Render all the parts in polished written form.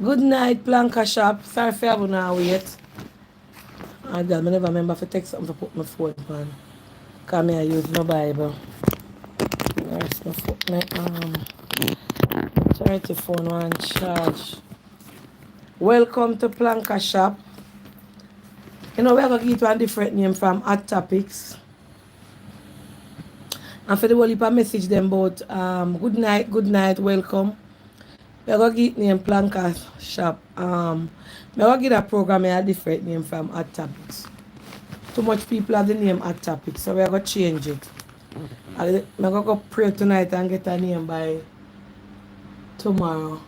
Good night, Planka Shop. Sorry for having now wait. I never remember to take something to put my phone on. Come here, use my Bible. Where's my phone? Try to phone one charge. Welcome to Planka Shop. You know, we're going to give you a different name from Hot Topics. And for the whole heap of message them about good night, welcome. We're going to give name Planka Shop. We're going to give that program a different name from Hot Topics. Too much people have the name Hot Topics, so we're going to change it. I'm going to go pray tonight and get a name by tomorrow.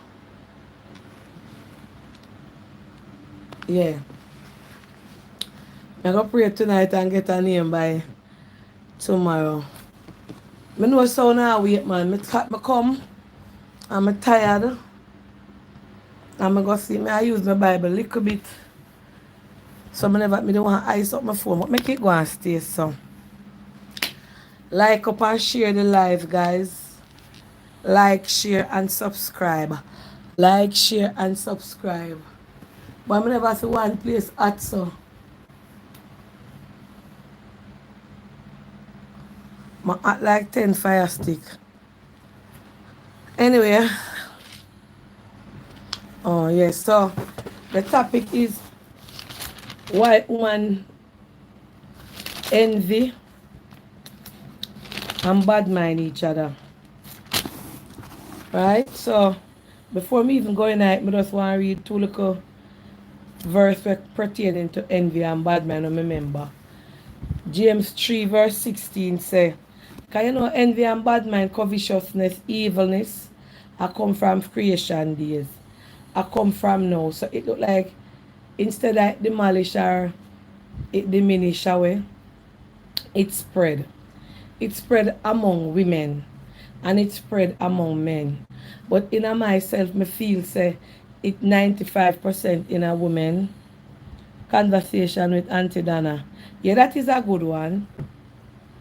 Yeah. I'm going to pray tonight and get a name by tomorrow. I know so now wait, man. I come. I'm tired. I'm going to see me. I use my Bible a little bit. So I don't want to ice up my phone. But make it go and stay so. Like up and share the live, guys. Like, share, and subscribe. Like, share, and subscribe. But I never see one place at so. I act like 10 fire stick. Anyway. Oh, yes. So, the topic is why women envy and bad mind each other. Right? So, before me even going out, I just want to read two little verses pertaining to envy and bad mind. I remember. James 3 verse 16 say, can you know envy and bad mind, covetousness, evilness, I come from creation days. I come from now. So it look like instead of demolish or it diminish away, it spread. It spread among women and it spread among men. But in a myself, me feel say it 95% in a woman. Conversation with Auntie Dana. Yeah, that is a good one.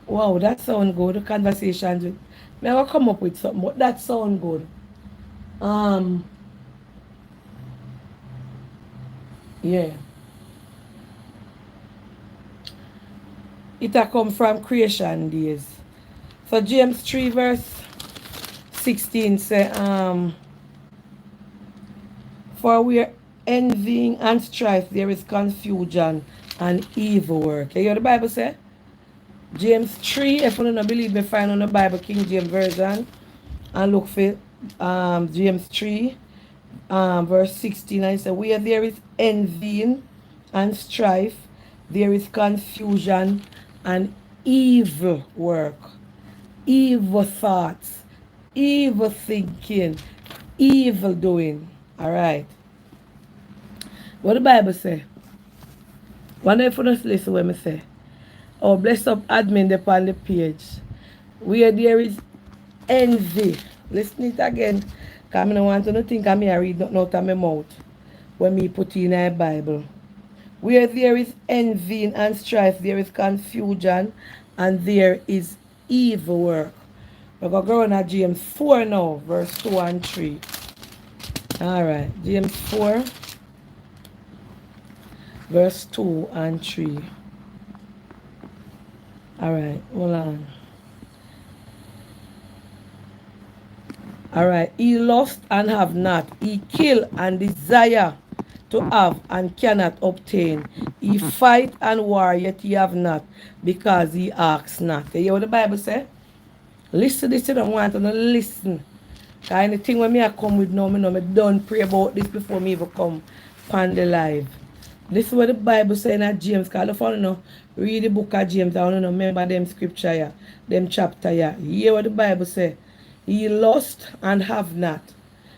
Wow, that sounds good. Conversations with me I will come up with something, but that sounds good. Yeah. It a come from creation days. So James 3 verse 16 say, for where envying and strife there is confusion and evil work. You hear the Bible say? James 3, if you don't believe me, find on the Bible King James Version and look for James 3 verse 16 and it says, where there is envying and strife, there is confusion and evil work, evil thoughts, evil thinking, evil doing. Alright. What the Bible say? One day for us listen what me say. Oh, bless up admin upon the page. Where there is envy. Listen it again. Because I don't want to think I may read nothing out of my mouth when me put in a Bible. Where there is envy and strife, there is confusion and there is evil work. We're going to go on to James 4 now, verse 2 and 3. Alright, James 4, verse 2 and 3. Alright, hold on. Alright, he lost and have not. He kill and desire to have and cannot obtain. He fight and war, yet he have not, because he asks not. You hear what the Bible say? Listen to this, you don't want to listen. Because anything when me I come with now, I don't pray about this before me even come on the live. This is what the Bible says in James. Because if you know, read the book of James, I want to remember them scripture here, them chapter here. You hear what the Bible says? He lost and have not.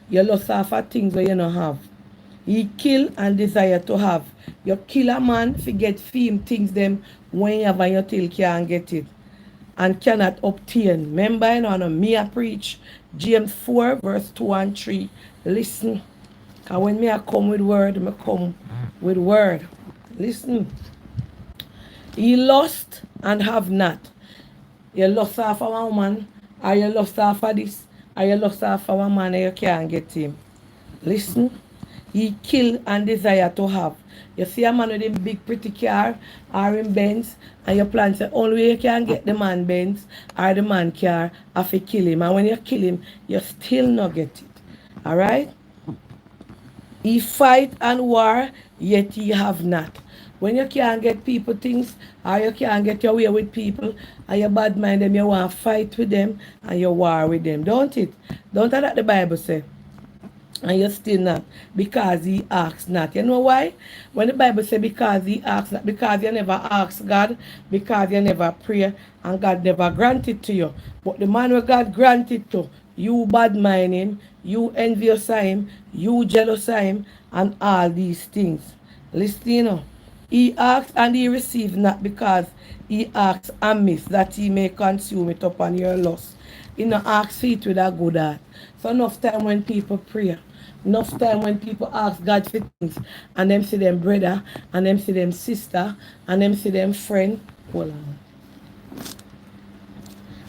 You lost half of things that you don't have. He kill and desire to have. You kill a man, forget fame things them when you have and you still can't get it. And cannot obtain. Remember, you know, me I preach James 4, verse 2 and 3. Listen. And when me I come with word, I come with word. Listen. He lost and have not. You lost half of a woman, or you lost half of this, or you lost half of a man and you can't get him. Listen. he kill and desire to have. You see a man with a big pretty car or in Benz, and you plan to only way you can get the man Benz or the man car if you kill him. And when you kill him, you still not get it. Alright? He fight and war, yet he have not. When you can't get people things, or you can't get your way with people, and you bad mind them, you want to fight with them, and you war with them. Don't it? Don't that the Bible say? And you still not, because he asks not. You know why? When the Bible say because he asks not, because you never ask God, because you never pray, and God never granted to you. But the man where God granted to, you bad mind him, you envious of him, you jealous of him, and all these things. Listen, you know. He asked and he received not, because he asked amiss, that he may consume it upon your lust. He not ask for it with a good heart. So enough time when people pray, enough time when people ask God for things, and them see them brother, and them see them sister, and them see them friend. Hold on.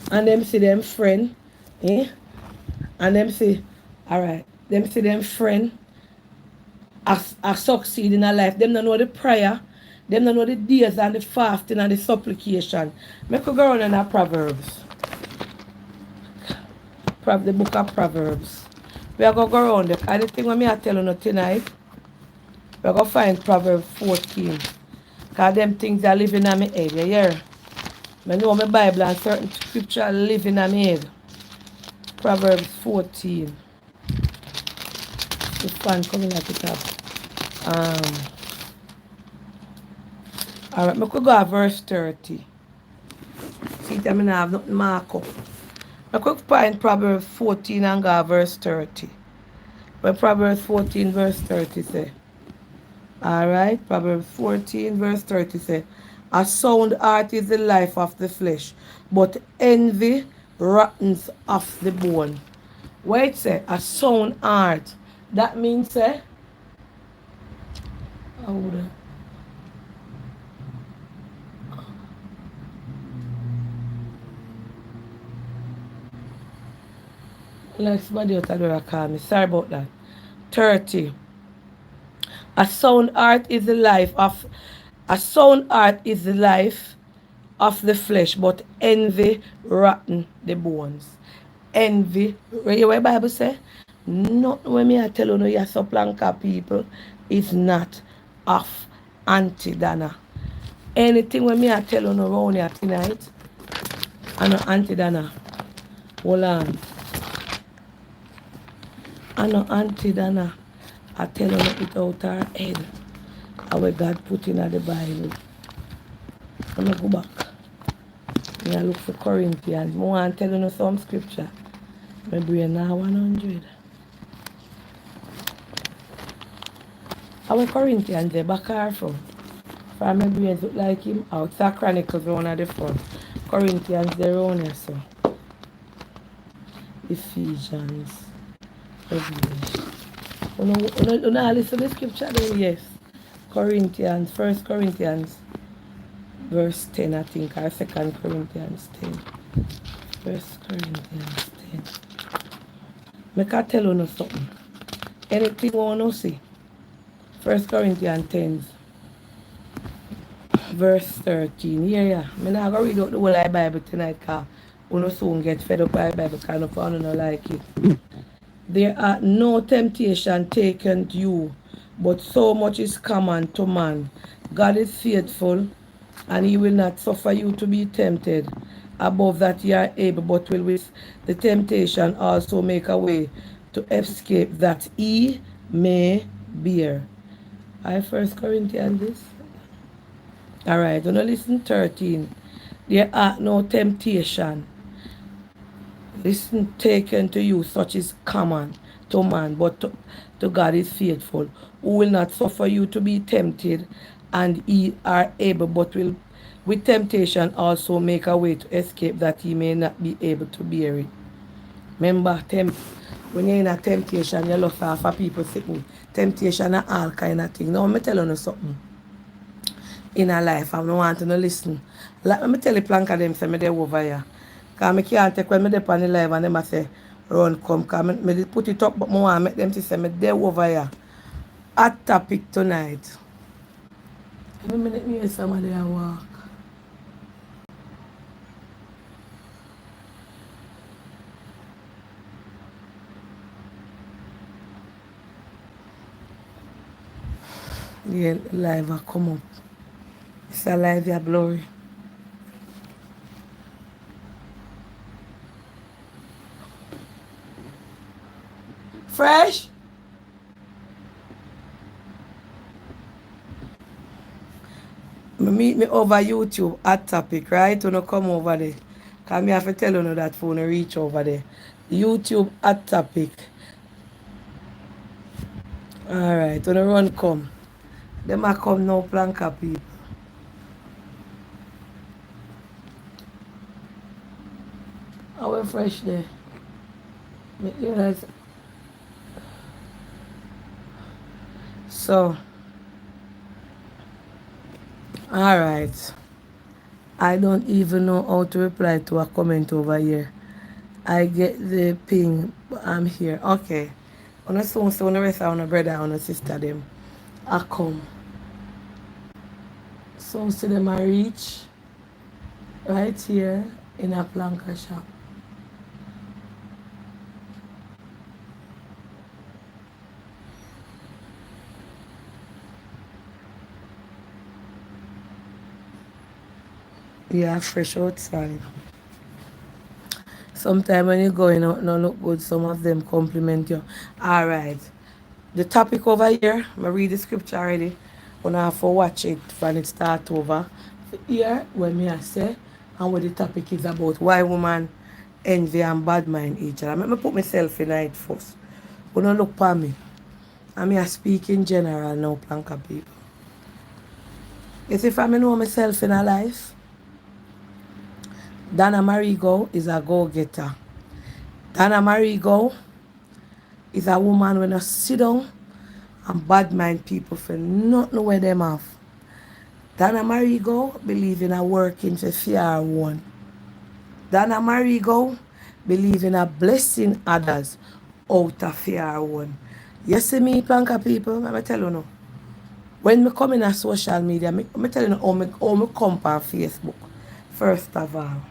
And them see them friend, eh? And them see, alright, them see them friend I succeed in a life. Them don't know the prayer. Them don't know the days and the fasting and the supplication. Make we go on in our Proverbs. The book of Proverbs. We are going to go around it. And the thing when I tell you tonight, we are going to find Proverbs 14. Because them things are living in my head. You hear? I know my Bible and certain scripture are living in my head. Proverbs 14. The fan coming at the top. Alright, I could go at verse 30. See, I mean, I have nothing mark up. I could find Proverbs 14 and go at verse 30. When Proverbs 14 verse 30 say. Alright, Proverbs 14 verse 30 say, a sound heart is the life of the flesh, but envy rottens of the bone. What it say? A sound heart. That means say, like somebody out there call me. Sorry about that. 30. A sound heart is the life of the flesh, but envy rotten the bones. Envy. You hear what the Bible say? Not when me I tell you no you supplanka people is not of anti-dana. Anything when me I tell you no around here tonight, I know anti-dana. Hold on. I know anti-dana. I tell you it out our head. How God put in the Bible. I'm going to go back. I look for Corinthians. I want to tell you some scripture. My brain now 100. Our Corinthians, they back here from. From my brain look like him. Outside Chronicles, one of the front. Corinthians, they're on here, so. Ephesians. Revelation. You know, listen to the scripture then, yes. Corinthians, 1 Corinthians, verse 10, I think, or 2 Corinthians 10. 1 Corinthians 10. Make I tell you something. Anything you want to see? 1 Corinthians 10, verse 13. Yeah. I'm not going to read out the whole of the Bible tonight, because you soon get fed up by the Bible, because you don't like it. There are no temptation taken to you, but so much is common to man. God is faithful, and he will not suffer you to be tempted above that you are able, but will with the temptation also make a way to escape that he may bear. I 1 Corinthians this. Alright, now listen 13. There are no temptation. Listen, taken to you, such is common to man, but to God is faithful, who will not suffer you to be tempted, and he are able, but will with temptation also make a way to escape that he may not be able to bear it. Remember, when you're in a temptation, you look after people sitting. Temptation are all kind of things. Now, let me tell you something. In a life, I don't want to listen. Let me tell you, plank of them, say me they over here. Because I can't take when I dey on the live and them say, run, come. Because I put it up, but I want to make them say me they over here. hot topic tonight. Every minute me hear somebody I walk. Yeah, live a come up. It's a live your glory. Fresh? Meet me over YouTube at topic, right? You know, come over there. Cause me have to tell you that phone reach over there. YouTube at topic. Alright, you know run come. Them a come now planka people. I went fresh there. Me realize. So, alright. I don't even know how to reply to a comment over here. I get the ping, but I'm here. Okay. On a soon, so on the rest of our brother and a sister them. I come. So see them I reach right here in a planka shop. Yeah, fresh outside. Sometimes when you go in out no look good, some of them compliment you. Alright. The topic over here, I read the scripture already. Gonna have to watch it from it start over. Here when me I say and what the topic is about why woman envy and bad mind each other. Let me put myself in it first. Gonna look for me. I mean I speak in general now, planka people. You see if I know myself in a life, Dana Marigo is a go-getter. Dana Marigo is a woman when I sit down and bad mind people for not know where them have. Dana Marigo believe in a working for fear one. Dana Marigo believe in a blessing others out of fear one. You see me, planka people, let me tell you now. When me come in a social media, me tell you now how me come on Facebook. First of all.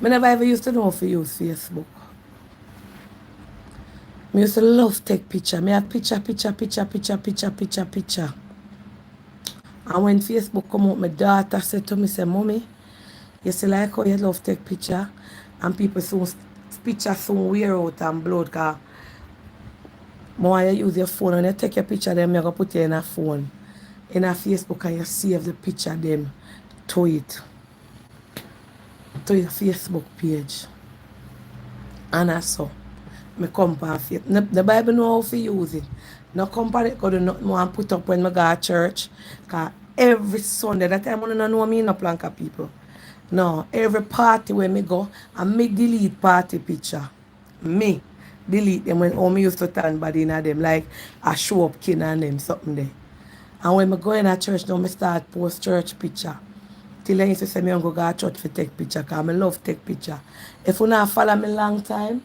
I never ever used to know how to use Facebook. I used to love take picture. I have picture. And when Facebook come out, my daughter said to me, say, Mommy, you see like how you love take picture and people soon picture soon wear out and blood because more you use your phone and you take your picture them, you're gonna put it in a phone. In a Facebook and you save the picture them to it. To your Facebook page. And I saw. Me come on faith. The Bible know how to use it. No company could not know and put up when I go to church. Because every Sunday, that time I don't know me no planka people. No, every party where me go, and me delete party picture. Me delete them when all me used to turn body in them, like I show up kin and them something there. And when I go in a church now, I start post church picture. Till I used to say me go to church for take picture, because I love take picture. If you not follow me long time,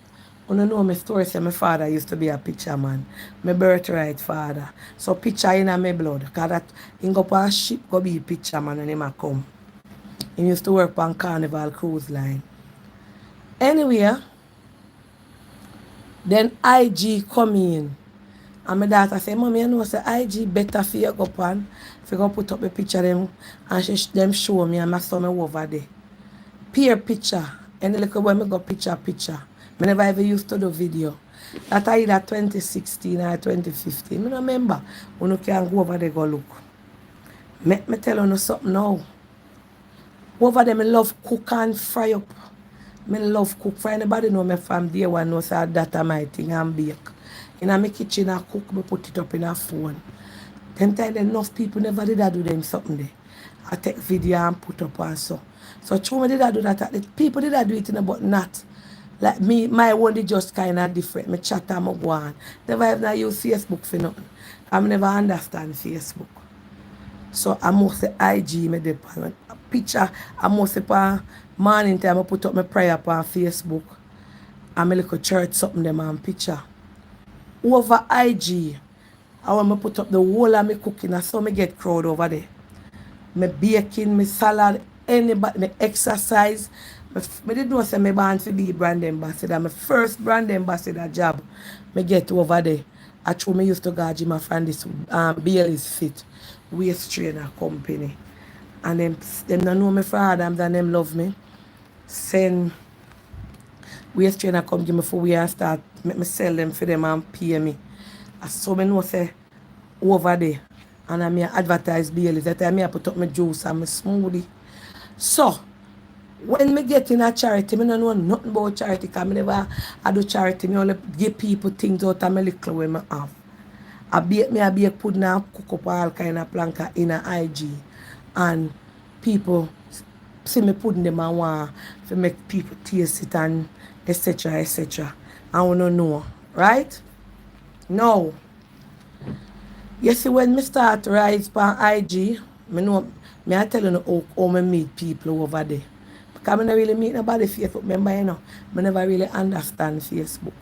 you know my story say my father used to be a picture man. My birthright father. So picture in my blood. Because that he go on a ship go be a picture man when he come. He used to work on Carnival Cruise Line. Anyway, then IG come in. And my daughter say, Mommy, you know say IG better for you go on. If you go put up a picture them and them show me and my son over there. Peer picture. And the little boy me go picture. I never ever used to do video. That either 2016 or 2015. I don't remember. When you can go over there go look. Me tell you something now. Over there, I love cook and fry up. I love cook. For anybody know me from day one knows that my thing and bake. In my kitchen I cook, I put it up in a phone. Them time enough people never did I do them something there. I take video and put up and so. So true me did I do that. People did I do it in but not. Like me, my one is just kind of different. Me chat and I go on. Never even use Facebook for nothing. I never understand Facebook. So I must say IG me depend. Picture I must say pa morning time I put up my prayer on Facebook. And my little church something them on picture. Over IG, I want me put up the whole of me cooking. I saw me get crowd over there. Me baking, me salad, anybody, me exercise. Me didn't know say me born to be brand ambassador. My first brand ambassador job, me get over there. Actually, me used to go gym my friend this Bailey's Fit waist trainer company. And them don't know me for Adams and them love me. Send waist trainer come give me for we and start make me sell them for them and pay me. I saw me know say over there. And I may advertise Bailey's. That time I put up my juice and my smoothie. So when me get in a charity, I don't know nothing about charity because I never I do charity. I only give people things out of my little when I have. I bake pudding and cook up all kind of planka in a IG. And people see me pudding them and want to make people taste it and etc. etc. I want to know. Right? Now, you see when me start rise on IG, I tell you how I meet people over there. Because I don't really meet nobody Facebook member, I never really understand Facebook.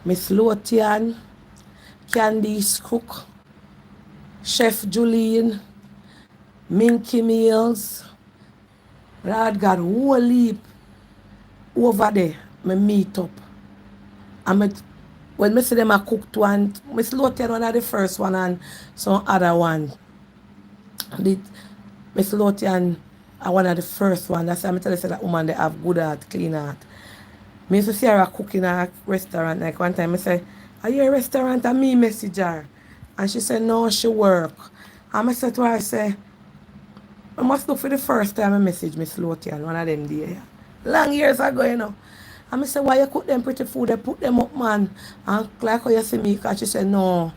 Miss Lotian, Candice Cook, Chef Julian, Minky Meals, Lord God, whole heap over there, I meet up. And when I see them I cooked one, Miss Lotian one of the first one and some other one. Miss Lotian are one of the first one. That's why I tell you that woman they have good heart, clean heart. Me used to see her cook in a restaurant. Like one time I say, are you a restaurant? And me message her. And she said, no, she work. And I said to her, I say, I must look for the first time I message Miss Lotian, one of them there. Long years ago, And I said, why you cook them pretty food? They put them up, man. And like how you see me, because she said, no.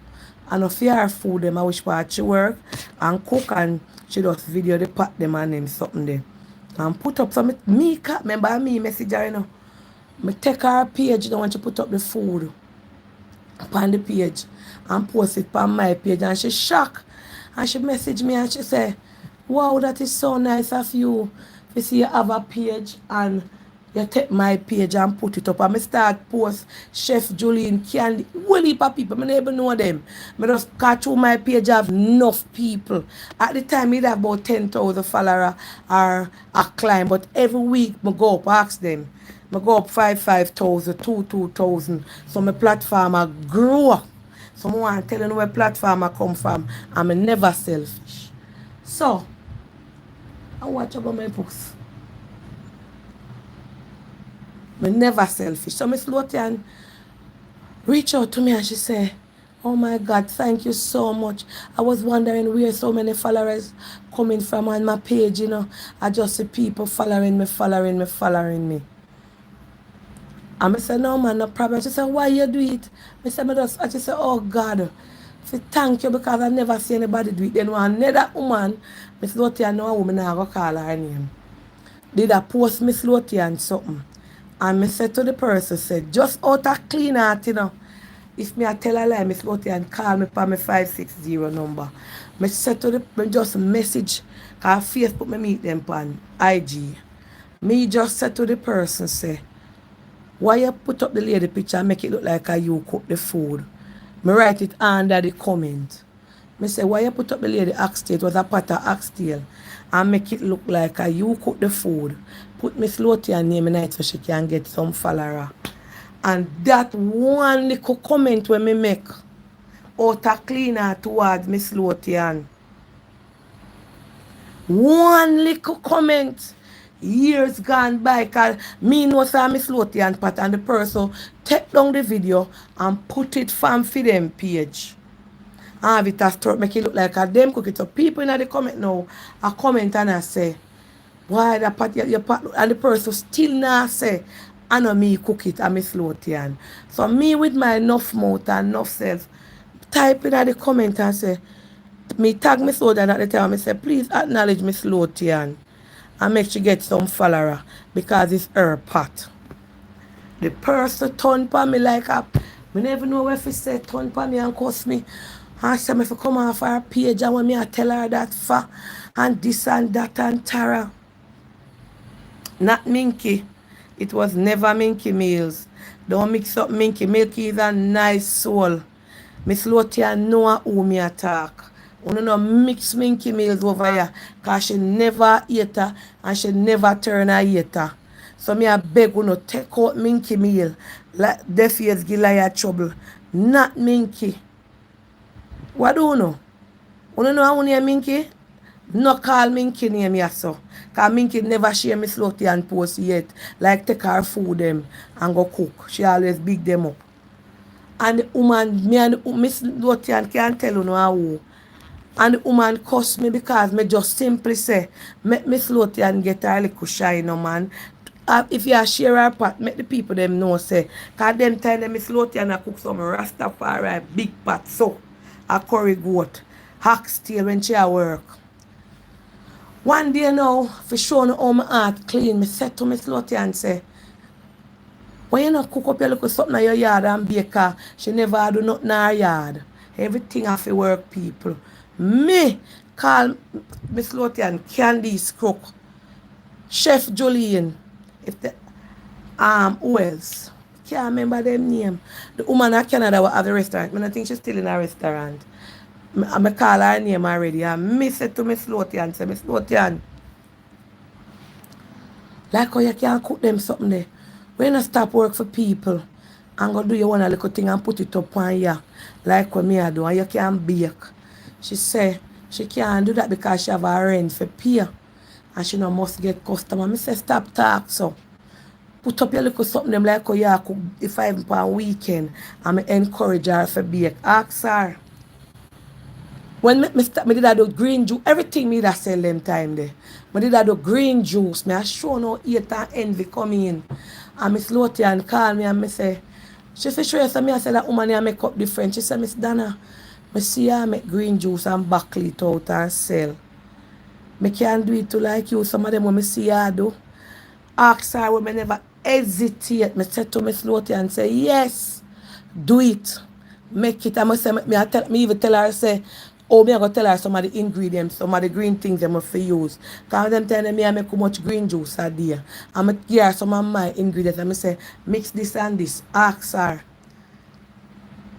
I don't fear her food them. I wish part she work and cook and she just video the pot them and them something there. And put up some remember me message her, Me take her page, when she put up the food upon the page and post it on my page and she shocked. And she messaged me and she said, wow, that is so nice of you. You see you have a page and you take my page and put it up. And I start post Chef Julian Candy. Whole heap of people. I never know them. I just catch through my page have enough people. At the time, it have about 10,000 followers or a climb. But every week, I go up, ask them. I go up 5,000, 2,000. So my platform I grow. So I want to tell you where platform I come from. I'm never selfish. So, I watch about my books. I'm never selfish. So Miss Lotian reached out to me and she said, oh my God, thank you so much. I was wondering where so many followers coming from on my page, I just see people following me. And I said, no man, no problem. She said, why you do it? I said, she said, oh God, I said, thank you because I never see anybody do it. Then another woman, Miss Lotian, no woman, I go call her name. Did I post Miss Lotian something? And I said to the person, said, just out of clean heart, if me I tell a lie, Miss Lotian call me for my 560 number. I said to me just message, because Facebook me meet them on IG. Me just said to the person, say, why you put up the lady picture and make it look like you cook the food? Me write it under the comment. Me say, why you put up the lady oxtail? It was a pot of oxtail. And make it look like you cook the food. Put Miss Lotian name in it so she can get some follower. And that one little comment when me make out of cleaner towards Miss Lotian. One little comment. Years gone by, because me know say Miss Lotian part and the person take down the video and put it from for them page. And have it as start make it look like a them cook it. So people in the comment now a comment and I say, why the part your part and the person still not say I know me cook it and Miss Lotian. So me with my enough mouth and enough self type in the comment and say, me tag Miss Lotian at the time and say, please acknowledge Miss Lotian and make she get some follower because it's her pot. The person turn for me like a, me never know if she say turn for me and cuss me. And say me if come off her page and when me I tell her that for and this and that and Tara. Not Minky. It was never Minky Meals. Don't mix up Minky. Minky is a nice soul. Miss Lotian know who me attack. You know mix Minky Meals over here. Cause she never eat her and she never turn her eat her. So me a beg you take out Minky Meal. Like deaf ears Goliath trouble. Not Minky. What do you know? You know how name Minky? No call Minky name ya so. Cause Minky never share Miss Lotian post yet. Like take her food them and go cook. She always big them up. And the woman, me and Miss Lotian can't tell you no how. And the woman cuss me because me just simply say, make Miss Lotian get her little shine, no man. If you share her pot, make the people them know, say, because them time them Miss Lotian a cook some Rastafari big pot, so, a curry goat, oxtail when she a work. One day now, for showing how my heart clean, me said to Miss Lotian, say, when you not cook up your little something in your yard and bake her, she never do nothing in her yard. Everything have to work, people. Me call Miss Lotian Candice Cook, Chef Jolene, if the who else? Can't remember them name. The woman in Canada will have the restaurant. I think she's still in a restaurant. I call her name already. And me said to Miss Lotian, say, Miss Lotian, like how you can cook them something there. When you stop work for people and go do your one little thing and put it up on you, like what me I do, and you can bake. She say she can't do that because she have a rent for pay and she no must get customer. Me say stop talk so. Put up your little something them like how you cook the 5 pound weekend and me encourage her for bake. Ask her. When me did I do green juice, everything me that sell them time there. Me did I do green juice, me I show no hate and envy come in. And Miss Lotian call me and me say, she say sure, so me I say that woman here make up different. She say, Miss Dana, me see her make green juice and buckle it out and sell. Me can't do it to like you, some of them when me see her do. Ask her when me never hesitate. Me say to Miss Lotian and say, yes, do it. Make it. I must say, me even tell her, say, oh, me I go tell her some of the ingredients, some of the green things them must use. Because them telling me I make too much green juice a day. I give her some of my ingredients and I say, mix this and this. Ask her.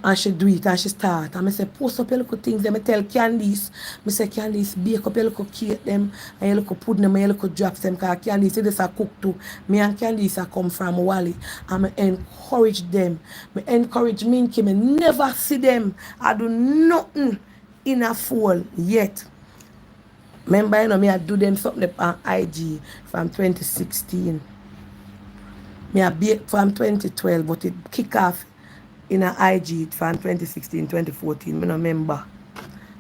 And she do it and she start. And I say, post up your little things. Then I tell Candice, I say, Candice, bake up your little cake them and your little pudding them and your little drops them. Because Candice, this a cook too. Me and Candice a come from Wally. And I encourage them. I encourage Minky. I never see them. I do nothing in a fall yet. Remember, you know, me I do them something on IG from 2016. Me I bake from 2012, but it kick off in a IG from 2016, 2014. Me no remember.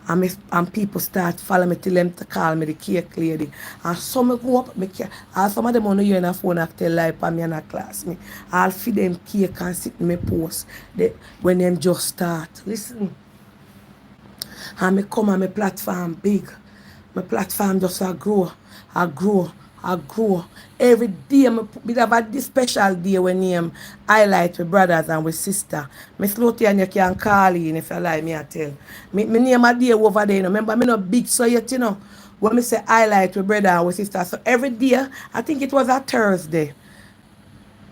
And people start following me till them to call me the cake lady. And some go up, and some of them on the year in a phone and tell lie for me and a class me. I'll feed them cake and sit in my post when them just start. Listen. And me come on my platform big. My platform just grow. Every day we have this special day when name highlight with brothers and with sister. Miss Lotian you can call in if you like me I tell. Me name a day over there, you know. Remember me not big so yet, you know. When me say highlight with brother and with sister. So every day, I think it was a Thursday.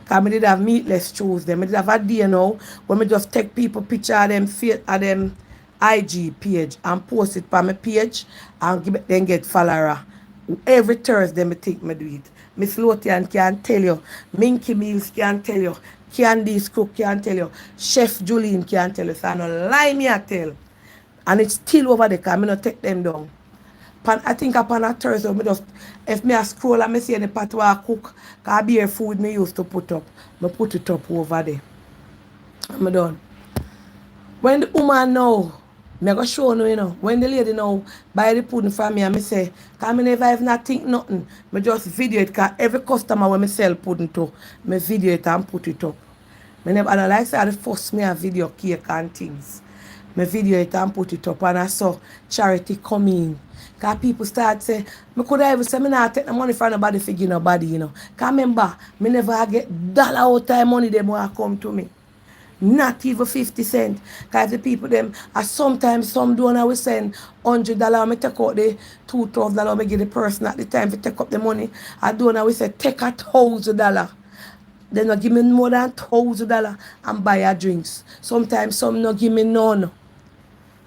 Because I did have meatless Tuesday. I did have a day now when me just take people picture of them IG page and post it on my page and then get follower. Every Thursday I think I do it. Miss Lotian can tell you, Minky Meals can tell you, Candice Cook can tell you, Chef Jolene can tell you. So I don't lie me I tell. And it's still over there because I don't take them down. I think upon a Thursday, if I scroll and I see any part where I cook, because I beer food I used to put up, I put it up over there. I'm done. When the woman now, I go show you, you know, when the lady now buy the pudding for me and I say, because I never even think nothing, I just video it because every customer when I sell pudding to, I video it and put it up. I don't like say the first me a video cake and things. I video it and put it up and I saw charity come in. Because people start say, I could have even say, I not take the money from nobody for give nobody, you know. Because remember, I never get dollar out of money them when come to me. Not even 50 cents. Because the people them, sometimes some donor will send $100, I take out the $2,000, I give the person at the time to take up the money. A donor will say, take $1,000. They not give me more than $1,000 and buy her drinks. Sometimes some not give me none.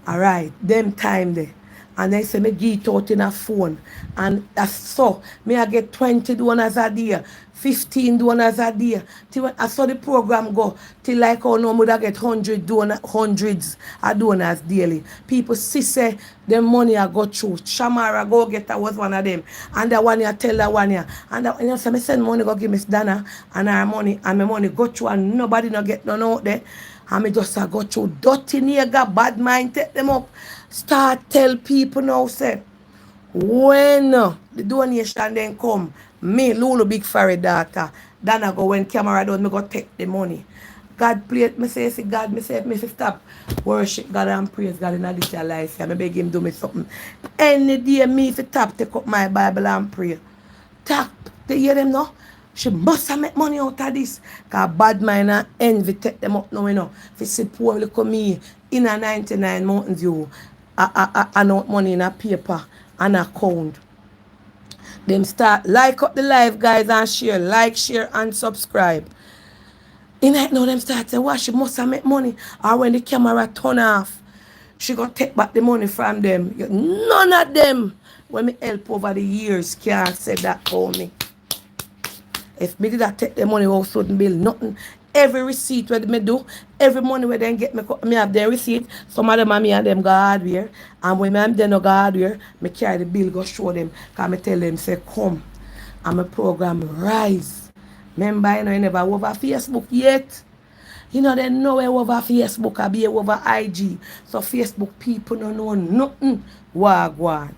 Alright, them time there. And then say me get out in a phone. And that's so. Me I get 20 donors a day, 15 donors a day. Till when I saw the program go, till like how no would I get hundreds of donors daily. People see say the money I go through. Shamara go get I was one of them. And the one you tell that one ya. And that, you know, so me send money go give Miss Dana and her money and my money go through and nobody no get none out there. And me just go through dirty nigga, bad mind, take them up. Start tell people now, say, when the donation then come, me, Lulu Big Fairy daughter, then I go when camera done, me go take the money. God play me say, God, me say, me stop worship God and praise God in this life. I beg him do me something. Any day me if tap take up my Bible and pray. Tap, they hear them now? She must have make money out of this. Because bad mind and envy take them up now, you know. If you see poor look at me in a 99 Mountain View, I know money in a paper and account. Them start like up the live guys and share, like, share and subscribe. In it now them start say, well, she must have make money. Or when the camera turn off, she gonna take back the money from them. None of them, when me help over the years, can't say that for me. If me did that take the money out sudden bill, nothing. Every receipt where me do, every money where they get me have their receipt. Some of them are me and them go hardware. And when I'm there no go hardware, me carry the bill, go show them. Cause me tell them, say, come. And my program rise. Remember, you know, you never over Facebook yet. You know, they know over Facebook or be over IG. So Facebook people don't know nothing. Wagwan.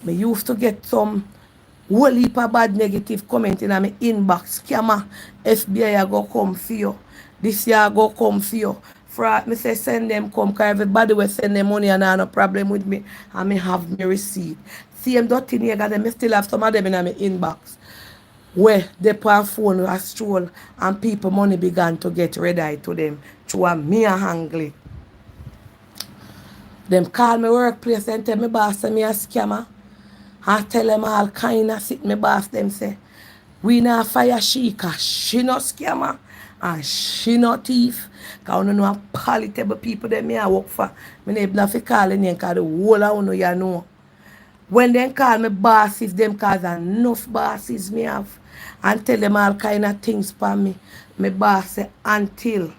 Me used to get some whole heap of bad negative comment in my inbox. Scammer, FBI go come for you. This year go come for you. Fraud, me say send them come because everybody will send them money and I have no problem with me. And me have me receipt. Same dirty nigga, them me still have some of them in my inbox. Where they put phone a stroll and people money began to get red-eye to them. Through a me a hangly. Them call me workplace and tell me boss say me a scammer. I tell them all kind of sit me boss them say, we not fire she cause she not scammer and she not thief. Cause you know a palatable people that me I work for. Me never not fi call them cause the whole of you know. When they call me bosses, them cause enough bosses me have. And tell them all kind of things for me. My boss say until.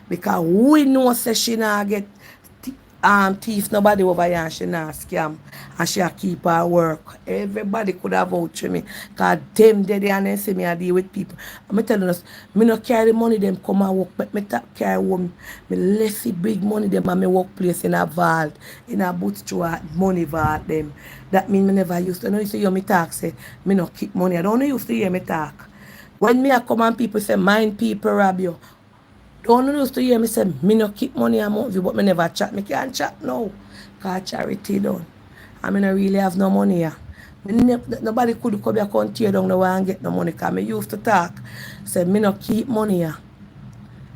Because we know say she not get thief nobody over here and she not scam. And she keep her work. Everybody could have vouched for me. Because them they and they see me I deal with people. I'm telling us, me no carry the money them come and work, but me carry home. Me less big money them and my workplace in a vault, in a bootstrap money vault them. That mean me never used to. I don't used to hear me talk say, me no keep money. I don't used to hear me talk. When me I come and people say, mind people rob you. Don't used to hear me say, me no keep money among you, but me never chat. Me can't chat now. Because charity done. I mean, I really have no money here. Nobody could come here and tear down the wall and get no money. Because me used to talk. Say, me no keep money here.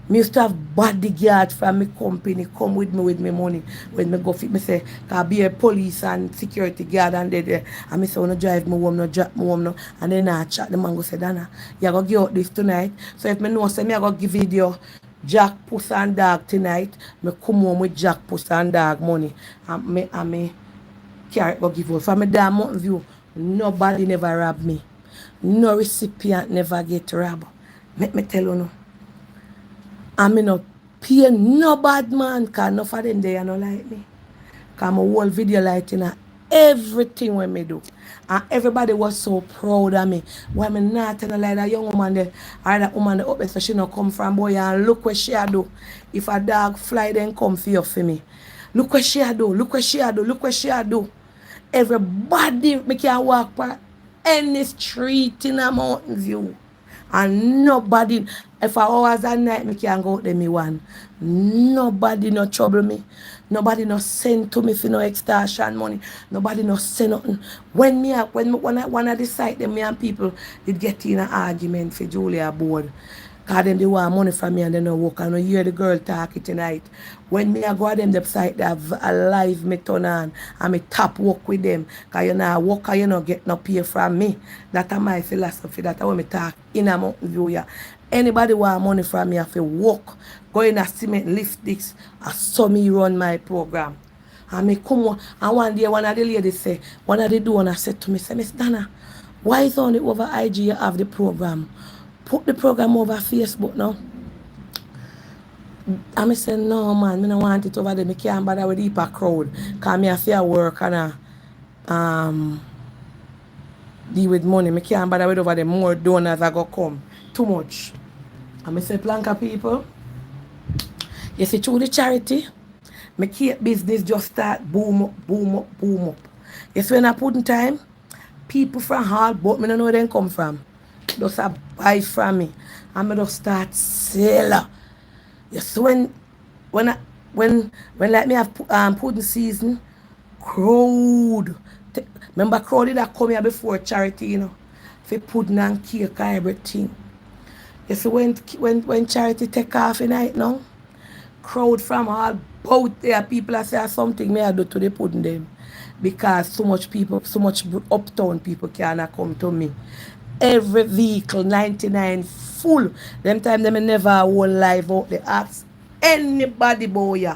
Me used to have bodyguard from my company come with me money. When me go fit, me say, cause be a police and security guard and they there. And me say, wanna drive me home, no drop me home, no. And then I chat, the man go say, Dana, you go give out this tonight. So if me know, say me I go give video Jack, Puss and Dog tonight, me come home with Jack, Puss and Dog money. And me carry go give out. From me damn Mountain View, nobody never rob me. No recipient never get robbed. Make me tell you no. And me no pay no bad man, cause enough of them they no like me. Cause my whole video lighting everything when me do. And everybody was so proud of me. Why me not tell like that young woman there, or that woman there up there so she no come from boy and look what she do. If a dog fly then come for you for me. Look what she do, look what she do, look what she do. Everybody me can walk by any street in a Mountain View. And nobody, if I hours at night, me can go out there, me one. Nobody no trouble me. Nobody no send to me for no extortion money. Nobody no send nothing. When I decide them, me and people did get in an argument for Julia board. Because them they want money from me and they no work. I no hear the girl talking tonight. When me I go at them the site, they have a live me turn on and me tap work with them. Because you know work and you no get no pay from me. That's my philosophy. That's how me talk in a Mountain View. Yeah. Anybody want money from me, I have to work. Go in a cement lift this. I saw me run my program. And me come on, and one day one of the ladies say, one of the donor said to me, say, Miss Dana, why is only over IG you have the program? Put the program over Facebook now. And I said, no man, I don't want it over there. I can't bother with the crowd. Because I have to work and deal with money. I can't bother with over there. More donors are going to come. Too much. And I said, Planka people, you see through the charity, my cake business just start boom up, boom up, boom up. You see when I put in time, people from all but I don't know where they come from. Just buy from me. And I just start sell. You see when like me have pudding season, crowd. Remember crowd that come here before charity, you know. For pudding and cake and everything. You see when charity take off in night now, crowd from all both there, people are saying something may I do to the pudding them. Because so much uptown people cannot come to me. Every vehicle, 99 full. Them time they never whole live out the ask anybody boy.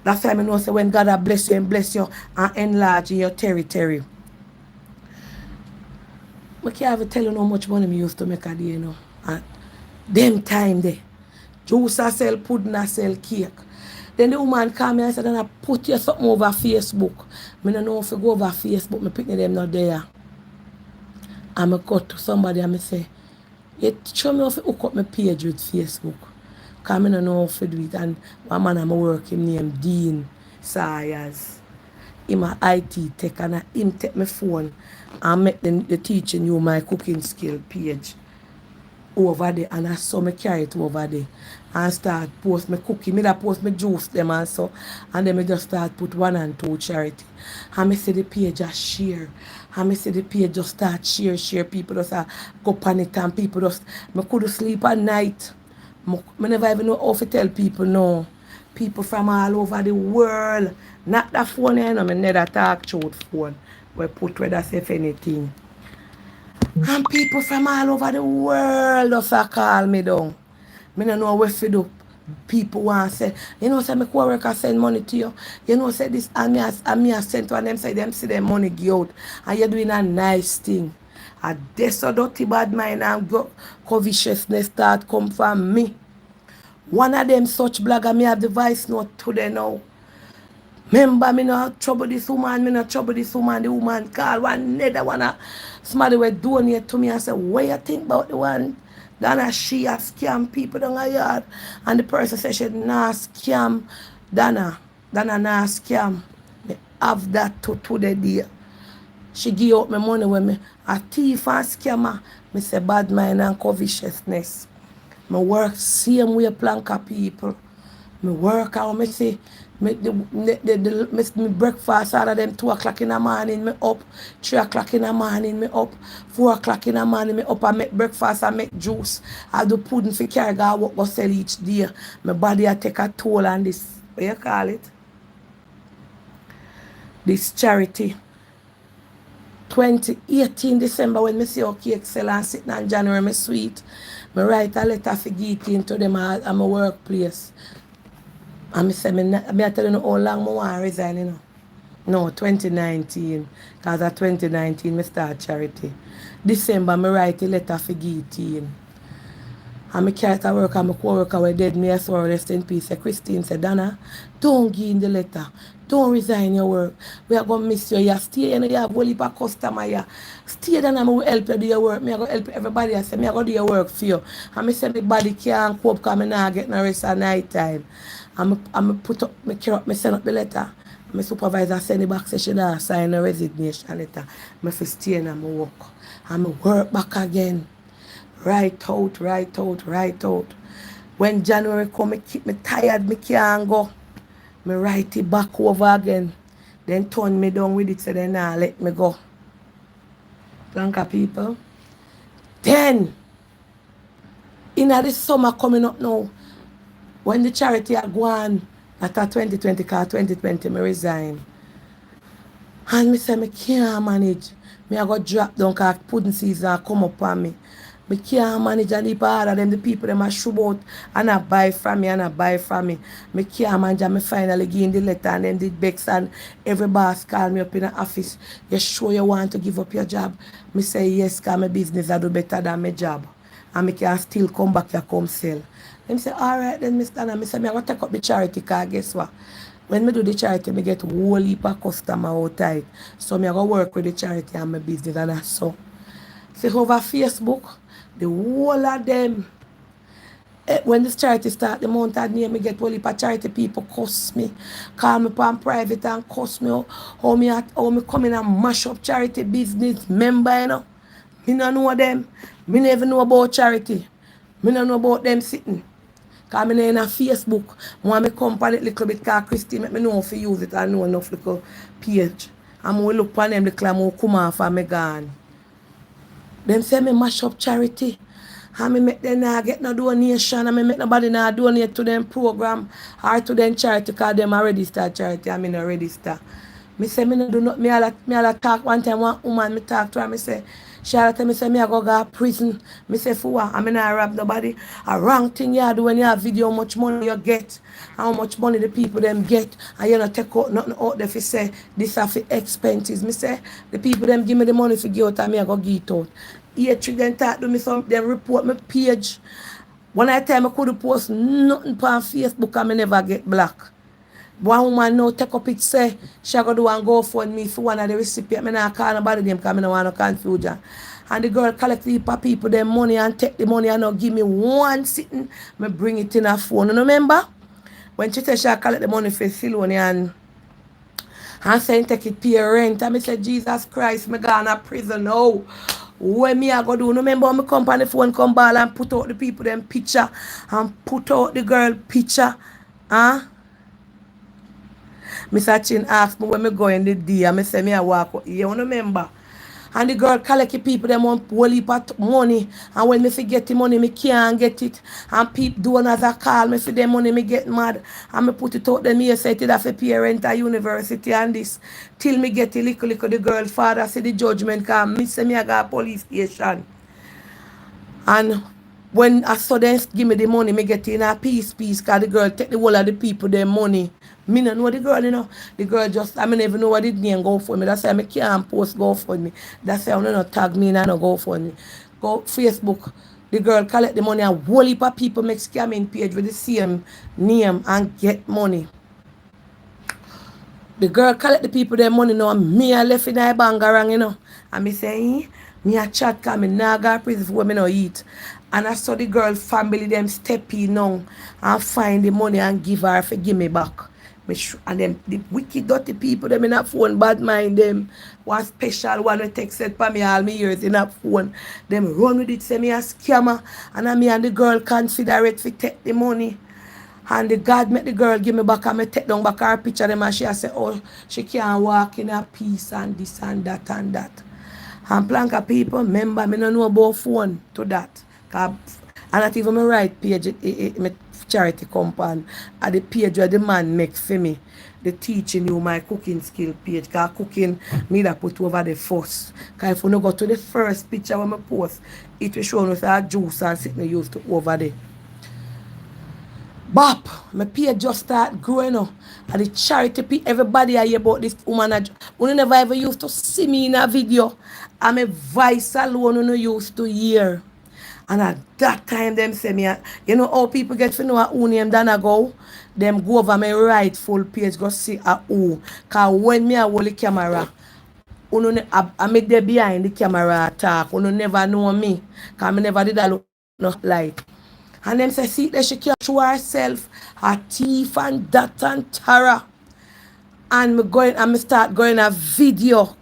That's why I know say when God bless you and enlarge your territory. I can't even tell you how much money I used to make a day, you know. And them time there. Juice I sell, pudding I sell, cake. Then the woman came and said, I put you something over Facebook. I don't know if you go over Facebook, my picking them not there. And I go to somebody and I say, you show me how to hook up my page with Facebook. Because I don't know how to do it. And one man I'm working named Dean Sayers. He's an IT tech and him take my phone and make the teaching you my cooking skill page over there. And I saw me carry it over there. And start post my cooking. I post my juice them also. And then I just start put 1 and 2 charity. And I see the page just share. And I see the page just start share. People just go panic and people just, I couldn't sleep at night. I never even know how to tell people no. People from all over the world. Not that phone, you know, I never talk through phone. We put where that's if anything. And people from all over the world just call me down. I don't know what to do. People want to say, you know, say my co-worker send money to you. You know, say this, and me I sent to them, say them see them money give out. And you're doing a nice thing. And this so dirty bad mind and covetousness start come from me. One of them such blogger, me have the voice note today now. Remember, me not trouble this woman, the woman call one another one. Somebody will donate to me and say, what you think about the one? Dana, she a scam people down her yard. And the person said she nah scam Dana nah scam. Me have that to the day. She give out my money when me a thief and scammer. Me say bad mind and covetousness. Me work same way Planka people. Me work out, me say, me breakfast out of them 2 o'clock in the morning, me up, 3 o'clock in the morning, me up, 4 o'clock in the morning, me up and make breakfast and make juice. I do pudding for carry go sell each day. My body I take a toll on this, what you call it? This charity. 2018 December when me see how cake sell and sitting in January, me sweet. Me write a letter for geeking to them at my workplace. And I say, I tell you how long I want to resign, you know. No, 2019. Because at 2019, I start charity. December, I write a letter for Geeteen. And I carry to work and my co-worker was dead. Me, I saw her rest in peace. Christine said, Dana, don't give in the letter. Don't resign your work. We are going to miss you. You stay and you have a whole heap of customer. You stay and I will help you do your work. I going to help everybody. I say, I going to do your work for you. And I say, my body can't cope because I not get no rest at night time. I'm put up, I carry up, I send up the letter. My supervisor send it back, say she not sign a resignation letter. I stay and I work. And I work back again. Write out. When January come, I keep me tired, I can't go. I write it back over again. Then turn me down with it, so then nah, let me go. Planka people. Then, in the summer coming up now, when the charity are gone, after 2020, because 2020, I resign. And I say, I can't manage. I go drop down because pudding season come up on me. Me can't manage and heap of them the people them a shoot out and a buy from me and a buy from me. Me can't manage and me finally give in the letter and then did bex and every boss call me up in the office. You sure you want to give up your job? Me say yes, cause my business I do better than my job. And me can still come back here come sell. Them say, alright then Mr. And me say me I go take up the charity cause guess what? When me do the charity, me get whole heap of customer out tight. So me I go work with the charity and my business and that's so. See over Facebook, the whole of them, when this charity start, the month of name, me get whole heap of charity people cuss me, call me on private and cuss me how me come in and mash up charity business member, you know. Me no know them. Me never know about charity. Me no know about them sitting. Because I in a Facebook. I want to come on it a little bit because Christine make me know how to use it and know enough little page. And I look on them little and I come off and me gone. Them say me mash up charity. And me make them not get no donation and me make nobody not donate to them program or to them charity because them are registered charity and me not register. Me say me no do not me all talk one time one woman me talk to her me say Charlotte me say me I go to prison. Me say for what? I mean I rob nobody. A wrong thing you do when you have video how much money you get, how much money the people them get, and you not take out nothing out there for say this are for expenses. Me say the people them give me the money for give out and me I go give it out. Here them talk to me some them report my page. One time I could post nothing on Facebook and me never get blocked. One woman now take up it say she go do and go for me for one of the recipients. I not call nobody them because I don't want no confusion. And the girl collect the heap of people them money and take the money and now give me one sitting. Me bring it in her phone. You remember? When she said she collect the money for Silonia and say take it pay rent. And I said, Jesus Christ, me gone to prison now. When me I go do, remember when me come on the phone come ball and put out the people them picture and put out the girl picture. Huh? Mr. Chin asked me when me go in the day and I say me I walk out. You remember? And the girl collect the people them want whole heap of money. And when me forget the money, me can't get it. And people donors a call me for the money, me get mad. And me put it out them here, say it that for parent at university and this. Till me get a little the girl father say the judgment come. Me say me I got police station. And when I saw them give me the money, me get in a peace because the girl take the whole of the people their money. Me no know the girl, you know. The girl just, I mean, even know what the name go for me. That's why I can't post go for me. That's why I don't tag me and I don't go for me. Go Facebook. The girl collect the money and whole heap of people make scamming page with the same name and get money. The girl collect the people their money now and me I left in a bangarang, you know. And me say, me a chat cause me nah go prison for me no eat. And I saw the girl family them step in now and find the money and give her for give me back. And them the wicked dirty people them in that phone bad mind them. One special one who texted for me all my years in that phone. Them run with it say me a scammer and me and the girl consider it for take the money. And the God make the girl give me back and me take down back her picture them and she say oh she can't walk in a peace and this and that and that. And planka people, remember, me no know about phone to that. And not even my right page, my charity company, at the page where the man makes for me, the teaching you my cooking skill page. Because cooking, me that put over the first. Because if you no go to the first picture when I post, it will show us a juice and something used to over there. Bop, my page just start growing up. And the charity, everybody I hear about this woman. You never ever used to see me in a video. And my voice alone you used to hear. And at that time, them say me, you know how people get to know who name than I go? Them go over my rightful page, go see who. Because when me I hold the camera, I make them behind the camera talk. You never know me. Because I never did that look no like. And them say, see, that she can't show herself, her teeth and that and terror. And me start going a video.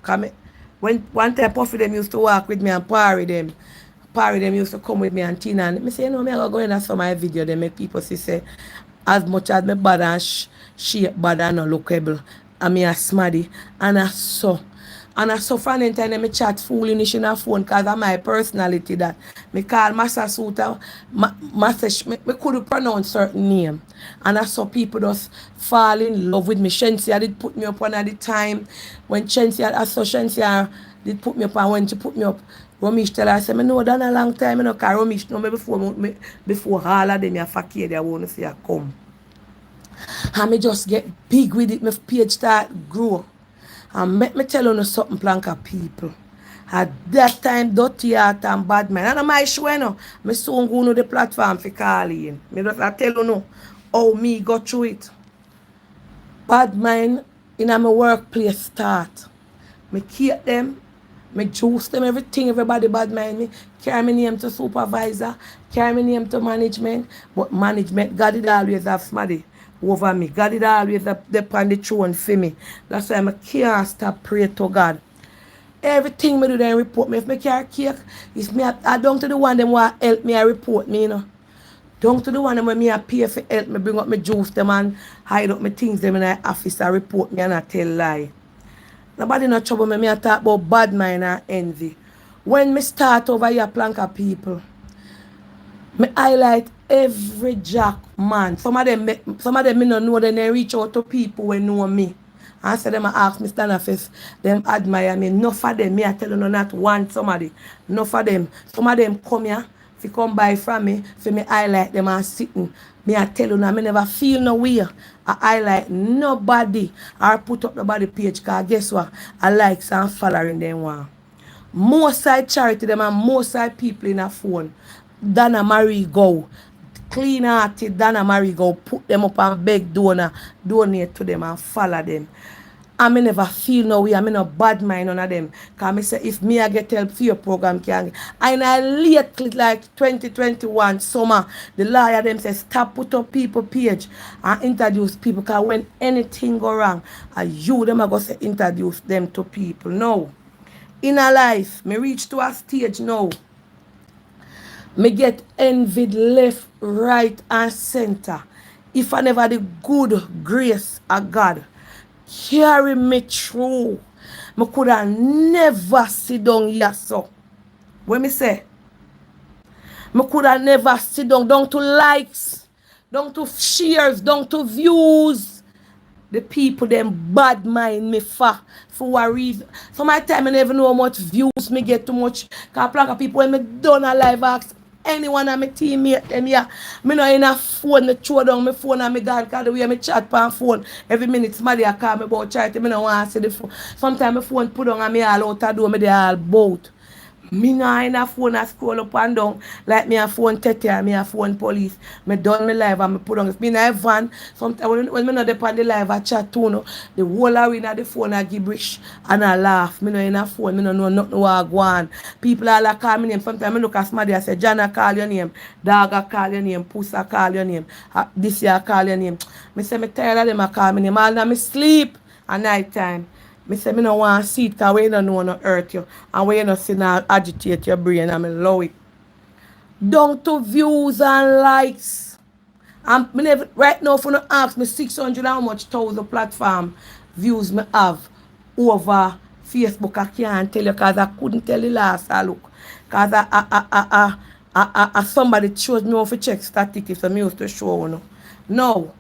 When one time Puffy them used to walk with me and Parry them used to come with me and Tina. And me say, you know, me I go in and some my video, they make people say, as much as me bad and shape bad and no lookable. And me a smaddy. And I saw. And I saw from the time me chat foolish in a phone because of my personality that me call Master Suta, me couldn't pronounce certain name. And I saw people just fall in love with me. Shensia did put me up on at the time when Shensia, I saw Shensia did put me up, and when she put me up, Romish tell her, I said, I know done a long time, you know, because Romish know me before all of them, you fakir, they want to see her come. And me just get big with it, my page start grow. And make me tell you something, planka people. At that time, dirty heart and bad mind. And my show, you know, I soon go to the platform for calling. Me just I tell you no, how me go through it. Bad mind in my workplace start. Me keep them, me juice them, everything, everybody bad mind me. Carry my name to supervisor, carry my name to management. But management, God did always have somebody over me. God did always up on the throne for me. That's why I can't stop praying to God. Everything me do then report me. If me carry cake, it's me I don't to the one them want help me, I report me, you know. Don't to the one them when me I pay for help me, bring up my juice them and hide up my things them in the office, I report me and I tell lie. Nobody no trouble me, I talk about bad mind and envy. When me start over here planka people, me highlight every jack man. Some of them me no know, then they reach out to people who know me. And so them ask me stand up face, them admire me. Enough of them, me I tell you no not one somebody. Enough of them. Some of them come here, if you come buy from me, for me highlight them and sitting. Me I tell you now, me never feel no way. I highlight nobody or put up nobody page, because guess what? I likes and following them one. More side charity them and more side people in a phone. Dana Marie go. Clean hearted Dana Marie go. Put them up and beg donate to them and follow them. I me never feel no way. I me no bad mind none of them. Because I say if me I get help for your program can. And I lately like 2021 summer, the lawyer them say stop put up people page and introduce people. Because when anything go wrong, you them are going to introduce them to people. No. In a life, me reach to a stage now. Me get envied left, right, and center. If I never the good grace of God carry me through, me could have never sit down here so. When me say, me could have never sit down to likes, down to shares, down to views. The people them bad mind me for what reason. So my time I never know how much views me get too much. Cause plenty of people when me done a live ask anyone of my teammate them here. Me no in a phone, me throw down my phone and me gone, cause the way me chat on phone every minute somebody a call me about charity, me no want to see the phone. Sometimes my phone put on and me all out the door, me they all bout. Me nah in a phone a scroll up and down like me a phone tete and me a phone police. Me done me live and me put on. If me in a van, sometimes when me not depend the live I chat too no, the whole arena the phone a gibberish and I laugh. Me no in a phone, me no know nothing what go on. People all a call me name. Sometimes me look at somebody and say, John a call your name, dog a call your name, puss a call your name, this year a call your name. Me say me tired of them a call me name. All now me sleep at night time. I say, I don't want to see it because we don't know no hurt you. And we don't see no agitate your brain and I love it. Down to views and likes. And me never, right now, if you ask me 600 how much thousand platform views me have over Facebook, I can't tell you because I couldn't tell you last I look. Because somebody showed me how to check statistics so I used to show you. No.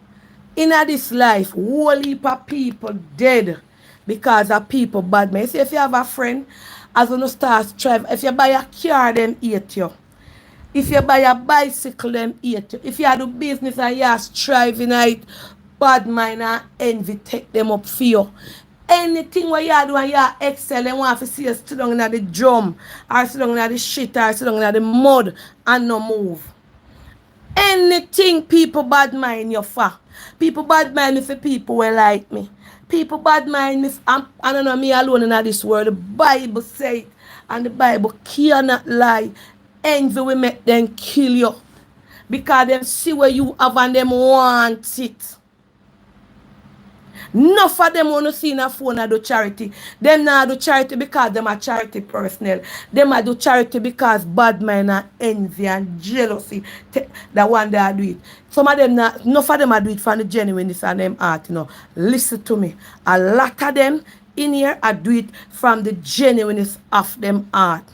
In this life, whole heap of people dead. Because of people bad man. You see, if you have a friend, as you start strive, if you buy a car, them hate you. If you buy a bicycle, them hate you. If you do business and you are striving at it, bad mind and envy take them up for you. Anything where you do and you are excel, they want to see you sit down in the drum, or sit down in the shit, or sit down in the mud and no move. Anything people bad mind you for. People bad mind me for people who like me. People bad mind me. I don't know me alone in this world. The Bible say it, and the Bible cannot lie. Envy will make them kill you. Because them see where you have and them want it. Enough of them want to see in a phone and do charity. Them not do charity because them are charity personnel. Them are do charity because bad mind and envy and jealousy. The one they are do it. Some of them not, enough of them are do it from the genuineness and them heart, you know. Listen to me. A lot of them in here are do it from the genuineness of them heart.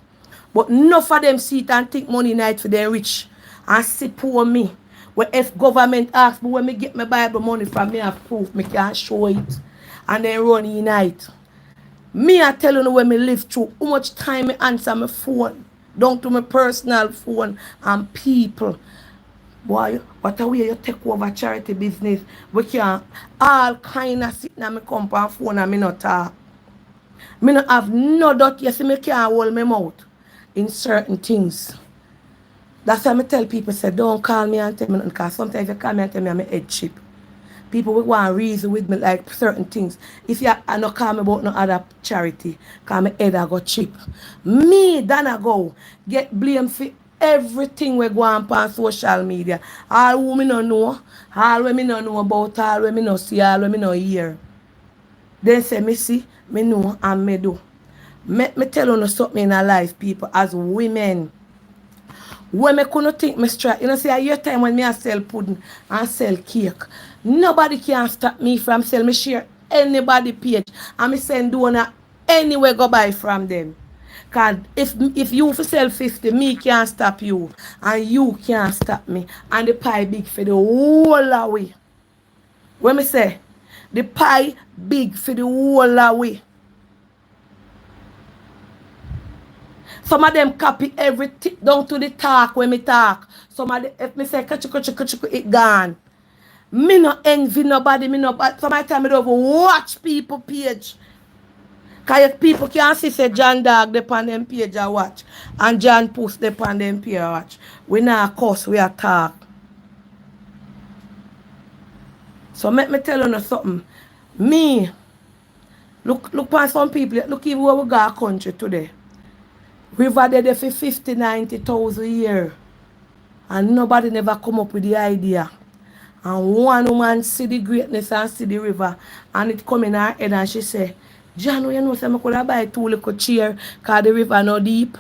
But enough of them see it and think money night for them rich. And see poor me. Well, if government asks me when me get my Bible money from me, I have proof, me can show it. And then run in night. Me I tell you when me live through, how much time me answer my phone, down to my personal phone and people. Boy, what a way you take over charity business. We can all kind of sitting and me come on phone and me not talk. Me not have no doubt, yes, me can't hold my mouth in certain things. That's why I tell people, say, don't call me and tell me nothing, because sometimes you call me and tell me I'm a head chip. People will want to reason with me like certain things. If you are not call me about no other charity, call me head I go chip. Me, Dana go, get blamed for everything we go on social media. All who me no know, all we me no know about, all we me no see, all we me no hear. Then say, me see, me know, and me do. Me tell you something in our life, people, as women. When me couldn't think me straight, you know, see, a year time when me I sell pudding and sell cake, nobody can stop me from sell. Me share anybody page and me send donor anywhere go buy from them. Cause if you for sell 50, me can't stop you and you can't stop me. And the pie big for the whole away. When me say, the pie big for the whole away. Some of them copy everything down to the talk when me talk. Some of them, if me say kachuku, it gone. Me no envy nobody, me no, but some of the time me don't even watch people page. Because if people can't see say John Dog they on them page I watch and John Post they on them page I watch. We not cuss, we are talk. So let me tell you something. Me, look on some people, look even where we got a country today. River there for 50, 90,000 a year. And nobody never come up with the idea. And one woman see the greatness and see the river. And it come in her head and she say, John, you know, I could buy 2 little chair because the river no deep.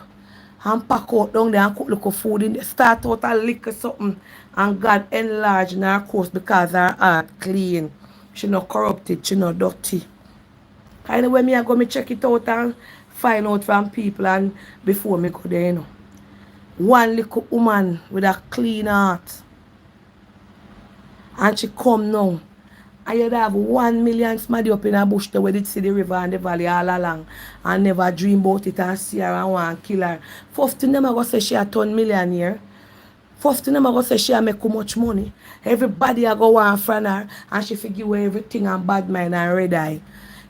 And pack out down there and cook little food in there. Start out a little something. And God enlarge in her coast because her heart clean. She not corrupted, she not dirty. Anyway, me I go me check it out and find out from people and before me go there, you know. One little woman with a clean heart. And she come now. And you'd have 1 million somebody up in a bush there where they see the river and the valley all along. And never dream about it and see her and want to kill her. First thing them I go say she a turn millionaire. First thing them I go say she a make too much money. Everybody a go want from her and she forgive away everything and bad mind and red eye.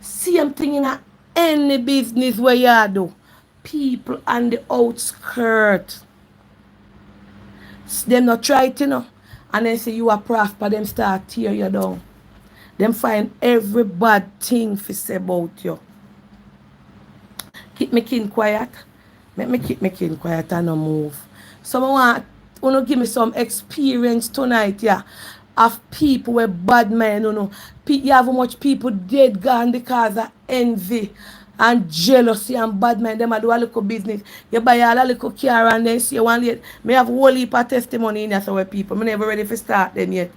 Same thing in any business where you do. People on the outskirts. Them not try it, you know. And then say you are prosper, them start tear you down. Them find every bad thing to say about you. Keep me kin quiet. Make me keep me kin quiet and no move. So I want to give me some experience tonight, yeah. Of people with bad mind, you know. You have how much people dead gone because of envy and jealousy and bad mind. Them a do a little business. You buy all a little car and then see one late. Me have whole heap of testimony in there so people. Me never ready to start them yet.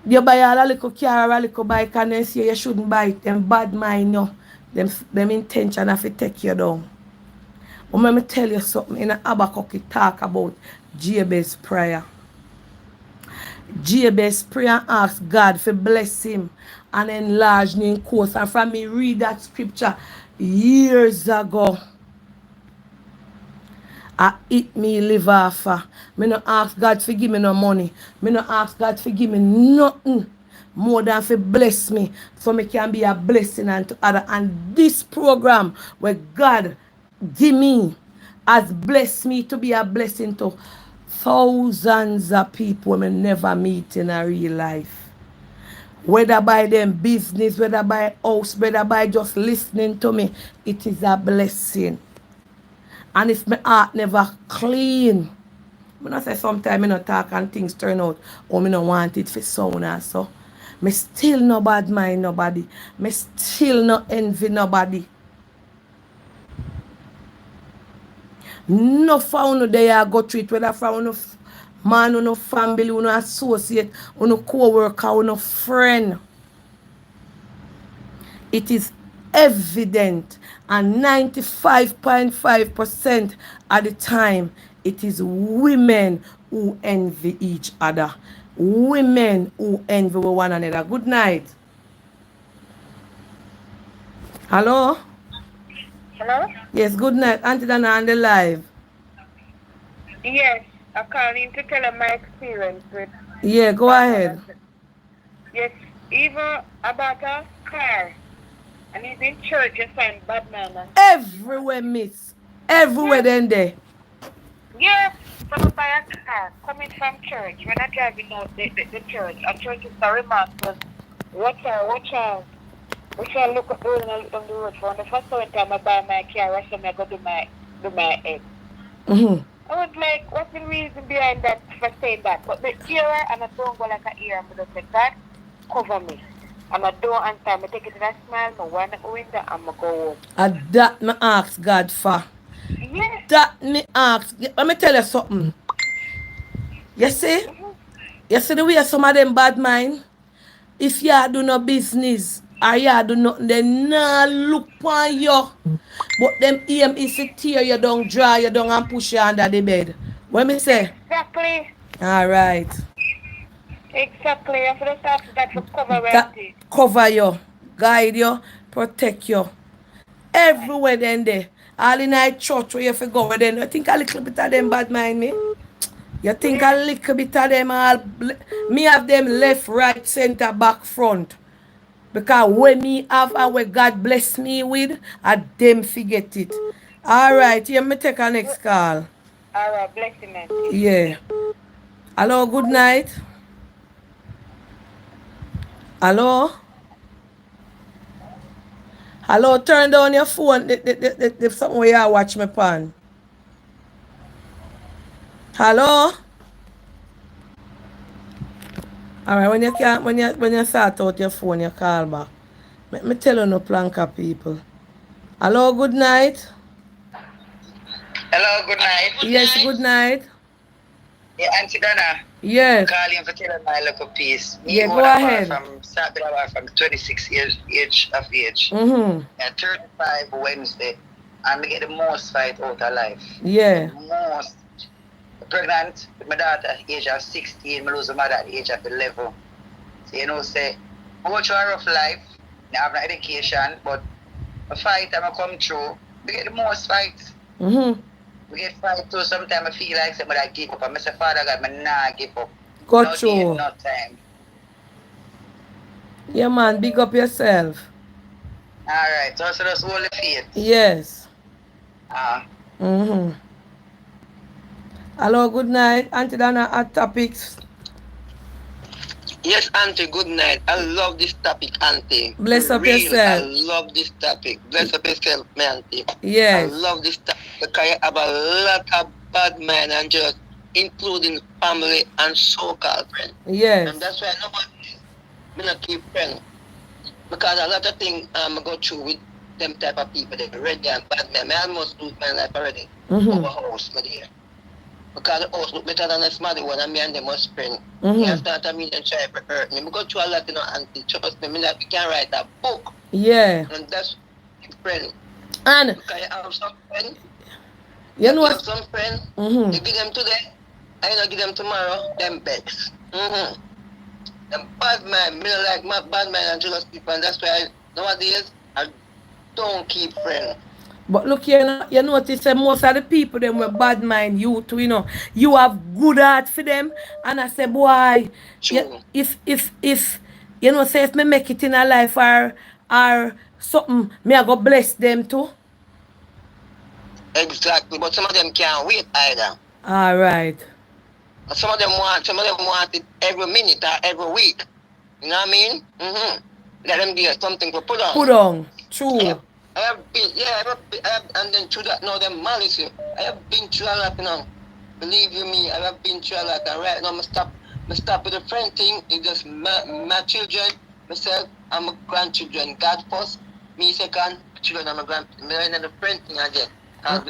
You buy all a little car or a little bike and then say you shouldn't buy it. Them bad mind, no. Them intention of to take you down. But let me tell you something. In Habakkuk it talk about Jabez's prayer. Jabez pray and ask God to bless him and enlarge him course. And from me read that scripture years ago. I eat me live off. Me no ask God to give me no money. Me no ask God to give me nothing more than to bless me so me can be a blessing unto other. And this program where God give me has blessed me to be a blessing to thousands of people me never meet in a real life. Whether by them business, whether by house, whether by just listening to me, it is a blessing. And if my heart never clean, I not say sometimes I not talk and things turn out or I don't want it for sound or so. I still no bad mind nobody. I still no envy nobody. No found there go through it, whether from no man or no family, or no associate, or no co-worker, or no friend. It is evident, and 95.5% of the time it is women who envy each other. Women who envy one another. Good night. Hello? Hello? Yes, good night. Auntie Dana on the live. Yes, I called in to tell her my experience with Yeah, go Batman. ahead. And yes, even about a car. And he's in church, you find Batman. And Everywhere, miss. Everywhere yes, then there. yes. So I buy a car coming from church. When I driving out the church, a church is a remark was, watch out, watch out. We shall look up the road and I look down the road for the first time I buy my car, I said I go do my head. Mm-hmm. I was like, what's the reason behind that for saying that? But the ear and I don't go like an ear, I'm gonna say, God, cover me. And I don't answer, I take it in a smile, I wind up the window, and I go home. And that me ask God for. Yes. That me ask. Let me tell you something. You see? Mm-hmm. You see the way some of them bad mind? If you do no business or you do nothing, they nah look on you. But them aim is to tear you down, draw you down and push you under the bed. What me say? Exactly. Alright. Exactly. And for the stuff that for cover That empty. cover you, guide you, protect you. Everywhere then there. All in a church where you have to go where then you think a little bit of them bad mind me. You think a Yes. little bit of them all me have them left, right, center, back, front. Because when me have and what God bless me with, I them forget it. Alright, yeah, me take a next call. All right, blessing auntie. Yeah. Hello, good night. Hello? Hello, turn down your phone. The something where you watch me pan. Hello? Alright, when you can't when you start out your phone, you call back. Let me tell you no planka people. Hello, good night. Hello, good night. Yes, good night. Yeah, Auntie Donna. I'm Yes. calling for telling my local piece. Me Yeah, own go a bar ahead. from start with a bar from 26 years age of age. Mm-hmm. And 35 Wednesday. And me get the most fight out of life. The Yeah. most. Pregnant with my daughter at the age of 16. I lose my mother at the age of 11. So say, I go through a rough life. I have no education, but a fight and I come through. We get the most fights. Mm-hmm. We get fight too. Sometimes I feel like somebody I give up. I say, Father God, I nah give up. Go No day, through. no time. Yeah, man, big up yourself. Alright, so that's all the faith. Yes. Uh, Mm-hmm. Hello, good night. Auntie Dana at topics. Yes, Auntie, good night. I love this topic, Auntie. Bless For up real, I yourself. love this topic. Bless up yourself, my Auntie. I Yes. love this topic because I have a lot of bad men and just including family and so-called friends. Yes. And that's why nobody me not keep friends. Because a lot of things I go through with them type of people, they ready and bad men. I almost lose my life already. Mm-hmm. Over house, my dear. Because the house look better than a smart one and me and them must spend. Mm-hmm. You start a million try to hurt me. I go through a lot, Auntie. Trust me, like we can write a book. Yeah. And that's friend. And Because you have some friend, you you know have what? some friend, Mm-hmm. you give them today, and you don't give them tomorrow, them begs. Mm-hmm. Them bad man, me don't like my bad man and jealous people, and that's why nowadays I don't keep friends. But look here, you notice that most of the people them were bad mind you too, You have good heart for them. And I say, boy, yeah, True. if say if me make it in a life or something, me I go bless them too. Exactly. But some of them can't wait either. Alright. Some of them want it every minute or every week. You know what I mean? Mm-hmm. Let them get something to put on. Put on. I True. have, I have been, yeah, and then through that, now them malice you. I have been through a lot, Believe you me, I have been through a lot, and right now, I stop with the friend thing. It's just my children, myself, and my grandchildren. God first, me second, children and my grandchildren. And the friend thing again.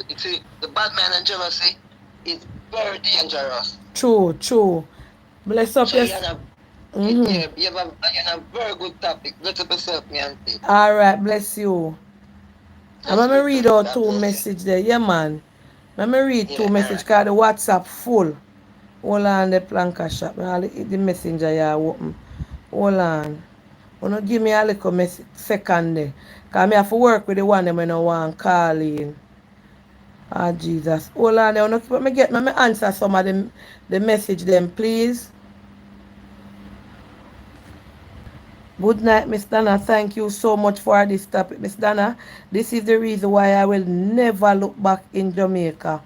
You see, the bad man and jealousy is very dangerous. True, true. Bless up So your. Mm-hmm. yeah, you have a very good topic. Bless up yourself, me auntie. Alright, bless you. I'm Bless gonna you read too. out God two bless you. message there. Yeah, man. Let me read two Yeah, all message right. because the WhatsApp full. Hold on the planka shop. The messenger yeah open. Hold on. Wanna give me a little second there. Cause me have to work with the one them when I want call in. Ah Jesus. Hold on there. Let me get me answer some of them the message them, please. Good night, Miss Donna. Thank you so much for this topic, Miss Donna. This is the reason why I will never look back in Jamaica.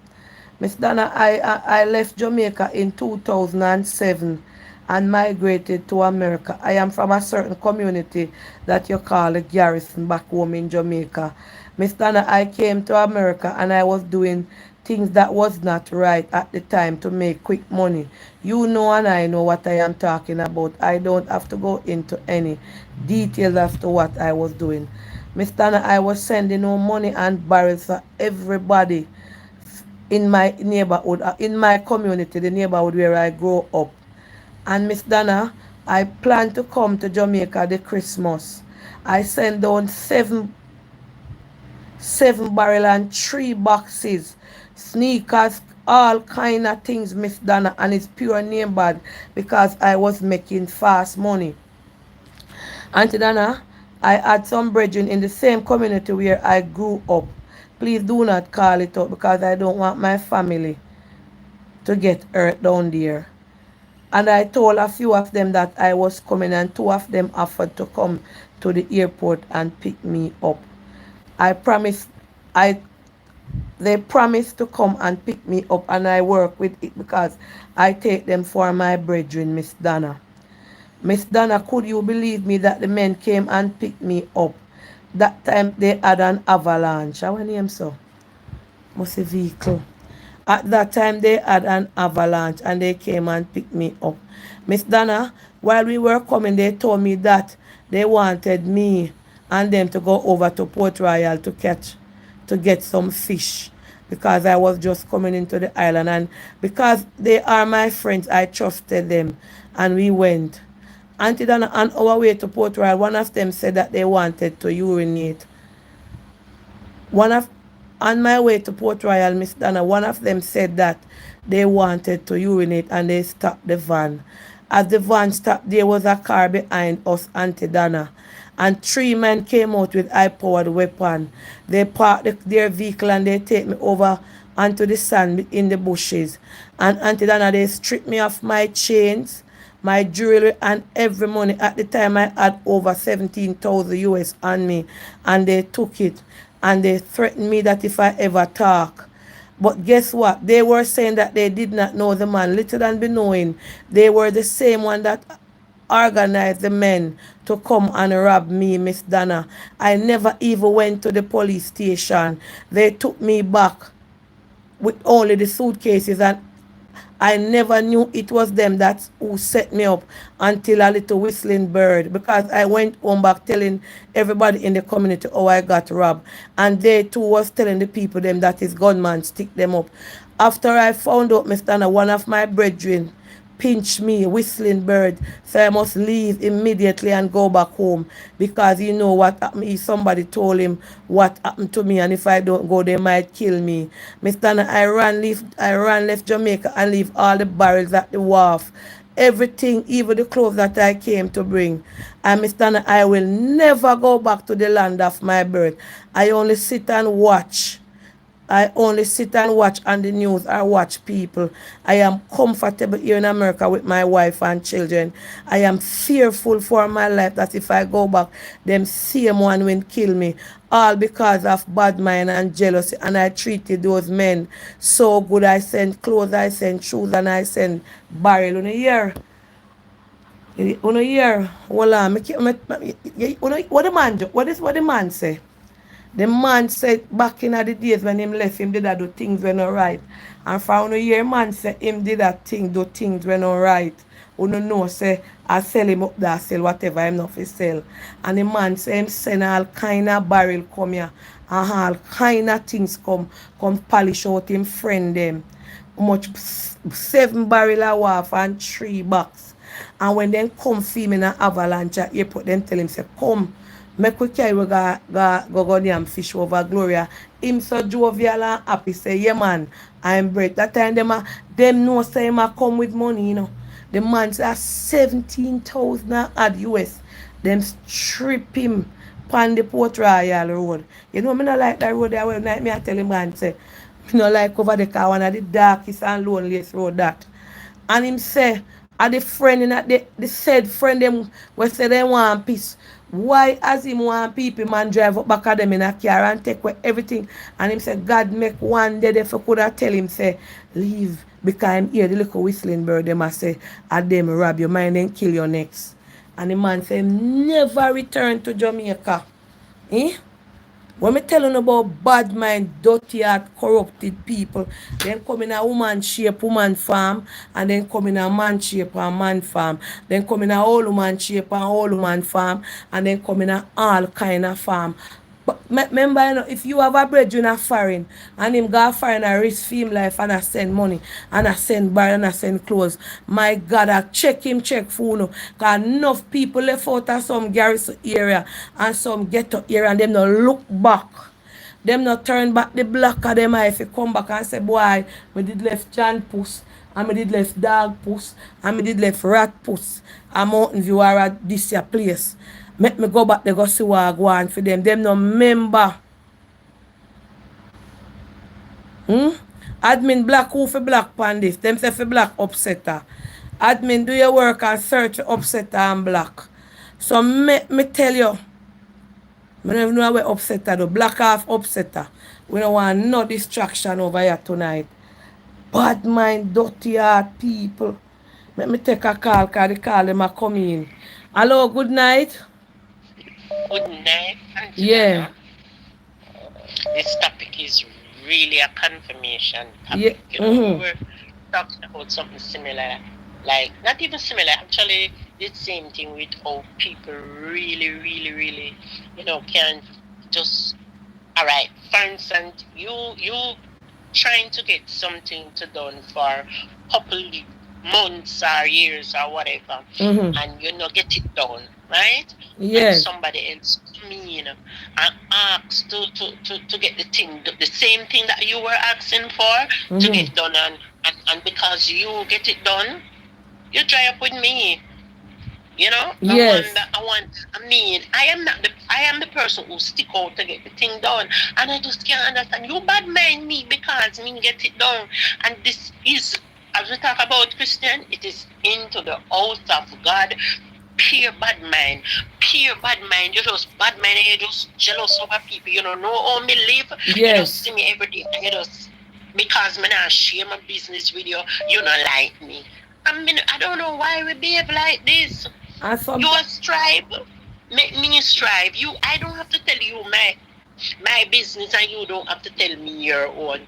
Miss Donna, I left Jamaica in 2007 and migrated to America. I am from a certain community that you call the Garrison back home in Jamaica. Miss Donna, I came to America and I was doing things that was not right at the time to make quick money. You know and I know what I am talking about. I don't have to go into any details as to what I was doing. Miss Donna, I was sending home money and barrels for everybody in my neighborhood, in my community, the neighborhood where I grew up. And Miss Donna, I plan to come to Jamaica the Christmas. I sent down seven barrel and 3 boxes, sneakers, all kind of things, Miss Donna, and it's pure name bad because I was making fast money. Auntie Donna, I had some brethren in the same community where I grew up. Please do not call it out because I don't want my family to get hurt down there. And I told a few of them that I was coming, and 2 of them offered to come to the airport and pick me up. I promised, I they promised to come and pick me up, and I work with it because I take them for my brethren, Miss Donna. Miss Donna, could you believe me that the men came and picked me up? That time they had an avalanche. How name so? Must a vehicle. At that time, they had an avalanche and they came and picked me up. Miss Donna, while we were coming, they told me that they wanted me and them to go over to Port Royal to get some fish because I was just coming into the island. And because they are my friends, I trusted them and we went. Auntie Donna, on our way to Port Royal, one of them said that they wanted to urinate. One of On my way to Port Royal, Miss Donna, one of them said that they wanted to urinate and they stopped the van. As the van stopped, there was a car behind us, Auntie Donna. And 3 men came out with high-powered weapon. They parked their vehicle and they take me over onto the sand in the bushes. And Auntie Donna, they stripped me of my chains, my jewelry, and every money. At the time, I had over 17,000 US on me, and they took it and they threatened me that if I ever talk. But guess what? They were saying that they did not know the man. Little than be knowing, they were the same one that organized the men to come and rob me, Miss Donna. I never even went to the police station. They took me back with only the suitcases, and I never knew it was them that who set me up until a little whistling bird, because I went home back telling everybody in the community how I got robbed, and they too was telling the people them that his gunman stick them up. After I found out, Mr. Anna, one of my brethren pinch me, whistling bird. So I must leave immediately and go back home because you know what happened is somebody told him what happened to me, and if I don't go, they might kill me. Mr. Anna, I ran left Jamaica and leave all the barrels at the wharf. Everything, even the clothes that I came to bring. And Mr. Anna, I will never go back to the land of my birth. I only sit and watch. I only sit and watch on the news or watch people. I am comfortable here in America with my wife and children. I am fearful for my life that if I go back, them same one will kill me. All because of bad mind and jealousy. And I treated those men so good. I sent clothes, I sent shoes, and I sent barrel. On a year. On a year. Hold on. What the man do? What the man say? The man said back in the days when him left, him did that do things when not right. And for a year, man said him did that thing, do things when not right. You know, say, I sell him up there, sell whatever him not for sell. And the man say him send all kind of barrel come here. And all kind of things come polish out him friend them. Much 7 barrel of water and 3 box. And when them come see me in an avalanche at airport, them tell him, say, come. Make we carry go damn fish over Gloria. Him so jovial and happy say, yeah man, I'm break. That time them know say him a come with money, you know. The man say 17,000 at US. Them strip him on the Port Royal road. You know, me not like that road there where night me I tell him man say, me not like over the car one of the darkest and loneliest road that. And him say, are the friend in that the said friend them we say they want peace. Why as him want people man drive up back of them in a car and take away everything? And him say God make one day if I could have tell him say leave because him hear the little whistling bird them I say and them rob your mind and kill your next. And the man say never return to Jamaica. Eh? When me telling about bad mind, dirty heart, corrupted people, then come in a woman shape, woman farm, and then come in a man shape, a man farm, then come in a old woman shape, a old woman farm, and then come in a all kind of farm. But remember, you know, if you have a brethren a foreign, and him go foreign a risk for him life, and I send money, and I send bar, and I send clothes, my God, I check him, check for you. Because enough people left out of some garrison area, and some ghetto area, and them no look back. Them not turn back the block of them eye if you come back and say, boy, me did left John Puss, and me did left Dog Puss, and me did left Rat Puss, and Mountain View or at this your place. Make me go back there go see what I go on for them. Them no member. Admin black who for black pan this. Them say for black upsetter. Admin do your work and search for upsetter and black. So me tell you, I don't know where upsetter do. Black half upsetter. We don't want no distraction over here tonight. Bad mind, dirty heart people. Let me take a call because the call them are coming. Hello, good night. Good night, Yeah. Angelina. This topic is really a confirmation Yeah. topic. You know, we were talking about something similar, like not even similar, actually the same thing with how people really, really, really, can just all right. For instance, you trying to get something to done for a couple months or years or whatever, and you not get it done, right? And Yes. somebody else come in and ask to get the thing, the same thing that you were asking for to get done, and because you get it done, you dry up with me. You know, Yes. I am not I am the person who stick out to get the thing done, and I just can't understand. You bad mind me because me get it done, and this is, as we talk about Christian, it is into the house of God. Pure bad mind, pure bad mind. You just bad mind, and you just jealous over people. You don't know how me live. You just Yes. see me every day, and you just because me not share my business with you, you don't like me. I mean, I don't know why we behave like this. And some You strive, make me strive. I don't have to tell you my business, and you don't have to tell me your own.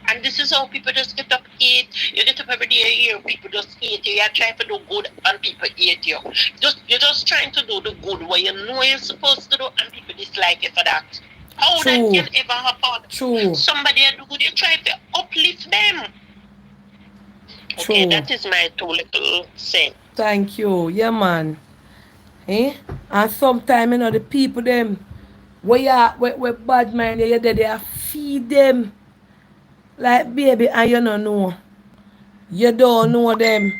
And this is how people just get up eat. You get up every day, you hear people just eat you. You're trying to do good, and people eat you. You're just trying to do the good what you know you're supposed to do, and people dislike you for that. How that true. can ever happen? True. Somebody do good, you try to uplift them. Okay, True. that is my two little say. Thank you. Yeah, man. Eh? And sometimes, you know, the people them where you are, where bad mind you there, they feed them like baby and you don't know. You don't know them.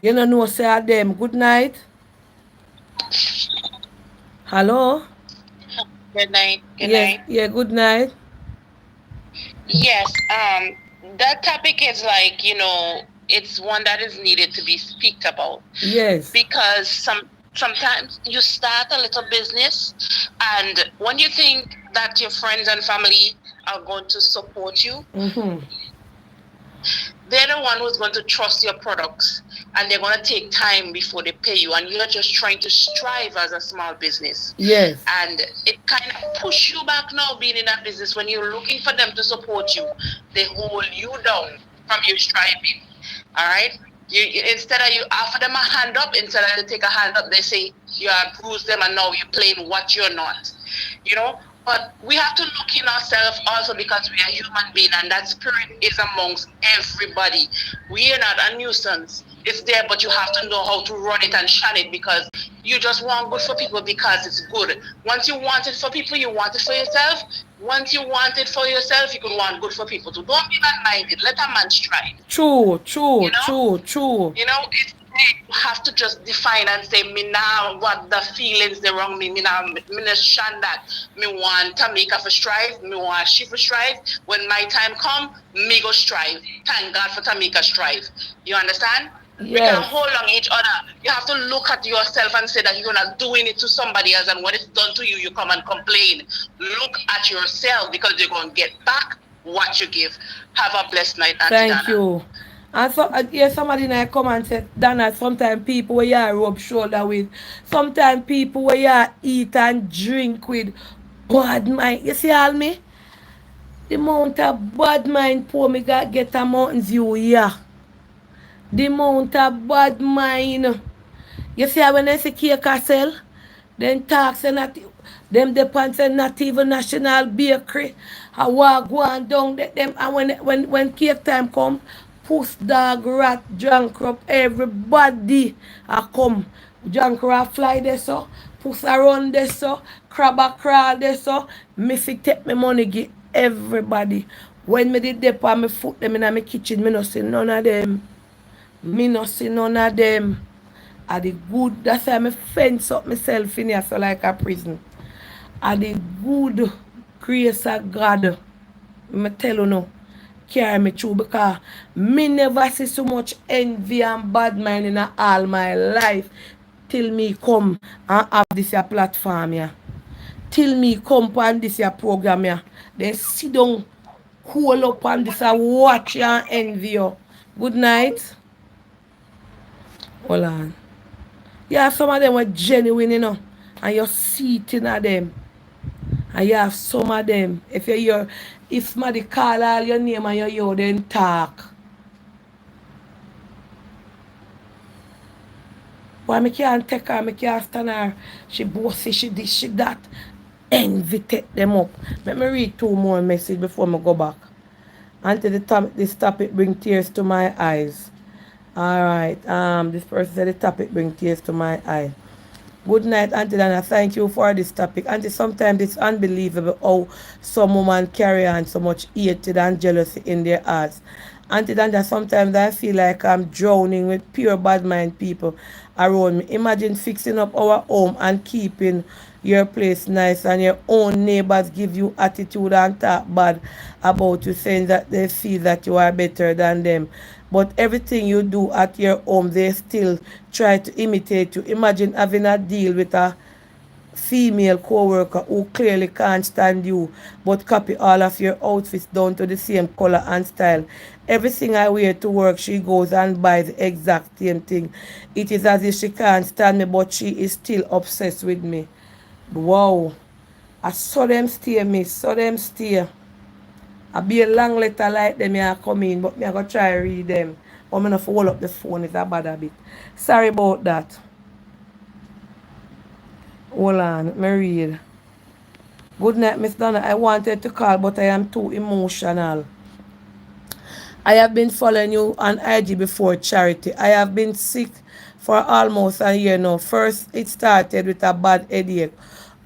You don't know say them. Good night. Hello? Good night. Good Yes, night. yeah, good night. Yes, that topic is like, it's one that is needed to be speaked about Yes. because sometimes you start a little business, and when you think that your friends and family are going to support you, they're the one who's going to trust your products, and they're going to take time before they pay you, and you're just trying to strive as a small business. Yes. And it kind of push you back now being in that business. When you're looking for them to support you, they hold you down from your striving. All right, instead of you offer them a hand up, instead of you take a hand up, they say you bruise them, and now you're playing what you're not. But we have to look in ourselves also, because we are human beings, and that spirit is amongst everybody. We are not a nuisance. It's there, but you have to know how to run it and shun it, because you just want good for people because it's good. Once you want it for people, you want it for yourself. Once you want it for yourself, you could want good for people too. Don't be bad-minded. Let a man strive. True, true, You know? true, true. It's you have to just define and say, me now what the feelings they wrong me. Me now me not shun that. Me want Tamika for strive. Me want she for strive. When my time come, me go strive. Thank God for Tamika strive. You understand? We can Yes. hold on each other. You have to look at yourself and say that you're not doing it to somebody else, and when it's done to you, you come and complain. Look at yourself because you're going to get back what you give. Have a blessed night, Auntie Thank Dana. you. And so, yeah, somebody now come and say, Dana, sometimes people where you rub shoulder with, sometimes people where you eat and drink with, bad mind. You see all me? The amount of bad mind poor me got get a mountain view, yeah. The amount of bad mind. You see how when they say cake sell, then talk say not them depend say not even national bakery. I walk go and down them and when cake time come, puss dog, rat, junk up, everybody a come. Junk rat fly there so, puss around there so, crab a crawl there so, me fi take me money give everybody. When me did dip on me foot them in my kitchen, me no see none of them. Me no see none of them. Are the good, that's why I fence up myself in here so like a prison. Are the good grace of God, I tell you no, carry me through because me never see so much envy and bad mind in all my life till me come and have this here platform here. Till me come on this here program here. Then sit down, cool up on this and watch you and envy you. Good night. Hold on. Yeah, some of them were genuine, you know, and you see it in them. And you have some of them. If you hear, if somebody call all your name and you hear them talk. Why me can't take her, me can't stand her. She bossy, she this, she that. Envy take them up. Let me read two more messages before I go back. Until this topic bring tears to my eyes. Alright, this person said the topic bring tears to my eyes. Good night, Auntie Dana. Thank you for this topic. Auntie, sometimes it's unbelievable how some women carry on so much hatred and jealousy in their hearts. Auntie Dana, sometimes I feel like I'm drowning with pure bad mind people around me. Imagine fixing up our home and keeping your place nice and your own neighbors give you attitude and talk bad about you, saying that they feel that you are better than them. But everything you do at your home, they still try to imitate you. Imagine having a deal with a female co-worker who clearly can't stand you but copy all of your outfits down to the same color and style. Everything I wear to work, she goes and buys the exact same thing. It is as if she can't stand me, but she is still obsessed with me. Wow. I saw them stay, miss. Saw them stay. I be a long letter like them here come in, but me I go try read them. I'm gonna hold up the phone, it's a bad habit. Sorry about that. Hold on, me read. Good night, Miss Donna. I wanted to call, but I am too emotional. I have been following you on IG before Charity. I have been sick for almost a year now. First, it started with a bad headache.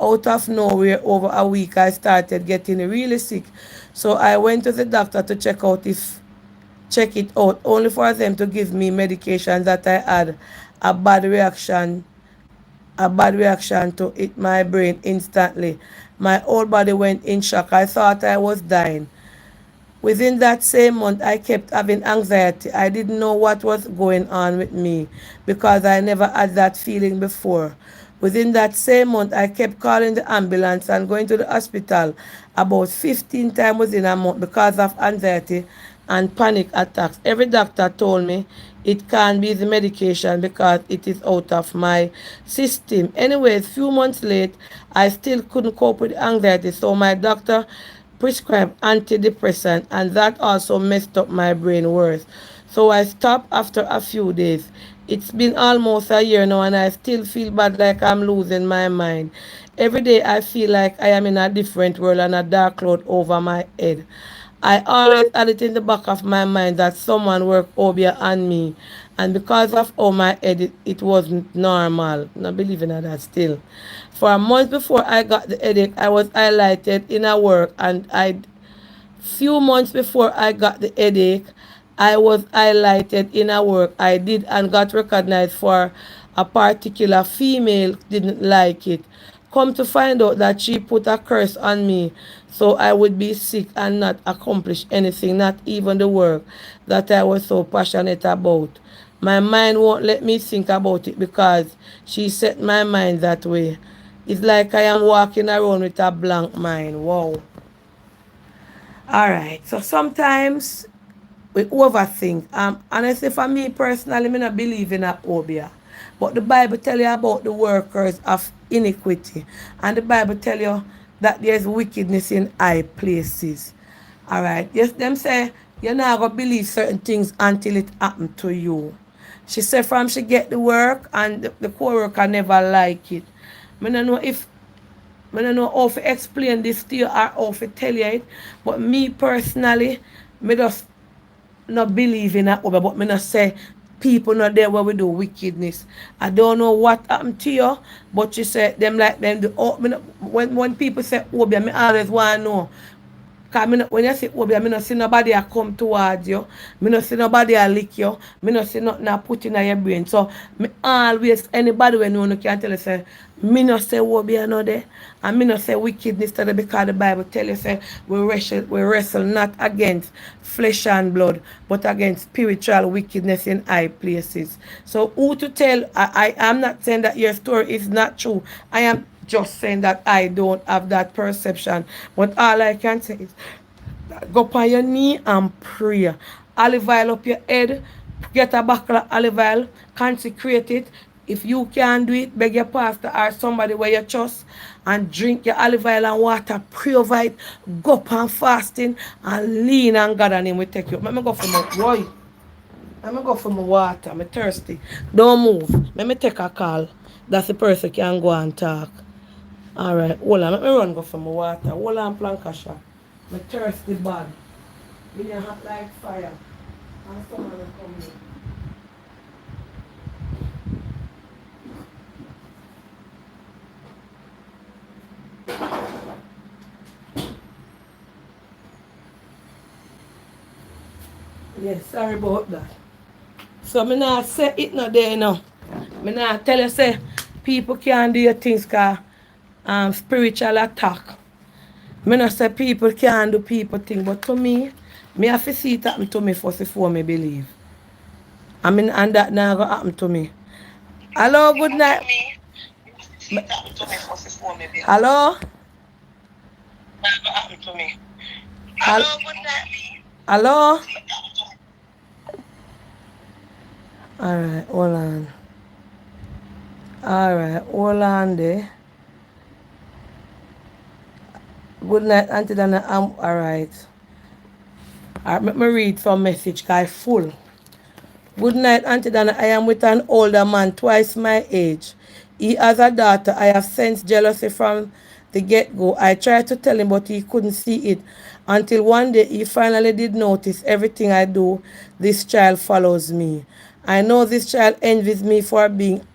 Out of nowhere, over a week, I started getting really sick. So I went to the doctor to check it out, only for them to give me medication that I had a bad reaction to hit my brain instantly. My whole body went in shock. I thought I was dying. Within that same month, I kept having anxiety. I didn't know what was going on with me because I never had that feeling before. Within that same month, I kept calling the ambulance and going to the hospital about 15 times within a month because of anxiety and panic attacks. Every doctor told me it can't be the medication because it is out of my system. Anyways, few months late, I still couldn't cope with anxiety, so my doctor prescribed antidepressant and that also messed up my brain worse. So I stopped after a few days. It's been almost a year now and I still feel bad like I'm losing my mind. Every day I feel like I am in a different world and a dark cloud over my head. I always had it in the back of my mind that someone worked over on me. And because of how my head it wasn't normal. Not believing in that still. For a month before I got the headache, I was highlighted in a work and I few months before I got the headache, I was highlighted in a work I did and got recognized for a particular female didn't like it. Come to find out that she put a curse on me so I would be sick and not accomplish anything, not even the work that I was so passionate about. My mind won't let me think about it because she set my mind that way. It's like I am walking around with a blank mind. Wow. All right. So sometimes we overthink. Honestly, for me personally, I not believe in a phobia. But the Bible tell you about the workers of iniquity. And the Bible tell you that there's wickedness in high places. Alright. Yes, them say you're not gonna believe certain things until it happen to you. She said from she get the work and the co-worker never like it. I don't know if I don't know how to explain this to you or how to tell you it. But me personally, me just not believe in that, but me not say people not there where we do wickedness. I don't know what happened to you, but you say them like them. When people say, oh, me always want to know. Cause when you say Obi, I not see nobody a come towards you. Me not see nobody a lick you. Me not see nothing a put in your brain. So me always anybody when you can tell you say me not say Obi I know there. And me not say wickedness to the because the Bible tell you say we wrestle not against flesh and blood, but against spiritual wickedness in high places. So who to tell I am not saying that your story is not true. I am just saying that I don't have that perception. But all I can say is go on your knee and pray. Olive oil up your head. Get a bottle of olive oil. Consecrate it. If you can't do it, beg your pastor or somebody where you trust and drink your olive oil and water. Pray over it. Go up and fasting and lean on God and Him will take you. Let me go for my boy. Let me go for my water. I'm thirsty. Don't move. Let me take a call. That's the person can go and talk. Alright, hold on. Let me run go for my water. Hold on, Plankasha. I'm thirsty bad. Me hot like fire. And someone will come in. Yes, sorry about that. So me not say it not there now. Me not tell you say people can't do your things cause spiritual attack. Me not say people can't do people thing, but to me have to see it happen to me first before me believe. I mean and that now gonna happen to me. Hello, good night. Hello? Hel- Hello? Alright, hold on. Alright, hold on there. Good night, Auntie Dana. I'm alright. Alright, let me read some message, guy full. Good night, Auntie Dana. I am with an older man, twice my age. He has a daughter. I have sensed jealousy from the get-go. I tried to tell him, but he couldn't see it. Until one day, he finally did notice everything I do. This child follows me. I know this child envies me for being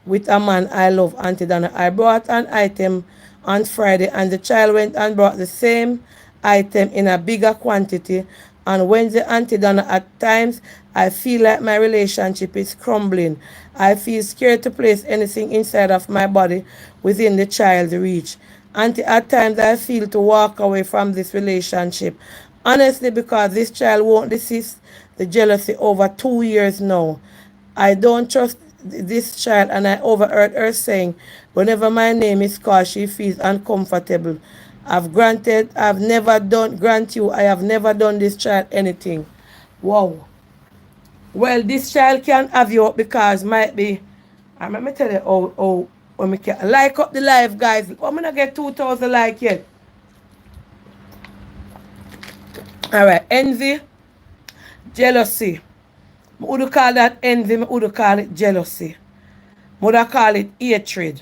with a man I love, Auntie Dana. I brought an item on Friday, and the child went and brought the same item in a bigger quantity. And Wednesday, Auntie Dana, at times I feel like my relationship is crumbling. I feel scared to place anything inside of my body within the child's reach. Auntie, at times I feel to walk away from this relationship. Honestly, because this child won't desist the jealousy over 2 years now. I don't trust this child, and I overheard her saying, whenever my name is called, she feels uncomfortable. I've never done, grant you, I have never done this child anything. Wow. Well, this child can have you because might be, let me tell you when we can like up the live, guys. I'm gonna get 2,000 like yet. All right, envy, jealousy. I would call that envy. I would call it jealousy. I would call it hatred.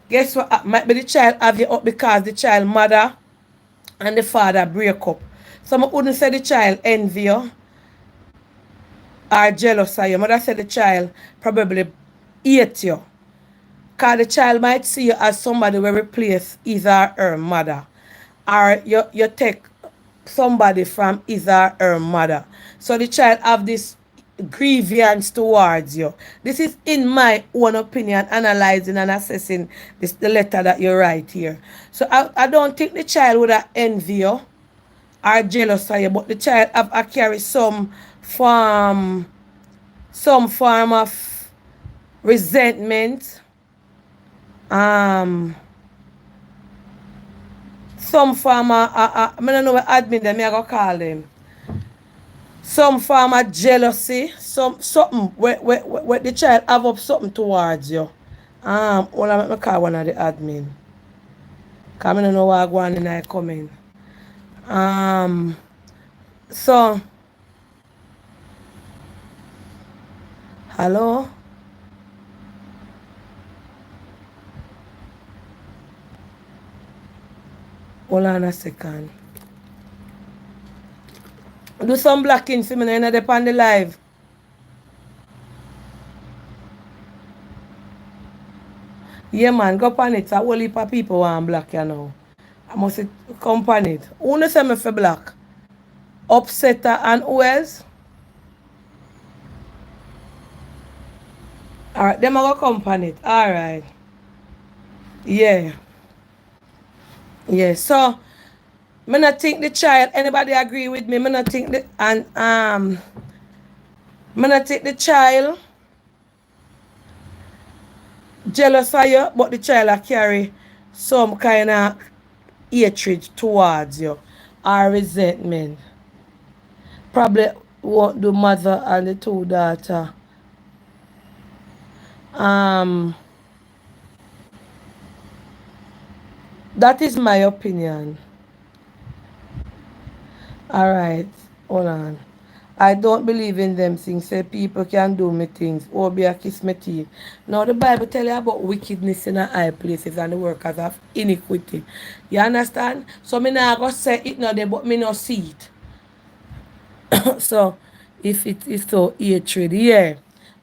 Guess what? Might be the child have you up because the child mother and the father break up. So I wouldn't say the child envy you or jealous of you. Mother said the child probably hate you. Because the child might see you as somebody will replace his or her mother. Or you take somebody from his or her mother. So the child have this grievance towards you. This is in my own opinion, analyzing and assessing this the letter that you write here. So I don't think the child would have envy you or jealous of you, but the child have carry form some form of resentment, um some form of I don't know what admin them I go call them. Some form of jealousy, something where the child have up something towards you. Well, I make me call one of the admin. Cause I don't know what going in I comment. Um, so hello, hold on a second. Do some blocking for me now, you know, on the live. Yeah, man, go on it. A whole heap of people want black, you know. I must come on it. Who no say me for black? Upsetter and who else? Alright, them I go come on it. Alright. Yeah. Yeah. So me not think the child, anybody agree with me? Me not think the and me not think the child jealous of you, but the child a carry some kind of hatred towards you or resentment. Probably what the mother and the two daughter. Um, that is my opinion. All right, hold on. I don't believe in them things. Say people can do me things or be a kiss me teeth. Now the Bible tell you about wickedness in the high places and the workers of iniquity. You understand? So me not go say it now there, but me not see it. So if it is so hatred, yeah.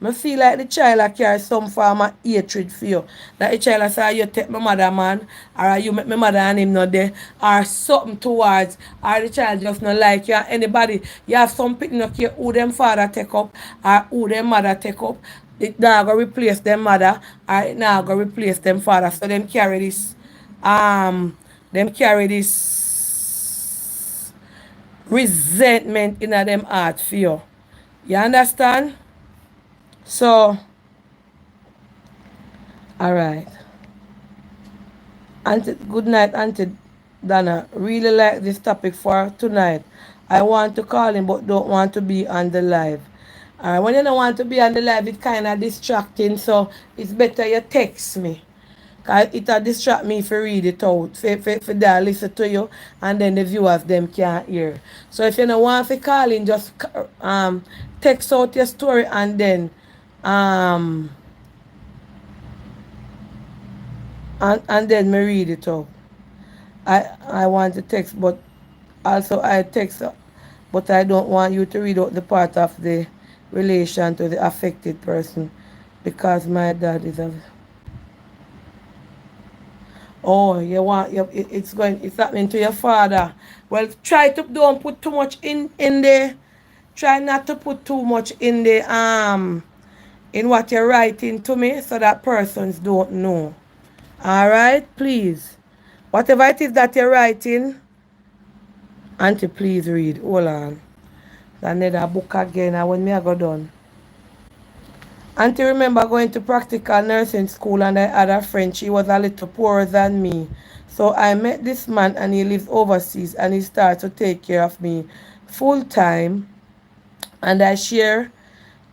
I feel like the child a carry some form of hatred for you. Like the child a say you take my mother man, or you make my mother and him not there, or something towards, or the child just not like you. Anybody, you have some people not care who them father take up, or who them mother take up. It now go replace them mother, or it now go replace them father. So um, them carry this resentment in them heart for you. You understand? So, all right. Auntie, good night, Auntie Donna. Really like this topic for tonight. I want to call him, but don't want to be on the live. All right. When you don't want to be on the live, it's kind of distracting. So it's better you text me. Cause it'll distract me if you read it out. For that listen to you and then the viewers them can't hear. So if you don't want to call in, just text out your story and then um and then me read it out. I want to text but also I text but I don't want you to read out the part of the relation to the affected person because my dad is a oh, you want it's happening to your father. Well, try to don't put too much in there. Try not to put too much in what you're writing to me so that persons don't know. All right, please. Whatever it is that you're writing, Auntie, please read. Hold on. Another book again. And when me I go done. Auntie remember going to practical nursing school and I had a friend. She was a little poorer than me. So I met this man and he lives overseas and he started to take care of me full time. And I share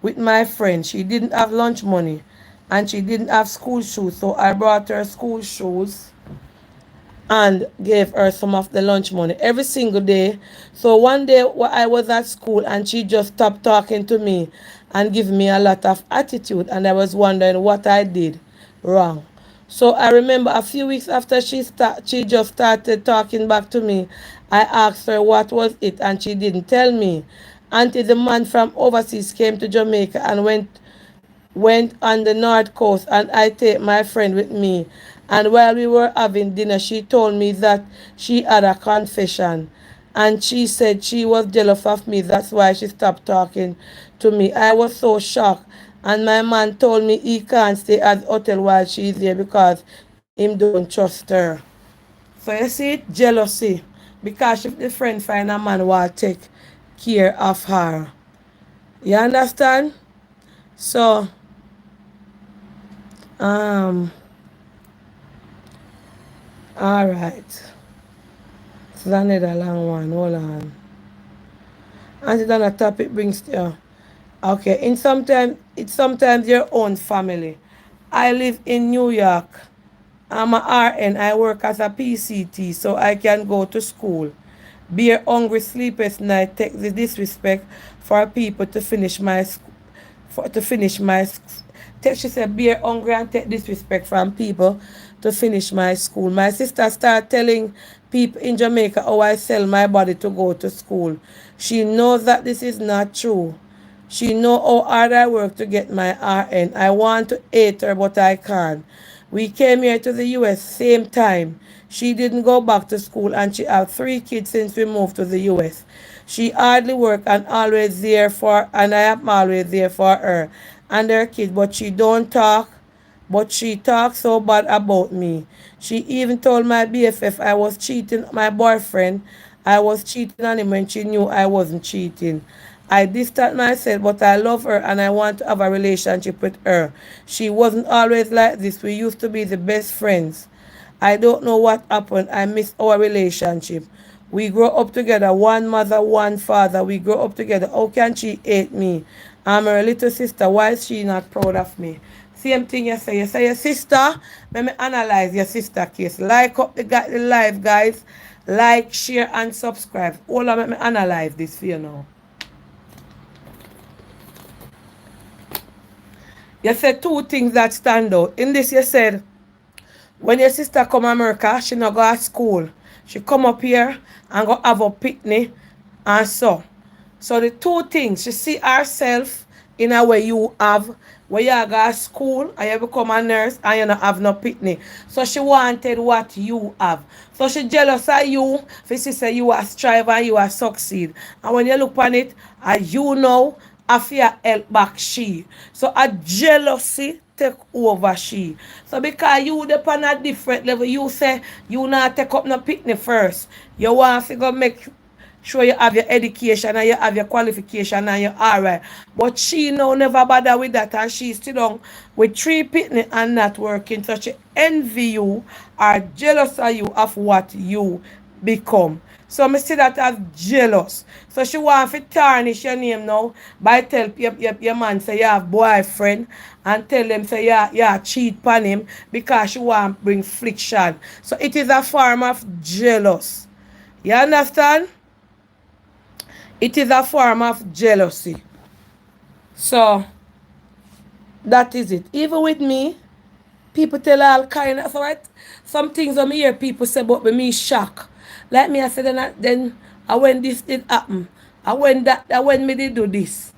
with my friend. She didn't have lunch money and she didn't have school shoes. So I brought her school shoes and gave her some of the lunch money every single day. So one day I was at school and she just stopped talking to me and give me a lot of attitude and I was wondering what I did wrong. So I remember a few weeks after she just started talking back to me, I asked her what was it and she didn't tell me. Until the man from overseas came to Jamaica and went on the north coast and I take my friend with me. And while we were having dinner, she told me that she had a confession and she said she was jealous of me. That's why she stopped talking to me. I was so shocked. And my man told me he can't stay at the hotel while she's there because him don't trust her. So you see it? Jealousy. Because if the friend find a man will take care of her. You understand? So um alright. This is another long one. Hold on. And then a topic brings you. Okay, in sometimes it's sometimes your own family. I live in New York. I'm a RN. I work as a PCT, so I can go to school. Beer hungry sleepless night take the disrespect for people to finish my for to finish my she said beer hungry and take disrespect from people to finish my school. My sister started telling people in Jamaica how I sell my body to go to school. She knows that this is not true. She know how hard I work to get my RN. I want to hate her, but I can't. We came here to the US same time. She didn't go back to school and she have 3 kids since we moved to the US. She hardly work and always there for and I am always there for her and her kids, but she don't talk but she talks so bad about me. She even told my BFF I was cheating my boyfriend. I was cheating on him when she knew I wasn't cheating. I distanced myself, but I love her and I want to have a relationship with her. She wasn't always like this. We used to be the best friends. I don't know what happened. I miss our relationship. We grow up together, one mother, one father. We grow up together. How can she hate me? I'm her little sister. Why is she not proud of me? Same thing you say. You say your sister. Let me analyze your sister case. Like up the live, guys. Like, share, and subscribe. All of me analyze this for you now. You said 2 things that stand out. In this, you said when your sister come America, she not go to school. She come up here and go have a picnic and so. So the 2 things, she see herself in a way you have, where you go to school and you become a nurse and you not have no picnic. So she wanted what you have. So she jealous of you, for she say you are strive and you are succeed. And when you look on it, and you know, I fear help back she. So a jealousy take over she. So because you depend on a different level, you say you not take up no picnic first. You want to go make sure you have your education and you have your qualification and you're alright. But she now never bother with that and she still on with 3 picnic and not working. So she envy you or jealous of you of what you become. So I see that as jealous. So she want to tarnish your name now by tell your man say you have boyfriend and tell them say you cheat on him because she want to bring friction. So it is a form of jealous. You understand? It is a form of jealousy. So that is it. Even with me, people tell all kind of right. Some things I hear people say about me shock. Like me, I said then I when this did happen. I when that I when me did do this.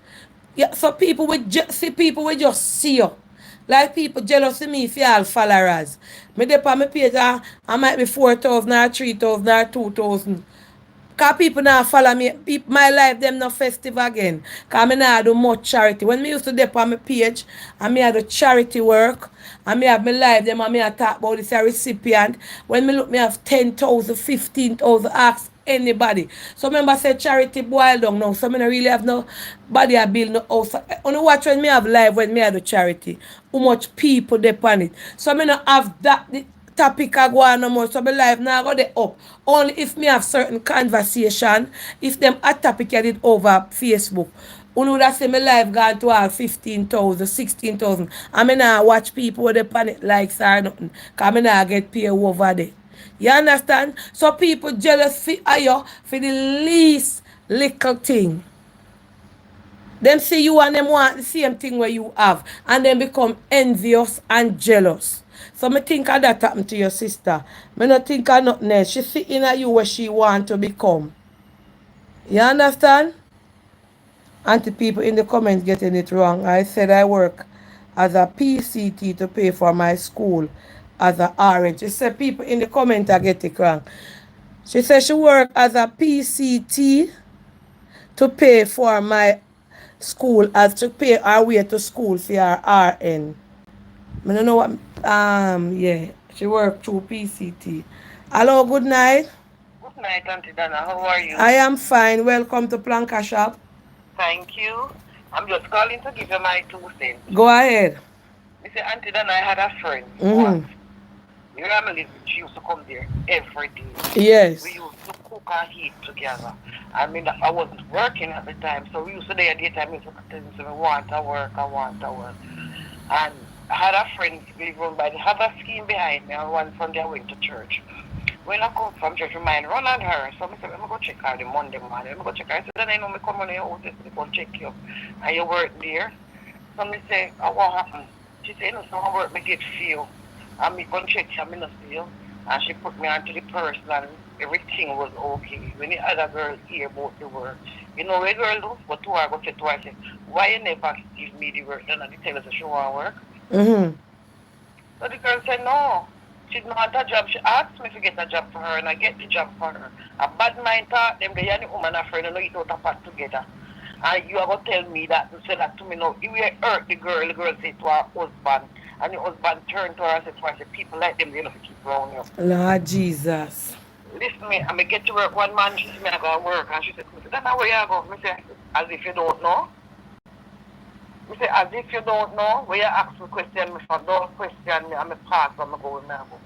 Yeah, so people will see people will just see you. Like people jealous of me if you all followers. Me dey on my page I might be 4,000 or 3,000 or 2,000. Cause people now follow me, my life them not festive again. Cause me now do much charity. When me used to dip on my page and me I do charity work and me have my life them and me I talk about this a recipient. When me look me have 10,000, 15,000 ask anybody. So remember I said charity boil down now. So me not really have no body I build no house. Only watch when me have live when me I do charity. How much people dip on it. So me not have that topic I go on no more. So my life now go there up. Only if me have certain conversation, if them a topic I did over Facebook. You would have seen my life gone to all 15,000, 16,000. I mean I watch people with the panic likes or nothing. Cause I now get paid over there. You understand? So people jealous for you for the least little thing. Them see you and them want the same thing where you have. And then become envious and jealous. So me think of that happened to your sister. Me not think of nothing else. She see in you where she want to become. You understand? Auntie people in the comments getting it wrong. I said I work as a PCT to pay for my school as a RN. She said people in the comment are getting it wrong. She said she work as a PCT to pay for my school, as to pay our way to school for her RN. I don't know what, yeah, she work through PCT. Hello, good night. Good night, Auntie Dana. How are you? I am fine. Welcome to Planka Shop. Thank you. I'm just calling to give you my 2 cents. Go ahead. I say, Auntie Dana, I had a friend Mm-hmm. once. You remember, she used to come there every day. Yes. We used to cook and eat together. I mean, I wasn't working at the time, so we used to there at the time. We used to tell me, I want to work. And I had a friend living by the other scheme behind me, and one Sunday I went to church. When I come from church, my mind run on her. So I said, let me go check her the Monday morning. Let me go check her. I said, then I know me come on your house to go check you. And you work there. So I say, oh, what happened? She said, no, so I work, me get feel. And me go check you, me not feel. And she put me onto the person and everything was okay. When the other girl hear about the work, you know where girl do? But to her, go say to her, say, why you never give me the work? Then I tell her, she want work. Mm-hmm. So the girl said, no. She didn't want a job. She asked me to get a job for her, and I get the job for her. A bad mind thought them, the young woman and friend, and eat out a pot together. And you are going to tell me that, and say that to me now. You will hurt the girl said to her husband. And the husband turned to her and said to her, say, people like them, they don't keep around you. Lord Jesus. Listen me, I'm going to get to work one man, she said, I go to work. And she said, that's not where you go. I say, as if you don't know. I say, as if you don't know, when you ask me question, me for don't question me, and me pass and me go with me go.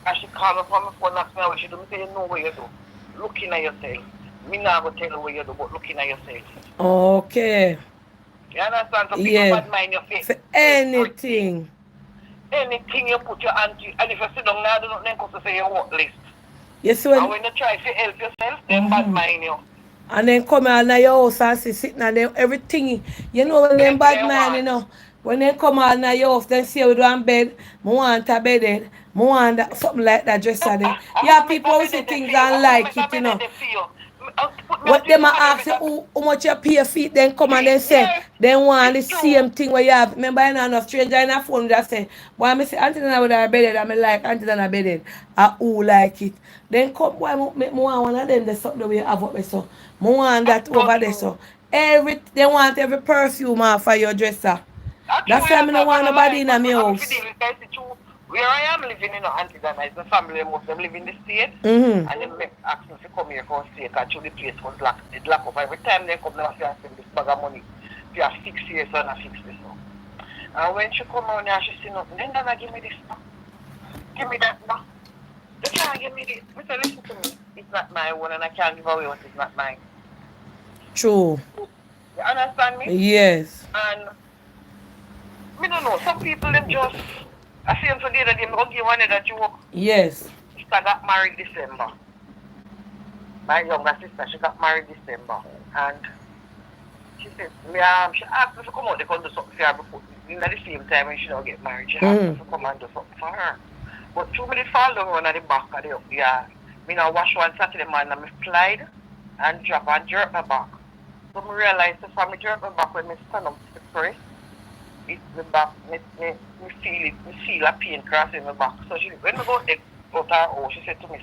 And she called me from my phone and asked me how she do. Me say, you know what you do. Looking at yourself. Me not going to tell you what you do, but looking at yourself. Okay. You understand? So people Yeah. bad mind your face. For anything. Anything you put your hand to, and if you sit down now, do not then come to say you're worthless. Yes, And when you try to help yourself, then bad mind you. And then come out of your house and see sitting and then everything. You know when them bad man, you know. When they come out of your house, then see you do on bed, I want a bed then. I want that, something like that dresser there. Yeah, people who see things and like it, you know. What them ask you how much you pay feet, then come and then say, then want the same thing where you have. Remember, I know no stranger in a phone just say, boy, I say, Auntie Dana with her bedded, I like Auntie Dana bedded. I who like it. Then come, boy, I want one of them, that's something the way you have up there, so. I want that over there, so. They want every perfume off for your dresser. That's why I don't want nobody in my house. Where I am living in Auntie Dana is the family, most of them live in the state. Mm-hmm. And they ask me to come here and stay because the place was locked. It's locked up. Every time they come, they have to spend this bag of money. If you have 6 years, and I fix this now. And when she come on here, she say nothing. Then Dana, give me this now. Give me that now. You can't give me this. I say, listen to me. It's not my own and I can't give away what is not mine. True. You understand me? Yes. And I don't know. Some people, them just, I see them today that they don't give one that you work. Yes. Sister got married December. My younger sister, she got married December. And she said, she asked me to come out, they can do something for her before. In the same time when she don't get married, she asked me to come and do something for her. But two minutes fall down on the back of the yard. I now wash one Saturday morning and I slide and drop and jerk my back. So I realized that if I jerk my back when I stand up to press, it's the back, I feel a pain crossing my back. So she, when I go out her house, she said to me,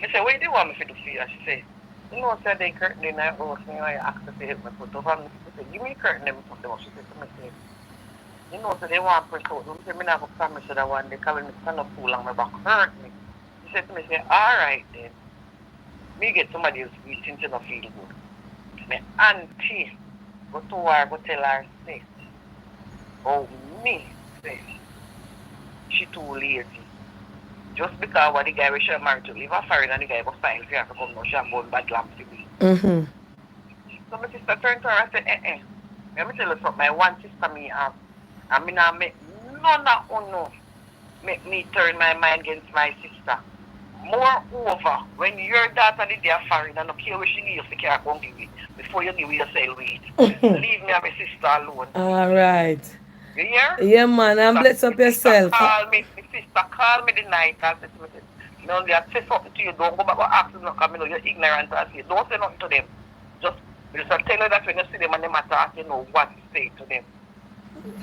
I said, what do you want me to do for you? She said, you know, sir, they curtain in her house, me I asked her to help me put up. And she said, give me a curtain, let me put them up. She said to me, you know, so they want to press out. I said, I not going to promise you that one day, because when I stand up too long, my back hurt me. She said to me, all right then. Me get somebody else to eat since you don't feel good. My auntie go to her, go tell her, say, oh, me, say, she too lazy. Just because what the guy was married to live a foreign and the guy was fine for her to come now, she have gone bad lamp to me. Mm-hmm. So my sister turned to her and said, let me tell you something, my one sister me have, and me now make none of you make me turn my mind against my sister. Moreover, when your daughter did their foreign and don't care what she needs to care about give it, before you give yourself weed. Leave me and my sister alone. All right. You hear? Yeah, man, and bless up yourself. My sister called me the night and said to me, you know, they have said something to you, don't go back and ask them, because you know, you're ignorant and say, don't say nothing to them. Just tell her that when you see them and they attack, you know what to say to them.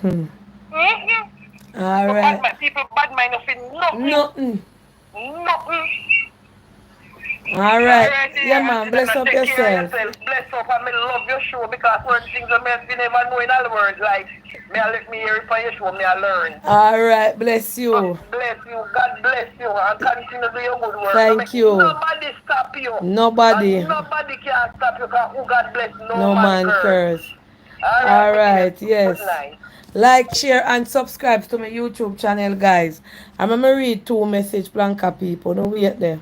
Mm-hmm. All right. People bad mind nothing. Nothing. Nothing. All All right. right, Yeah, yeah, man. Auntie Dana, Bless up take care of yourself. yourself. Bless up, and me love your show because certain things that me never know in other words, like, me I let me hear it for your show, me I learn. All right. Bless God you. bless you, God bless you, and continue to do your good work. No Thank make you. nobody stop you, Nobody. and nobody can stop you because who God bless, no No man man curse. curse. All right, All my dear. right. Good Yes. night. Like, share, and subscribe to my YouTube channel, guys. I'm going to read two message blanca people. No wait there.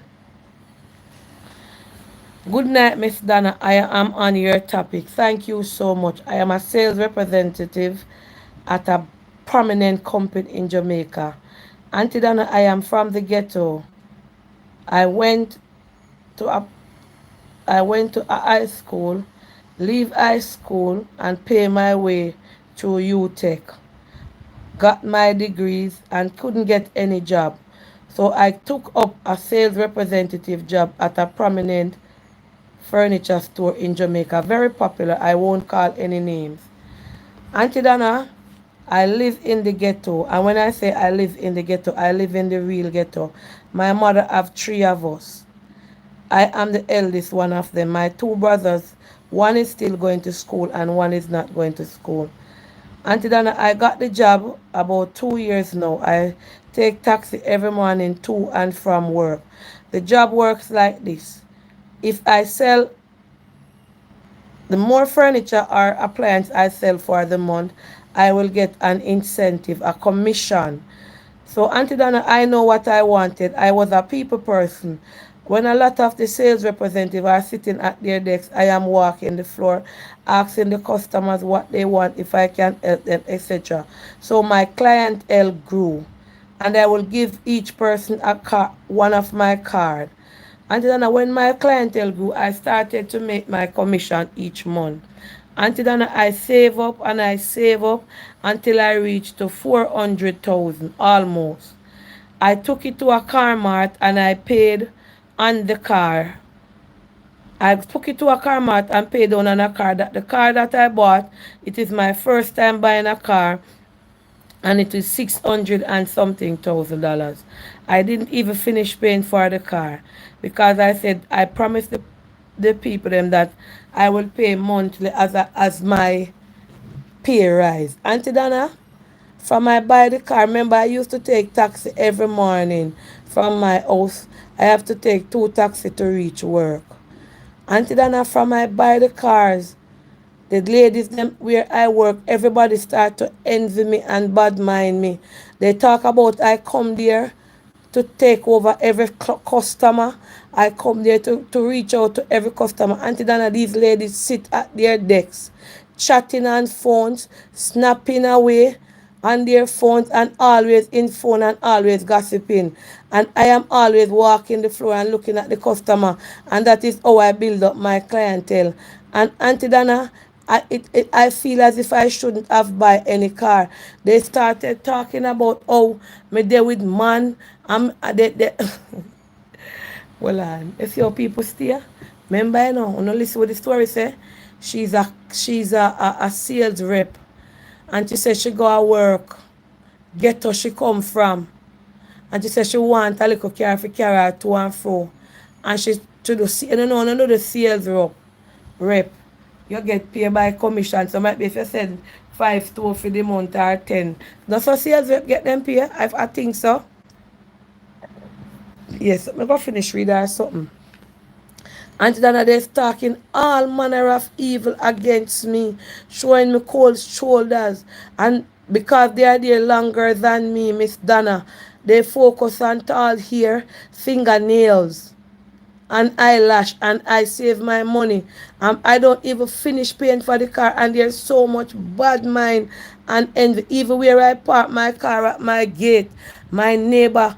Good night, Miss Donna. I am on your topic. Thank you so much. I am a sales representative at a prominent company in Jamaica. Auntie Donna, I am from the ghetto. I went to a I went to a high school, leave high school and pay my way through UTech. Got my degrees and couldn't get any job. So I took up a sales representative job at a prominent furniture store in Jamaica. Very popular. I won't call any names. Auntie Dana, I live in the ghetto. And when I say I live in the ghetto, I live in the real ghetto. My mother have three of us. I am the eldest one of them. My two brothers, one is still going to school and one is not going to school. Auntie Dana, I got the job about 2 years now. I take taxi every morning to and from work. The job works like this. If I sell the more furniture or appliance I sell for the month, I will get an incentive, a commission. So, Auntie Donna, I know what I wanted. I was a people person. When a lot of the sales representatives are sitting at their desks, I am walking the floor, asking the customers what they want, if I can help them, etc. So my clientele grew, and I will give each person a one of my card. And then when my clientele grew, I started to make my commission each month. Until then, I save up and I save up until I reached to 400,000 almost. I took it to a car mart and I paid on the car. I took it to a car mart and paid on a car. That the car that I bought, it is my first time buying a car, and it is 600 and something thousand dollars. I didn't even finish paying for the car because I said I promised the people them that I will pay monthly as my pay rise. Auntie Donna, from I buy the car, remember I used to take taxi every morning from my house. I have to take two taxi to reach work. Auntie Donna, from I buy the cars, the ladies them where I work, everybody start to envy me and bad mind me. They talk about I come there to take over every customer. I come there to reach out to every customer. Auntie Dana, these ladies sit at their decks, chatting on phones, snapping away on their phones and always in phone and always gossiping. And I am always walking the floor and looking at the customer. And that is how I build up my clientele. And Auntie Dana, I feel as if I shouldn't have buy any car. They started talking about how me there with man. They well, you see how people stay. Remember, you know, you know, listen what the story say. She's a sales rep, and she said she go to work, get where she come from, and she said she want a little car for carry her to and fro, and she to do no no the sales rep. You get paid by commission. So might be if you send 5 2 for the month or 10. Not so sales rep get them pay. I think so. Yes, I'm gonna finish read or something. And then they're talking all manner of evil against me, showing me cold shoulders. And because they are there longer than me, Miss Donna, they focus on tall hair, fingernails, and eyelash, and I save my money. I don't even finish paying for the car, and there's so much bad mind and envy. Even where I park my car at my gate, my neighbor,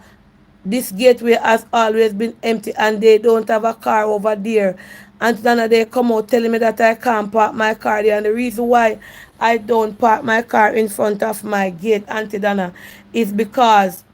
this gateway has always been empty, and they don't have a car over there. And then they come out telling me that I can't park my car there. And the reason why I don't park my car in front of my gate, Auntie Dana, is because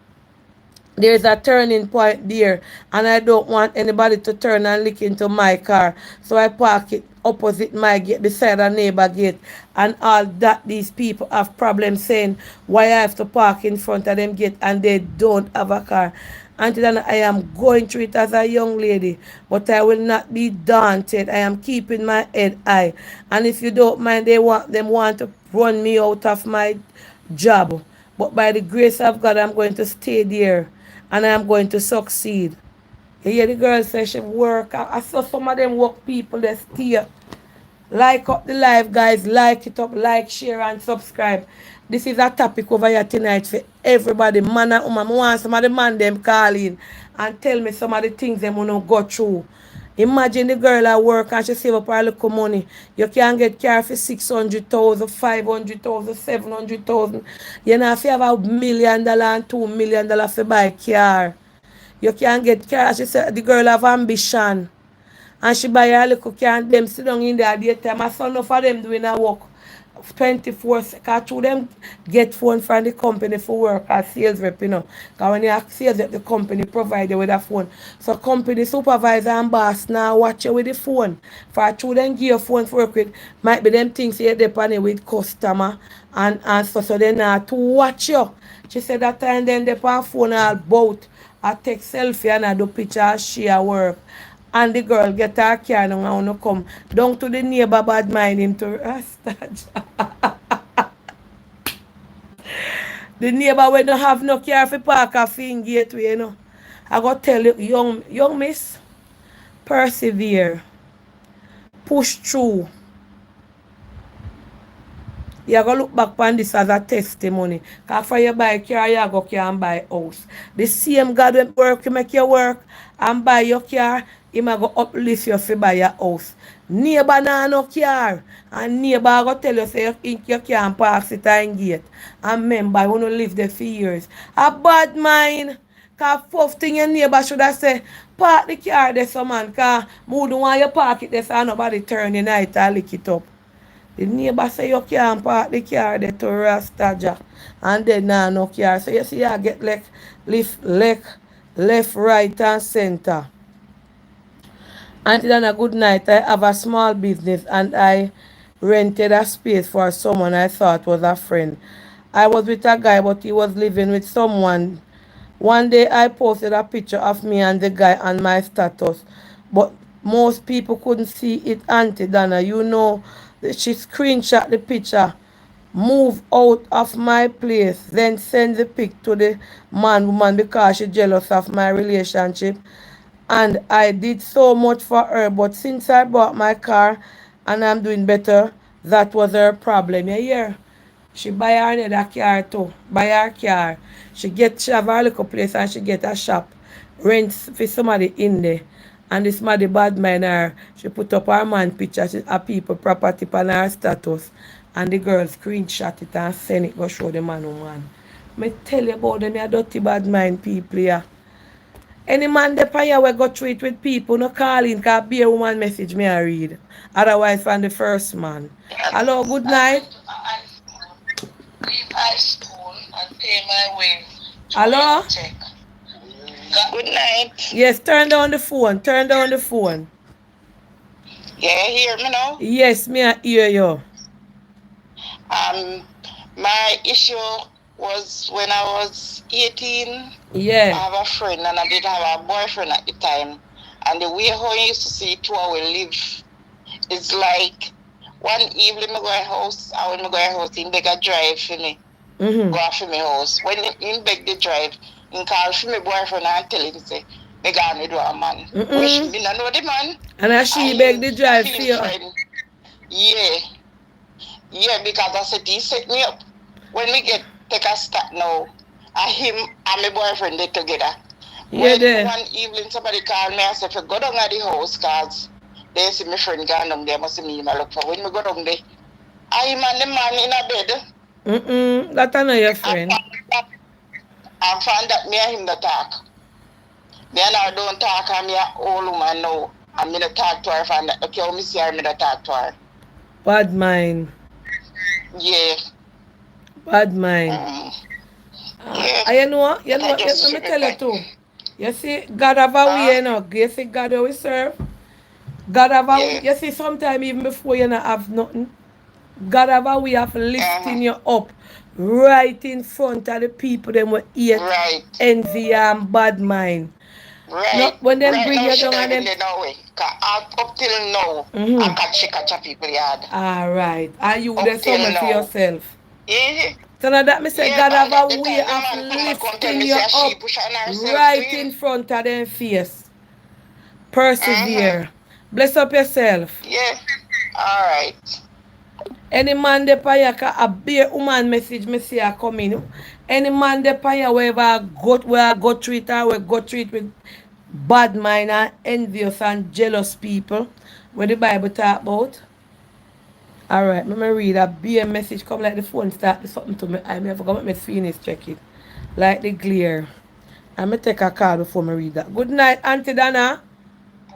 there's a turning point there, and I don't want anybody to turn and look into my car. So I park it opposite my gate, beside a neighbor gate. And all that these people have problems saying why I have to park in front of them gate and they don't have a car. Auntie Dana, I am going through it as a young lady, but I will not be daunted. I am keeping my head high. And if you don't mind, they want to run me out of my job. But by the grace of God, I'm going to stay there and I'm going to succeed. You hear the girl say she work. I saw some of them work people that stay. Like up the live, guys. Like it up, like, share, and subscribe. This is a topic over here tonight for everybody. Man and woman. I want some of the man them call in and tell me some of the things them wanna go through. Imagine the girl at work and she save up her little money. You can get car for 600,000, 500,000, 700,000. You know, if you have $1 million and $2 million for buy car. You can get car. She said the girl have ambition. And she buy her little car and them sit down in there daytime. I saw enough of them doing a work 24 because two them get phone from the company for work as sales rep, you know. Because when you have sales rep, the company provide you with a phone. So company supervisor and boss now watch you with the phone. For two them give your phone for work with, might be them things you depend on with customer and so they now to watch you. She said that time then they on phone all about. I take selfie and I do picture and share work. And the girl get her car now and wanna come down to the neighbor bad mind him to Rasta. The neighbor when don't have no car for park a fin gateway, you know. I go tell you, young miss, persevere, push through. You go look back on this as a testimony. Because for you buy a car, you go can buy a house. The same God when work, you make your work and buy your car, he might go uplift you for buy your house. Neighbor nah no car. And neighbor go tell you say you think you can pass it and gate. And remember, you want to live there for years. A bad mind. Because first thing your neighbor should have said, park the car there, so man. Because you don't want you park it there so nobody turn the night and lick it up. The neighbor say you can't park the car there to Rastaja. And then now no car. So you see you get left, right and center. Until then a good night, I have a small business and I rented a space for someone I thought was a friend. I was with a guy but he was living with someone. One day I posted a picture of me and the guy on my status, but most people couldn't see it, Auntie Dana. You know, she screenshot the picture, move out of my place, then send the pic to the woman because she jealous of my relationship. And I did so much for her, but since I bought my car and I'm doing better, that was her problem. You hear? She buy her another car too. Buy her car. She have her little place and she get a shop. Rent for somebody in there. And this somebody bad mind her. She put up her man picture, a people property on her status. And the girl screenshot it and send it go show the man woman. Me tell you about them, you dirty bad mind people here. Any man the here we go through it with people, no calling, because be a woman message me I read. Otherwise from the first man. Hello, good night. Leave high school and pay my way to Hello? tech. Good night. Yes, turn down the phone. Turn down the phone. Yeah, hear me now? Yes, me I hear you. My issue was when I was 18. I Yeah. have a friend and I did have a boyfriend at the time. And the way how I used to see two I will live is like one evening I go to house, I when I go to house, he beg a drive for me. Mm-hmm. Go off for my house. When he beg the drive, he call for my boyfriend and tell him say, they got me do a man. Which me not know the man. And as she beg the drive for you. Friend. Yeah. Yeah, because I said he set me up. When we take a start now, him and my boyfriend they together. Yeah, When there. one evening somebody called me and said, go down at the house because they see my friend gone down there, must see me I look for. When we go down there, I man the man in a bed. That I know your friend. I found that me and him the talk. Me and I don't talk and me a old woman now. And me the talk to her and that okay, me see her, me the talk to her. Bad mind. Yeah. Bad mind. Yeah. You know what? Let me tell you too. You see, God have a way, you know. You see, God we serve. God have a way. You see, sometimes even before you not have nothing, God have a way of lifting you up right in front of the people them will hate, Right. envy and bad mind. Right. Not when them Right bring now, you she down and don't them. really know it. 'Cause up till now, I catch a people yard. Alright. And you Up there's till somewhere for now. yourself. Yeah. So now that me say Yeah, God and have at a the way time, the of man come tell lifting me, you say she up push on herself to right him. in front of them face. Persevere. Bless up yourself. Yeah. All right. Any man de paya ka a bare woman message me see a coming. Any man de paya where I go treat her, we go treat with bad mind and envious and jealous people. What the Bible talk about? Alright, let me read a bare message come like the phone start something to me. I may have forgot my Phoenix check it. Like the glare. I may take a call before me read that. Good night, Auntie Dana.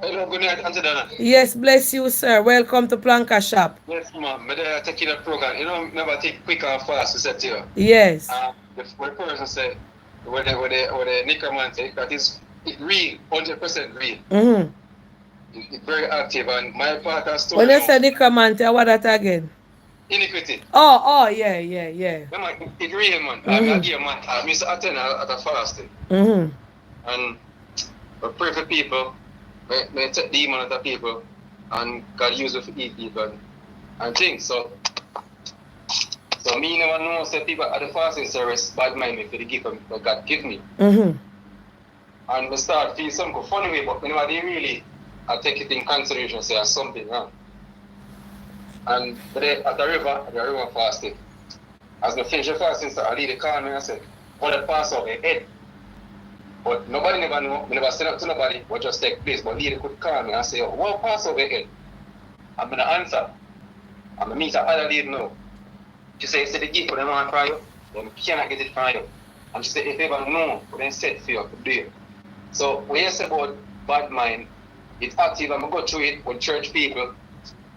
Hello, good night, Auntie Dana. Yes, bless you, sir. Welcome to Planka Shop. Yes, ma'am. But I take the program. You know, never take quick and fast to set you. Yes. The person said, when the necromancy, that is it real, 100% real. It's very active, and my part of story. When you say necromancy, what that again? Iniquity. Oh, yeah. Yeah, man, it's real, man. I give man, I miss attend at a fasting. And I pray for people, I take demon out of people, and God use it for eat people and things. So me never know say people at the fasting service bad mind me for the gift that God give me. And I start feel something funny way, but whenever they really I take it in consideration, say there's something wrong. And today at the river fasting. As I finish the fasting, so I lead the call me and say, what the pass over your head. But nobody never know, we never send up to nobody what just take place. But leader could call me and say, oh, what pass over your head? I'm gonna answer. I'm gonna meet another leader now. She say, the gift for them on for you, then cannot get it from you. And she say, if you ever know, then set for you to do it. So when you say about bad mind, it's active. I'm gonna go through it with church people.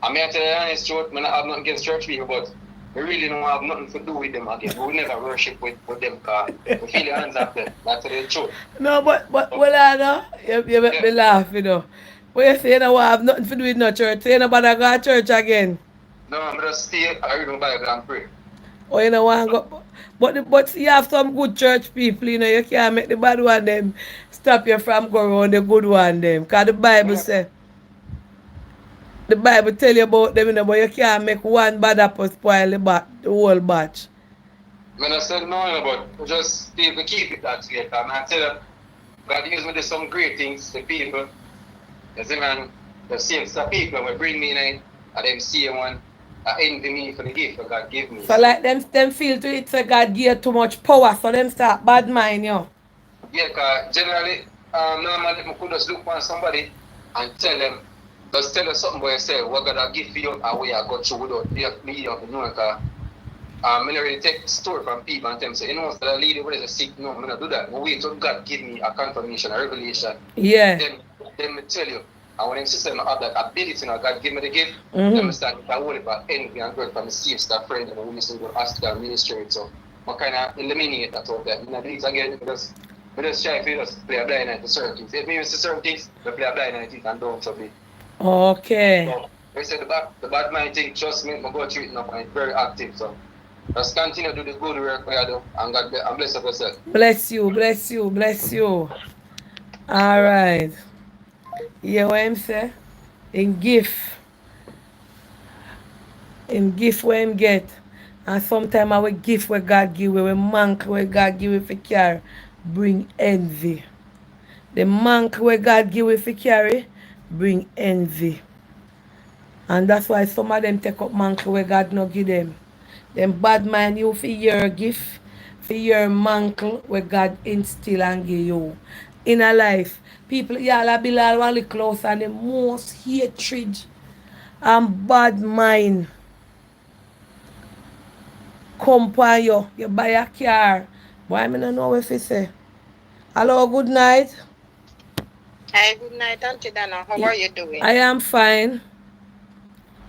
I may tell you the honest truth, I have nothing against church people, but we really don't have nothing to do with them again. We will never worship with them because we feel the hands of them. That's the truth. No, but well, I know, you make me laugh, you know. But you say, you know, I have nothing to do with no church. So you know, but I go to church again. No, I'm just stay, I read my Bible and pray. Or you know, want go. But you have some good church people, you know, you can't make the bad one them stop you from going on the good one them. Because the Bible say, the Bible tell you about them, you know, but you can't make one bad apple spoil the whole batch. I said no, but just people keep it that way. And I tell you, God used me to do some great things for people. As even the same stuff people will bring me in and them see one envy me for the gift that God give me. So like them feel to it say God give too much power, so them start bad mind you. Yeah, because generally, normally I could just look for somebody and tell them, just tell us something about yourself, what God give for you and what you go through without me to know. Because I really take story from people and tell them, say, you know, so the lady what is a sick, no, I'm not do that. I wait till God give me a confirmation, a revelation. Yeah. Then me tell you, and when them system have that ability, you know, God give me the gift, then I start to worry about envy and growth from the same stuff friend and when you go ask God ministry. So I kind of eliminate that out there. You know, these again, because we just try to just play a blind eye to certain things. If we use certain things, we play a blind eye to it and don't submit. Okay. So we say the bad mind thing, trust me, I go through it now and it's very active. So just continue to do the good work we do and God bless up yourself. Bless you. Alright. You know what I'm saying? In gift where him get. And sometimes our gift where God give we mank where God give we for carry bring envy. The mank where God give we for carry bring envy. And that's why some of them take up mank where God no give them. Them bad mind you for your gift, for your mantle where God instill and give you. In a life, people, y'all be like one little close and the most hatred and bad mind come upon you. You buy a car. Why I don't know what to say. Hello, good night. Hi, good night, Auntie Dana. How are you doing? I am fine.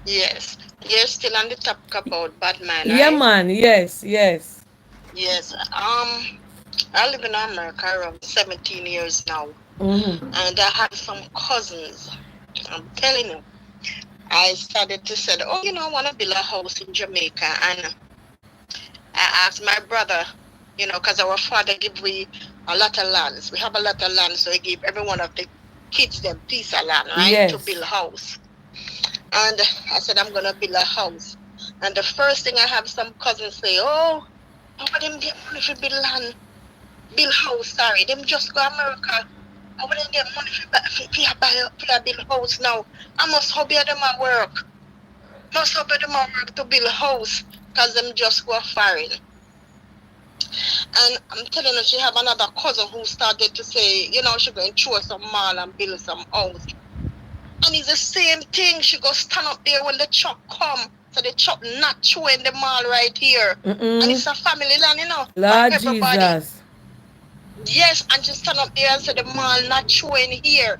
Yes. You're still on the topic about bad mind, Yeah, right? man. Yes. Yes. I live in America around 17 years now. And I have some cousins. I'm telling you, I started to say, oh, I want to build a house in Jamaica. And I asked my brother, because our father give we a lot of lands. We have a lot of land, so he gave every one of the kids them piece of land, right, to build Yes. a house. And I said, I'm going to build a house. And the first thing I have some cousins say, oh, how would them get money for build land, build house, sorry. Them just go America. How would them get money for build house now? I must hope them at work. Must hope them at work to build house, because them just go foreign. And I'm telling her, she have another cousin who started to say, she going to throw some mall and build some house. And it's the same thing. She go stand up there when the truck come. So the truck not showing the mall right here. And it's a family land, for Lord everybody. Jesus. Yes, and she stand up there and say the mall not showing here.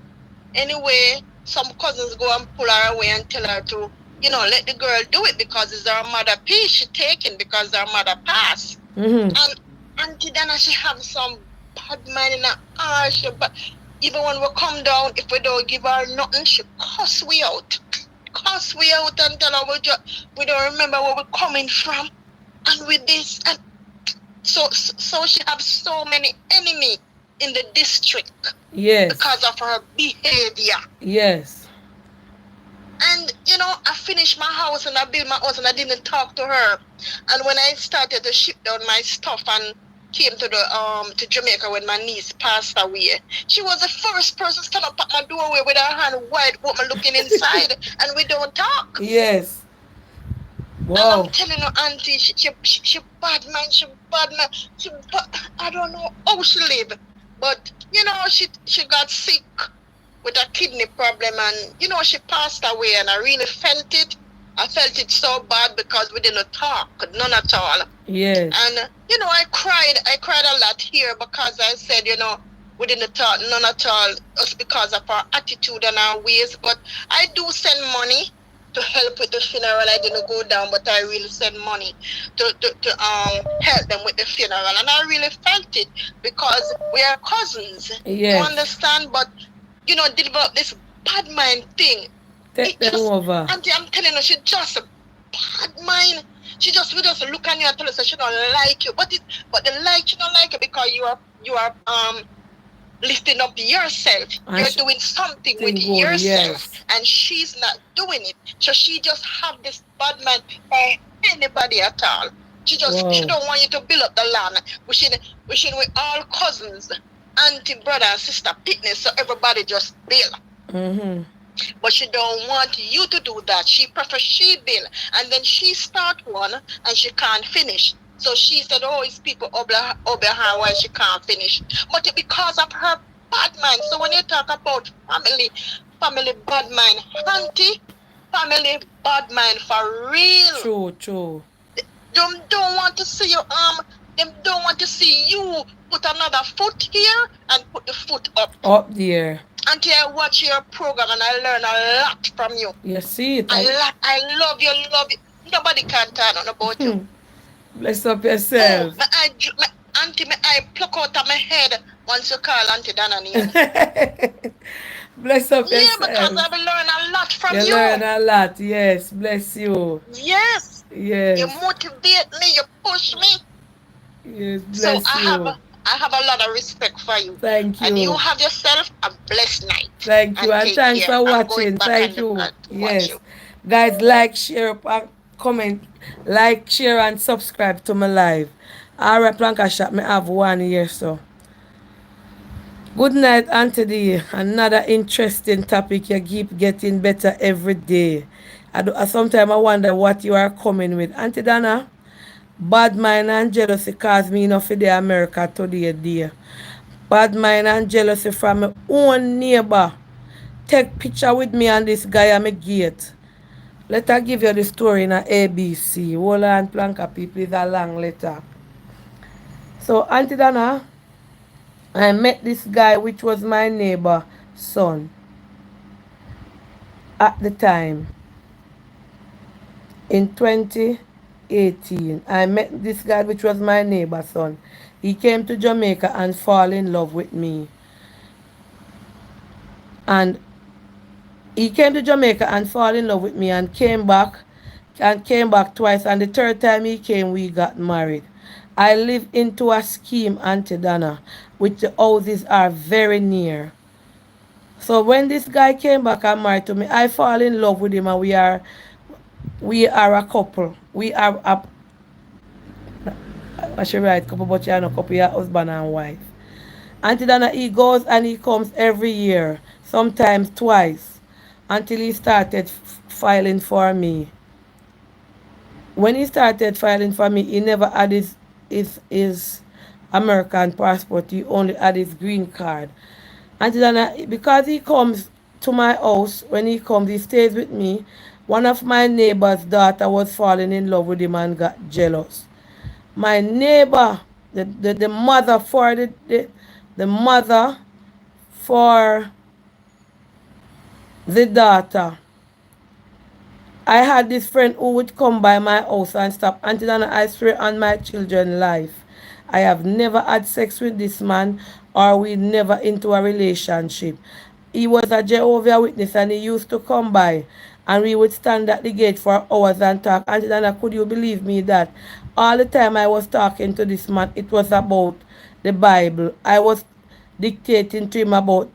Anyway, some cousins go and pull her away and tell her to, let the girl do it because it's her mother piece she taking because her mother passed. Mm-hmm. And Auntie Dana, she have some bad mind in her heart. But even when we come down, if we don't give her nothing, she cuss we out. Cuss we out and tell her we don't remember where we're coming from. And with this, and so she have so many enemies in the district. Yes. Because of her behavior. Yes. And I finished my house and I built my house and I didn't talk to her. And when I started to ship down my stuff and came to Jamaica when my niece passed away, she was the first person to stand up at my doorway with her hand wide open looking inside, and we don't talk. Yes. Wow. And I'm telling her, Auntie, she bad man, I don't know how she live, but she got sick with a kidney problem, and she passed away, and I really felt it. I felt it so bad because we didn't talk, none at all. Yes. And I cried a lot here because I said, we didn't talk none at all, just because of our attitude and our ways. But I do send money to help with the funeral. I didn't go down, but I really send money to help them with the funeral, and I really felt it because we are cousins. Yes. You understand? But develop this bad mind thing. Take them over. Auntie, I'm telling her, she just a bad mind. We just look at you and tell us that she don't like you. But she don't like you because you are lifting up yourself. And you're doing something with good, yourself. Yes. And she's not doing it. So she just have this bad mind for anybody at all. She don't want you to build up the land. Wishing we all cousins, auntie, brother, and sister, fitness, so everybody just build. Mm-hmm. But she don't want you to do that. She prefers she build. And then she start one and she can't finish. So she said, oh, it's people over her while she can't finish. But it's because of her bad mind. So when you talk about family bad mind, auntie, family bad mind for real. True. Them don't want to see you them don't want to see you put another foot here and put the foot up there. Auntie, I watch your program and I learn a lot from you. You see it. I love you. Nobody can tell nothing about you. Bless up yourself. Auntie, I pluck out of my head once you call Auntie Dana name. Bless up yourself. Yeah, because I've learned a lot from you. You learn a lot, yes. Bless you. Yes. You motivate me, you push me. Yes, bless you. I have a lot of respect for you. Thank you. And you have yourself a blessed night. Thank you. And thanks for watching. Thank you. Yes. Guys, like, share, and comment. Like, share, and subscribe to my live. Alright, Planka Shop, me have 1 year, so. Good night, Auntie D. Another interesting topic. You keep getting better every day. Sometimes I wonder what you are coming with. Auntie Dana? Bad mind and jealousy cause me enough for the America today, dear. Bad mind and jealousy from my own neighbor. Take picture with me and this guy at my gate. Let her give you the story in a ABC. Hold on, Planka people, it's a long letter. So, Auntie Dana, I met this guy which was my neighbor son at the time. In 2018, I met this guy which was my neighbor son. He came to Jamaica and fall in love with me. And He came to Jamaica and fall in love with me and came back twice, and the third time he came we got married. I live into a scheme, Auntie Donna, which the houses are very near. So when this guy came back and married to me, I fall in love with him, and we are a couple. We are a I should write couple, but you are not couple, you are husband and wife. Auntie Dana, he goes and he comes every year, sometimes twice, until he started filing for me. When he started filing for me, he never had his American passport. He only had his green card. Auntie Dana, because he comes to my house, when he comes, he stays with me. One of my neighbor's daughter was falling in love with him and got jealous. My neighbor, the mother for the mother for the daughter. I had this friend who would come by my house and stop. Auntie Dana, I swear on my children's life, I have never had sex with this man, or we never into a relationship. He was a Jehovah Witness, and he used to come by and we would stand at the gate for hours and talk. Auntie Dana, could you believe me that all the time I was talking to this man, it was about the Bible. I was dictating to him about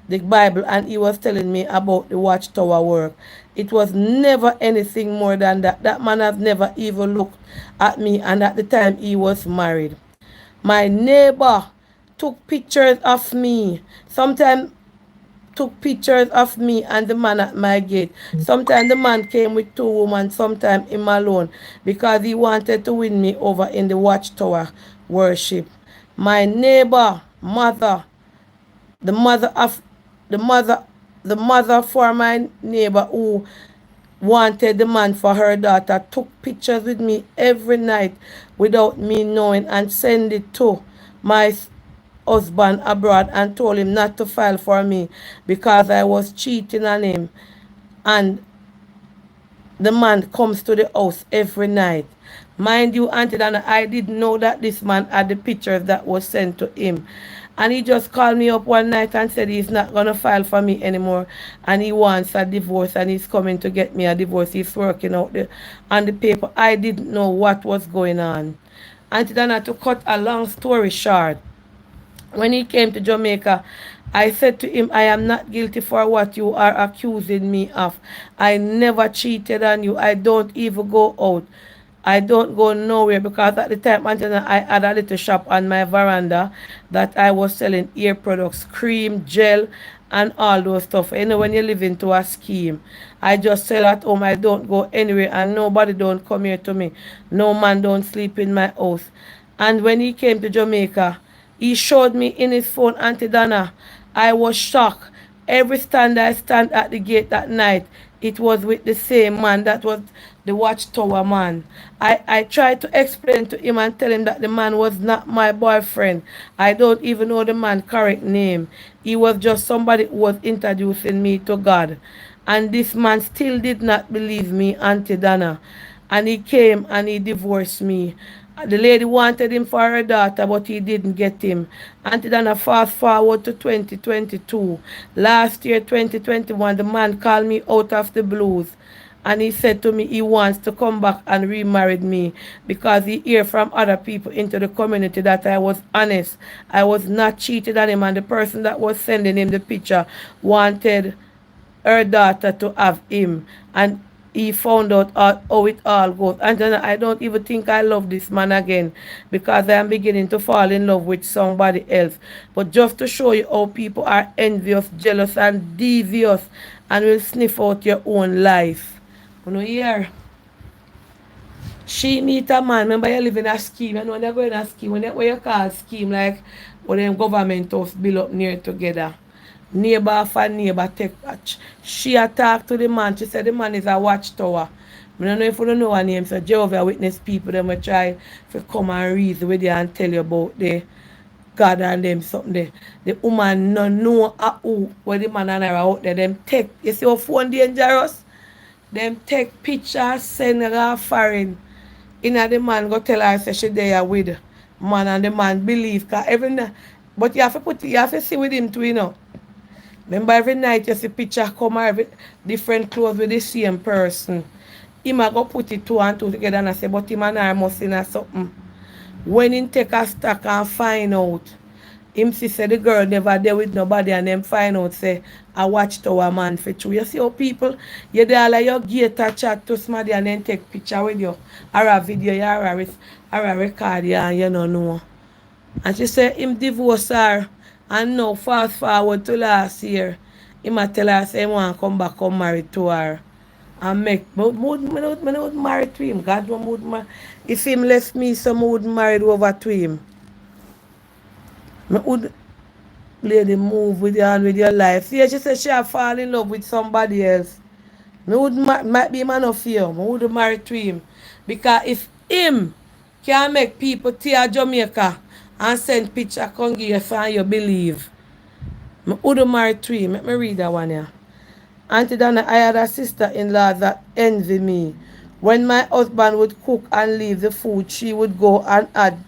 the Bible, and he was telling me about the watchtower work. It was never anything more than that. That man has never even looked at me, and at the time he was married. My neighbor took pictures of me. Sometimes took pictures of me and the man at my gate. Sometimes the man came with two women, sometimes him alone, because he wanted to win me over in the watchtower worship. My neighbor, mother, the mother of the mother the mother for my neighbor who wanted the man for her daughter took pictures with me every night without me knowing and send it to my husband abroad and told him not to file for me because I was cheating on him. And the man comes to the house every night. Mind you, Auntie Dana, I didn't know that this man had the pictures that was sent to him. And he just called me up one night and said he's not going to file for me anymore. And he wants a divorce, and he's coming to get me a divorce. He's working out on the paper. I didn't know what was going on. Auntie Dana, to cut a long story short, when he came to Jamaica, I said to him, I am not guilty for what you are accusing me of. I never cheated on you. I don't even go out. I don't go nowhere, because at the time, Anthony, I had a little shop on my veranda that I was selling hair products, cream, gel, and all those stuff. You know, when you live into a scheme, I just sell at home. I don't go anywhere, and nobody don't come here to me. No man don't sleep in my house. And when he came to Jamaica, he showed me in his phone, Auntie Dana. I was shocked. Every stand I stand at the gate that night, it was with the same man. That was the watchtower man. I tried to explain to him and tell him that the man was not my boyfriend. I don't even know the man's correct name. He was just somebody who was introducing me to God. And this man still did not believe me, Auntie Dana. And he came and he divorced me. The lady wanted him for her daughter, but he didn't get him. Auntie Dana, fast forward to 2022. Last year, 2021, the man called me out of the blues. And he said to me he wants to come back and remarry me because he hear from other people into the community that I was honest. I was not cheated on him, and the person that was sending him the picture wanted her daughter to have him. And he found out how it all goes. And then I don't even think I love this man again, because I am beginning to fall in love with somebody else. But just to show you how people are envious, jealous, and devious, and will sniff out your own life. You know, here, she meet a man. Remember, you live in a scheme. And when you go in a scheme, when you call scheme, like when them government house build up near together, neighbor for neighbor take watch. She attacked to the man. She said the man is a watchtower. I don't know if you don't know her name. So Jehovah Witness people, them will try to come and reason with you and tell you about the God and them something there. The woman no know who where the man and her out there. Them take, you see how phone dangerous? Them take pictures, send her foreign. Inna the man go tell her say she there with man, and the man believe, cause every but you have to see with him too, you know. Remember every night you see picture come out every different clothes with the same person. Him a go put it two and two together and I say, but him and I must in a something. When him take a stock and find out, him see say the girl never there with nobody and them find out say I watched our man for true. You see how people you there like your gate a chat to somebody and then take picture with you or a video you or a record you and you don't know. And she said him divorce her and now fast forward to last year. Him a tell her say he want to come back come married to her. And make me not married to him. God no would marry. If him left me, some would married over to him. Me would lady move with you and with your life. See, she said she have fall in love with somebody else. Me would might be man of fear. Me would marry to him. Because if him can make people tear Jamaica and send picture come give you and you believe. Me would marry to him. Let me read that one here. Auntie Donna, I had a sister-in-law that envy me. When my husband would cook and leave the food, she would go and add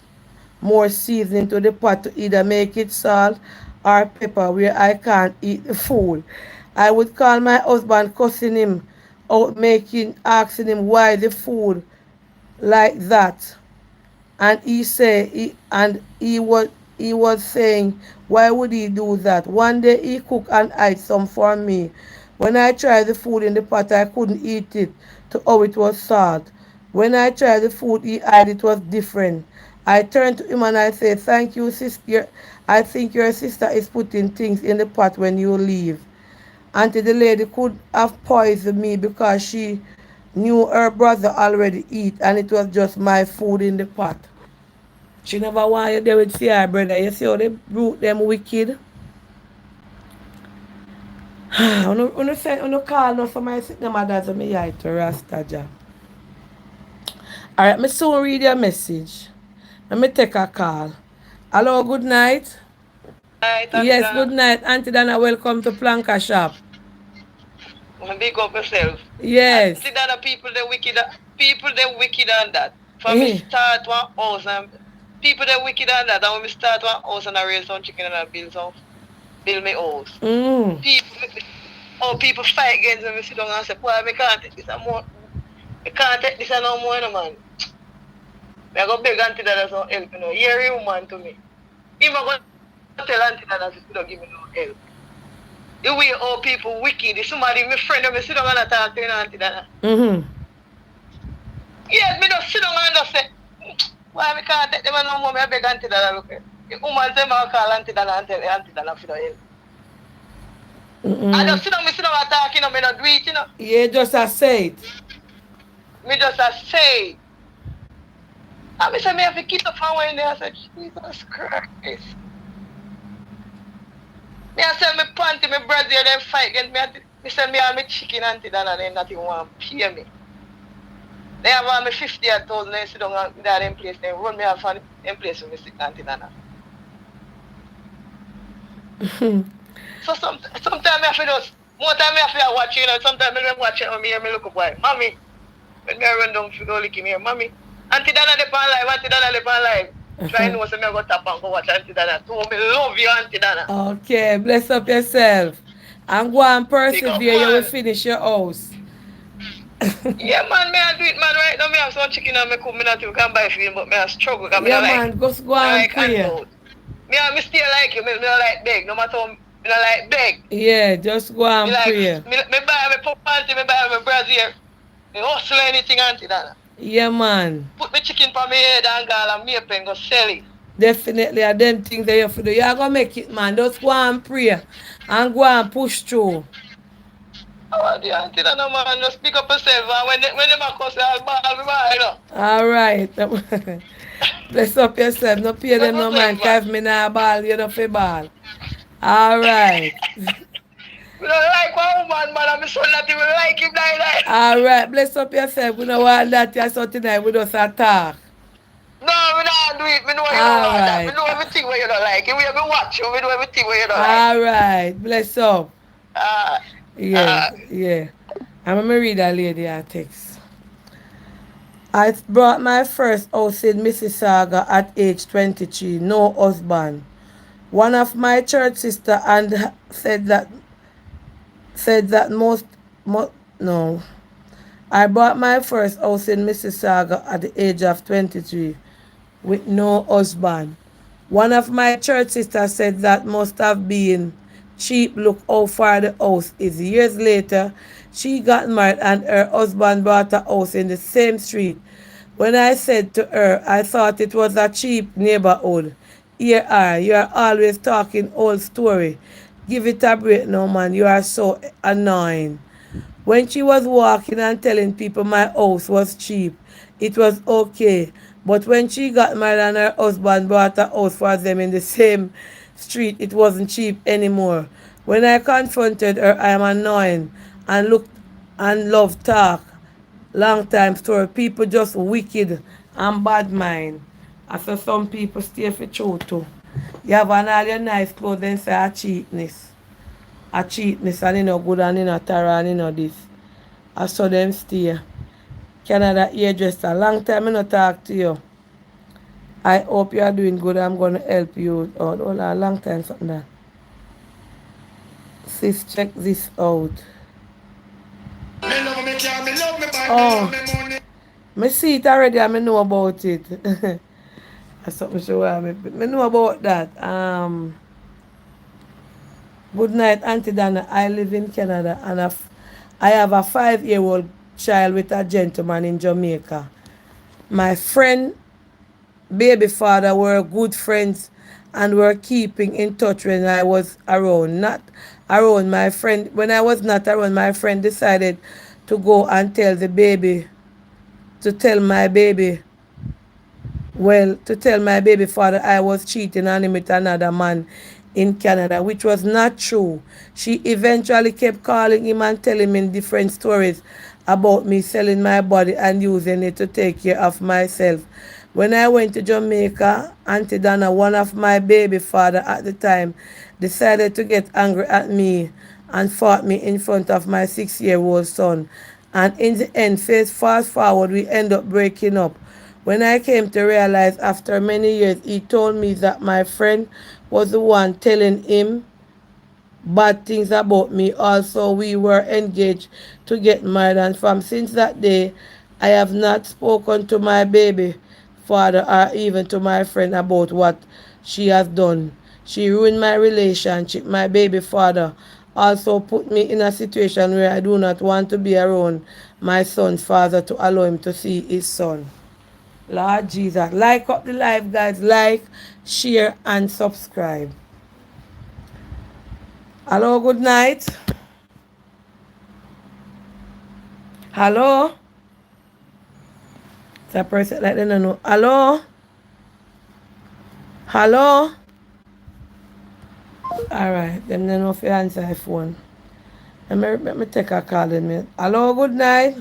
more seasoning to the pot to either make it salt or pepper where I can't eat the food. I would call my husband, cussing him out, asking him why the food like that. And he was saying, why would he do that? One day he cooked and ate some for me. When I tried the food in the pot, I couldn't eat it to how it was salt. When I tried the food he ate, it was different. I turned to him and I said, thank you, sister. I think your sister is putting things in the pot when you leave. Auntie, the lady could have poisoned me because she knew her brother already eat and it was just my food in the pot. She never want you there with see her brother. You see how they root them wicked? When you call no for my sick mothers and me eye to Rastaja. Alright, me soon read your message. Let me take a call. Hello, good night. Night, Auntie Yes, good Dana. night. Auntie Dana, welcome to Planka Shop. Big up yourself. Yes. Auntie Dana, people they wicked on that. From me Eh. start one house and people they wicked on that. And when we start one house and I raise some chicken and I build my house. Mm. People fight against me, sit down and say, boy, I can't take this anymore. I can't take this no more, no, man. I go beg Auntie Dada some help, you know. You're a woman to me. Even going to tell Auntie Dada she don't give me no help. The way all people wicked, if somebody, my friend, I sit down and talk to you, Auntie Dada. Mm-hmm. Yes, me just sit down and just say, why I can't take them no more, I beg Auntie Dada, look. The woman say, I call Auntie Dada and tell Auntie Dada for the help. I just sit down and talk, you know, me not do it, you know. Yeah, just I say it. Me just say. And me say, me have to keep up from when they I said, Jesus Christ. Me I say, me panty, me brazier, them fight against me. Me say, me have me chicken Auntie Dana, and them not even want to pay me. They have me 50,000, they sit down in that place, they run me off on them place with me sit Auntie Dana. So sometimes I have to just, more time I have to watch, you know, sometimes I don't watch it on me and me look up, why, mommy, when me run down to go look at me, mommy, Auntie Dana dey on live, Auntie Dana dey on live. Try know so me go tap and go watch Auntie Dana. So me love you, Auntie Dana. Okay, bless up yourself. And go and Big up, persevere, you will man. finish your house. Yeah, man, me I do it, man. Right now, me have some chicken and me cook. Me not even can buy for you, but me I struggle because me Yeah, not like. man, go I and like pray. handhold. Me still like you. Me not like beg. No matter how me not like beg. Yeah, just go and Me like pray. me buy me pop panty, me buy me brazier. Me hustle anything, Auntie Dana. Yeah, man. Put me chicken for me head and gall and me pen go sell it. Definitely, I them things that you have to do. You are going to make it, man. Just go and pray and go and push through. Oh, the Auntie Dana, man, just pick up yourself. And when them a cuss, I'll buy, you know. All right. Bless up yourself. No pay them no mind. Because me not ball, you know, for ball. All right. We don't like one woman, man. I'm so that we like him like that. All right. Bless up yourself. We don't want that here so tonight. We just attack. No, we don't do it. We know you don't All want that. We right. know everything where you don't like. If we ever watch you, we know everything where you don't like. All right. Bless up. Uh, Yeah, yeah. I'm going to read that lady a text. I brought my first house in Mississauga at age 23, no husband. One of my church sister and said that said that no. I bought my first house in Mississauga at the age of 23 with no husband. One of my church sisters said that must have been cheap. Look how far the house is. Years later, she got married and her husband bought a house in the same street. When I said to her, I thought it was a cheap neighborhood. Here are, you are always talking old story. Give it a break now, man. You are so annoying. When she was walking and telling people my house was cheap, it was okay. But when she got married and her husband bought a house for them in the same street, it wasn't cheap anymore. When I confronted her, I am annoying and looked and love talk. Long time story. People just wicked and bad mind. I saw some people stay for truth too. You have on all your nice clothes and say a cheapness. A cheapness and you know good and you know thorough and you know this. I saw them stay. Canada hairdresser. Long time I not talk to you. I hope you are doing good. I'm gonna help you out. Hold on, a long time something that. Sis, check this out. Oh, me see it already and me know about it. That's something sure me know about that. Good night, Auntie Dana. I live in Canada and I have a 5-year-old child with a gentleman in Jamaica. My friend baby father were good friends and were keeping in touch when I was around. Not around my friend. When I was not around, my friend decided to go and tell my baby to tell my baby father I was cheating on him with another man in Canada, which was not true. She eventually kept calling him and telling him different stories about me selling my body and using it to take care of myself. When I went to Jamaica, Auntie Donna, one of my baby father at the time, decided to get angry at me and fought me in front of my 6-year-old son. And in the end, fast forward, we end up breaking up. When I came to realize after many years, he told me that my friend was the one telling him bad things about me. Also, we were engaged to get married, and from since that day, I have not spoken to my baby father or even to my friend about what she has done. She ruined my relationship. My baby father also put me in a situation where I do not want to be around my son's father to allow him to see his son. Lord Jesus. Like up the live, guys. Like, share, and subscribe. Hello, good night. Hello? It's a person like they don't know. Hello? Hello? Alright, them don't know if you answer the phone. Let me take a call in me. Hello, good night.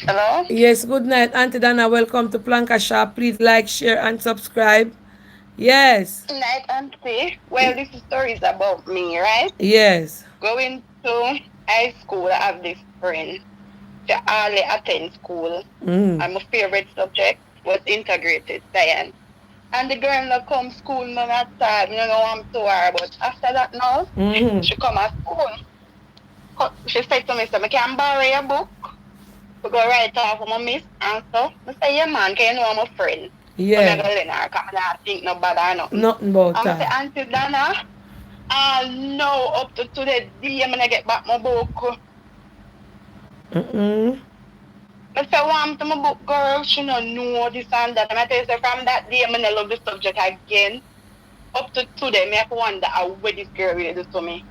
Hello? Yes, good night. Auntie Dana, welcome to Planka Shop. Please like, share, and subscribe. Yes. Night Auntie. Well, this story is about me, right? Yes. Going to high school, I have this friend. She hardly attend school. Mm. And my favorite subject was integrated science. And the girl that come school none at time, you know I'm to her. But after that now, she come at school. She said to me, so I can borrow your book to go write off for my miss and so. I say, yeah man, can you know I'm a friend? Yeah. So I go in her, because I don't think no bad or nothing. Nothing about and that. I say, Auntie Dana, I know up to today, I'm going to get back my book. I say, want to my book, girl, she don't know this and that. And I tell you, so from that day, I love the subject again. Up to today, I have to wonder what this girl really do to me.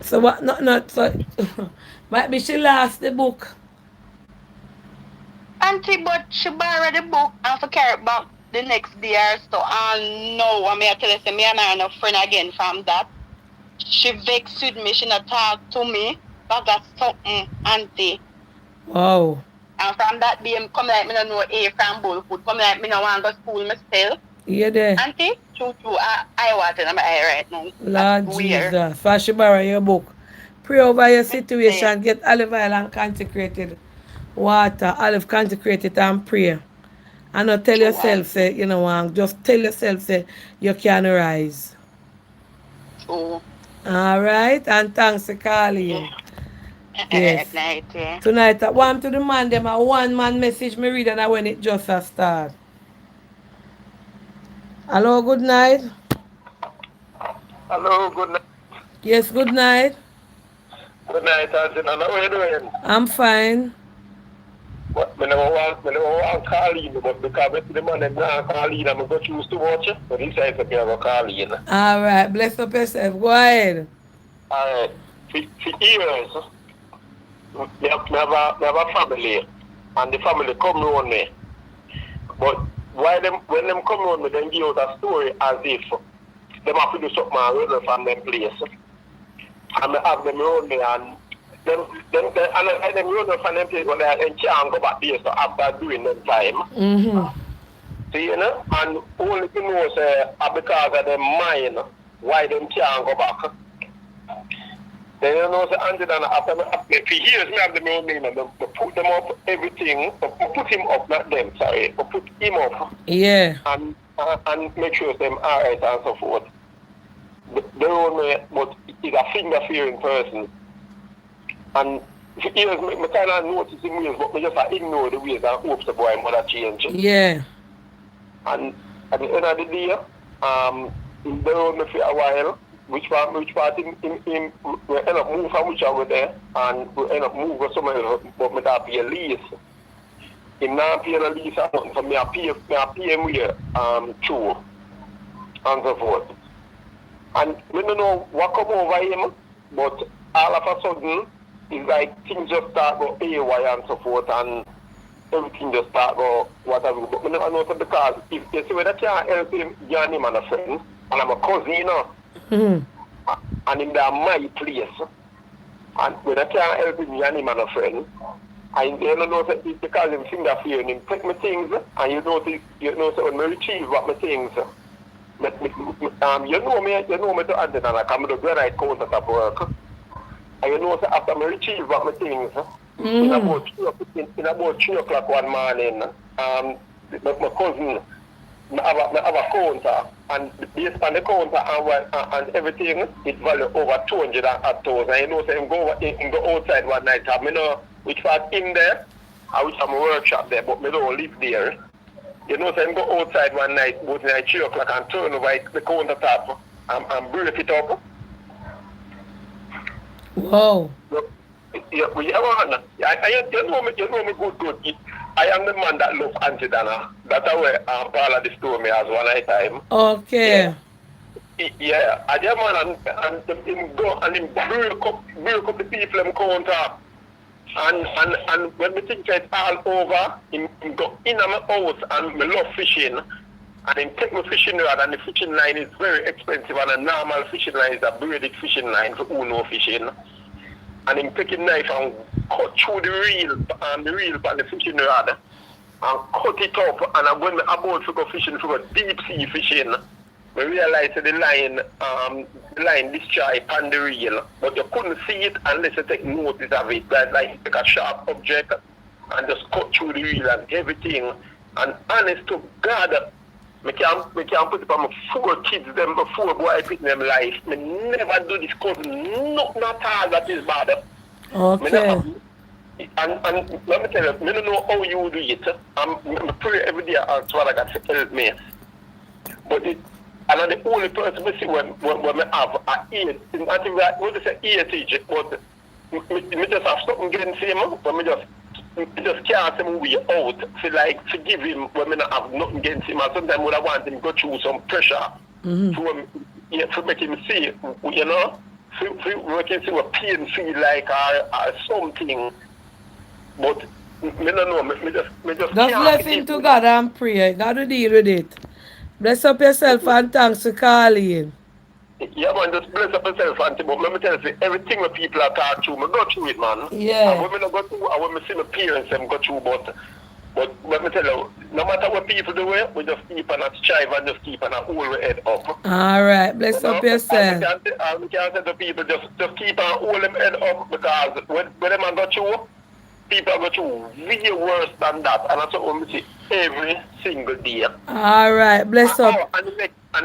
So what? Not so. Might be she lost the book. Auntie, but she borrowed the book and for carry it back the next day or so. And no, I mean, I tell you, say, me and her no friend again from that. She vexed with me. She not talk to me. But got something, Auntie. Wow. And from that day, come like me don't know A from Bullfoot. Come like me don't want to go school myself. Yeah, there. Auntie, true, I want in my eye right now. Lord Jesus. So she borrow your book. Pray over your situation. Get olive oil and consecrated water. Olive consecrated and pray. And not tell yourself, say, you know, just tell yourself, say, you can rise. Oh, All right, and thanks for calling. Yes. at night, yeah. Tonight at 1 to the man, them a one man message me read and I when it just a start. Hello, good night. Hello, good night. Yes, good night. Good night, Anthony. How are you doing? I'm fine. But I never want to call you, but because the man and not call you, I'm going to choose to watch it. But he says that I'm going to call you. All right, bless up yourself. Go ahead. All right. For years, me have a family, and the family come around me. But when them come around me, then give out a story as if them have to do something rather from them place. And I have them around me, and them run from them place, but they can't go back there so after doing them time. Mm-hmm. See, you know, and only to know say because of them mind why them can't go back. Then you know say Angela after for years me have them own name and put them up everything, put him up, not them, sorry, put him up. Yeah. And make sure them alright and so forth. They own me, but he's a finger fearing person. And for years me kind of notice him ways, but me just ignore the ways and hope the boy mother change. Yeah. And at the end of the day, they own me for a while. Which part him we end up move from which over there, and we end up move with somewhere else, but me that pay a lease. Him not pay a lease or nothing, so me I pay him here through and so forth. And we don't know what come over him, but all of a sudden it's like things just start go AY and so forth, and everything just start go whatever. But we never know because if you see whether I can't help him, Johnny man a friend, and I'm a cousin, you know. Mm-hmm. And in that my place, and when I can't help him, and man a friend, and you know that it's because him finger fear and him take my things, and you know so when I retrieve what my things, you know me to add and I come to the granite counter at work, and you know so after I retrieve what my things, in about 3 o'clock one morning, my cousin. I have a counter, and based on the counter and everything, it value over 200,000. You know, so him go outside one night. I know which part in there, I which have a workshop there, but me don't live there. You know, so him go outside one night, about 3 o'clock, and turn over the counter top and break it up. Wow. You know me good. I am the man that loves Auntie Dana. That's why Paula discovered me as one night time. Okay. Yeah, I just man and him go and him break up the people in counter. And when we think it's all over, him go in my house and me love fishing. And him take my fishing rod, and the fishing line is very expensive, and a normal fishing line is a braided fishing line for who know fishing. And him take a knife and cut through the reel and the fishing rod and cut it up. And when I about to go fishing for deep sea fishing, we realized the line destroy on the reel, but you couldn't see it unless you take notice of it. That's like you take a sharp object and just cut through the reel and everything. And honest to God, we can put it on my 4 kids, them 4 boy put them life. Me never do this cause not all that is bad. Okay. And let me tell you, I don't know how you do it. I pray every day I ask what I got to help me. But I'm the only person I see when I have a ear. I think that what is an ear teacher, but me just have something against him, but me just can't see my way out to give him when I have nothing against him. And sometimes when I want him to go through some pressure to make him see, you know, to make him see what pain feel like or something. But me don't know, me just Just blessing to God and pray. God will deal with it. Bless up yourself and thanks for calling. Yeah, man, just bless up yourself, Auntie. But let me tell you, everything that people are taught through, I go through it, man. Yeah. And when I go through, and when I see my parents, them go through, but let me tell you, no matter what people do, we just keep on a strive and just keep on a hold our head up. All right, bless up yourself. We can't say to people, just keep on hold them head up, because when them go through, people go through way worse than that. And that's what we see every single day. All right, bless up. And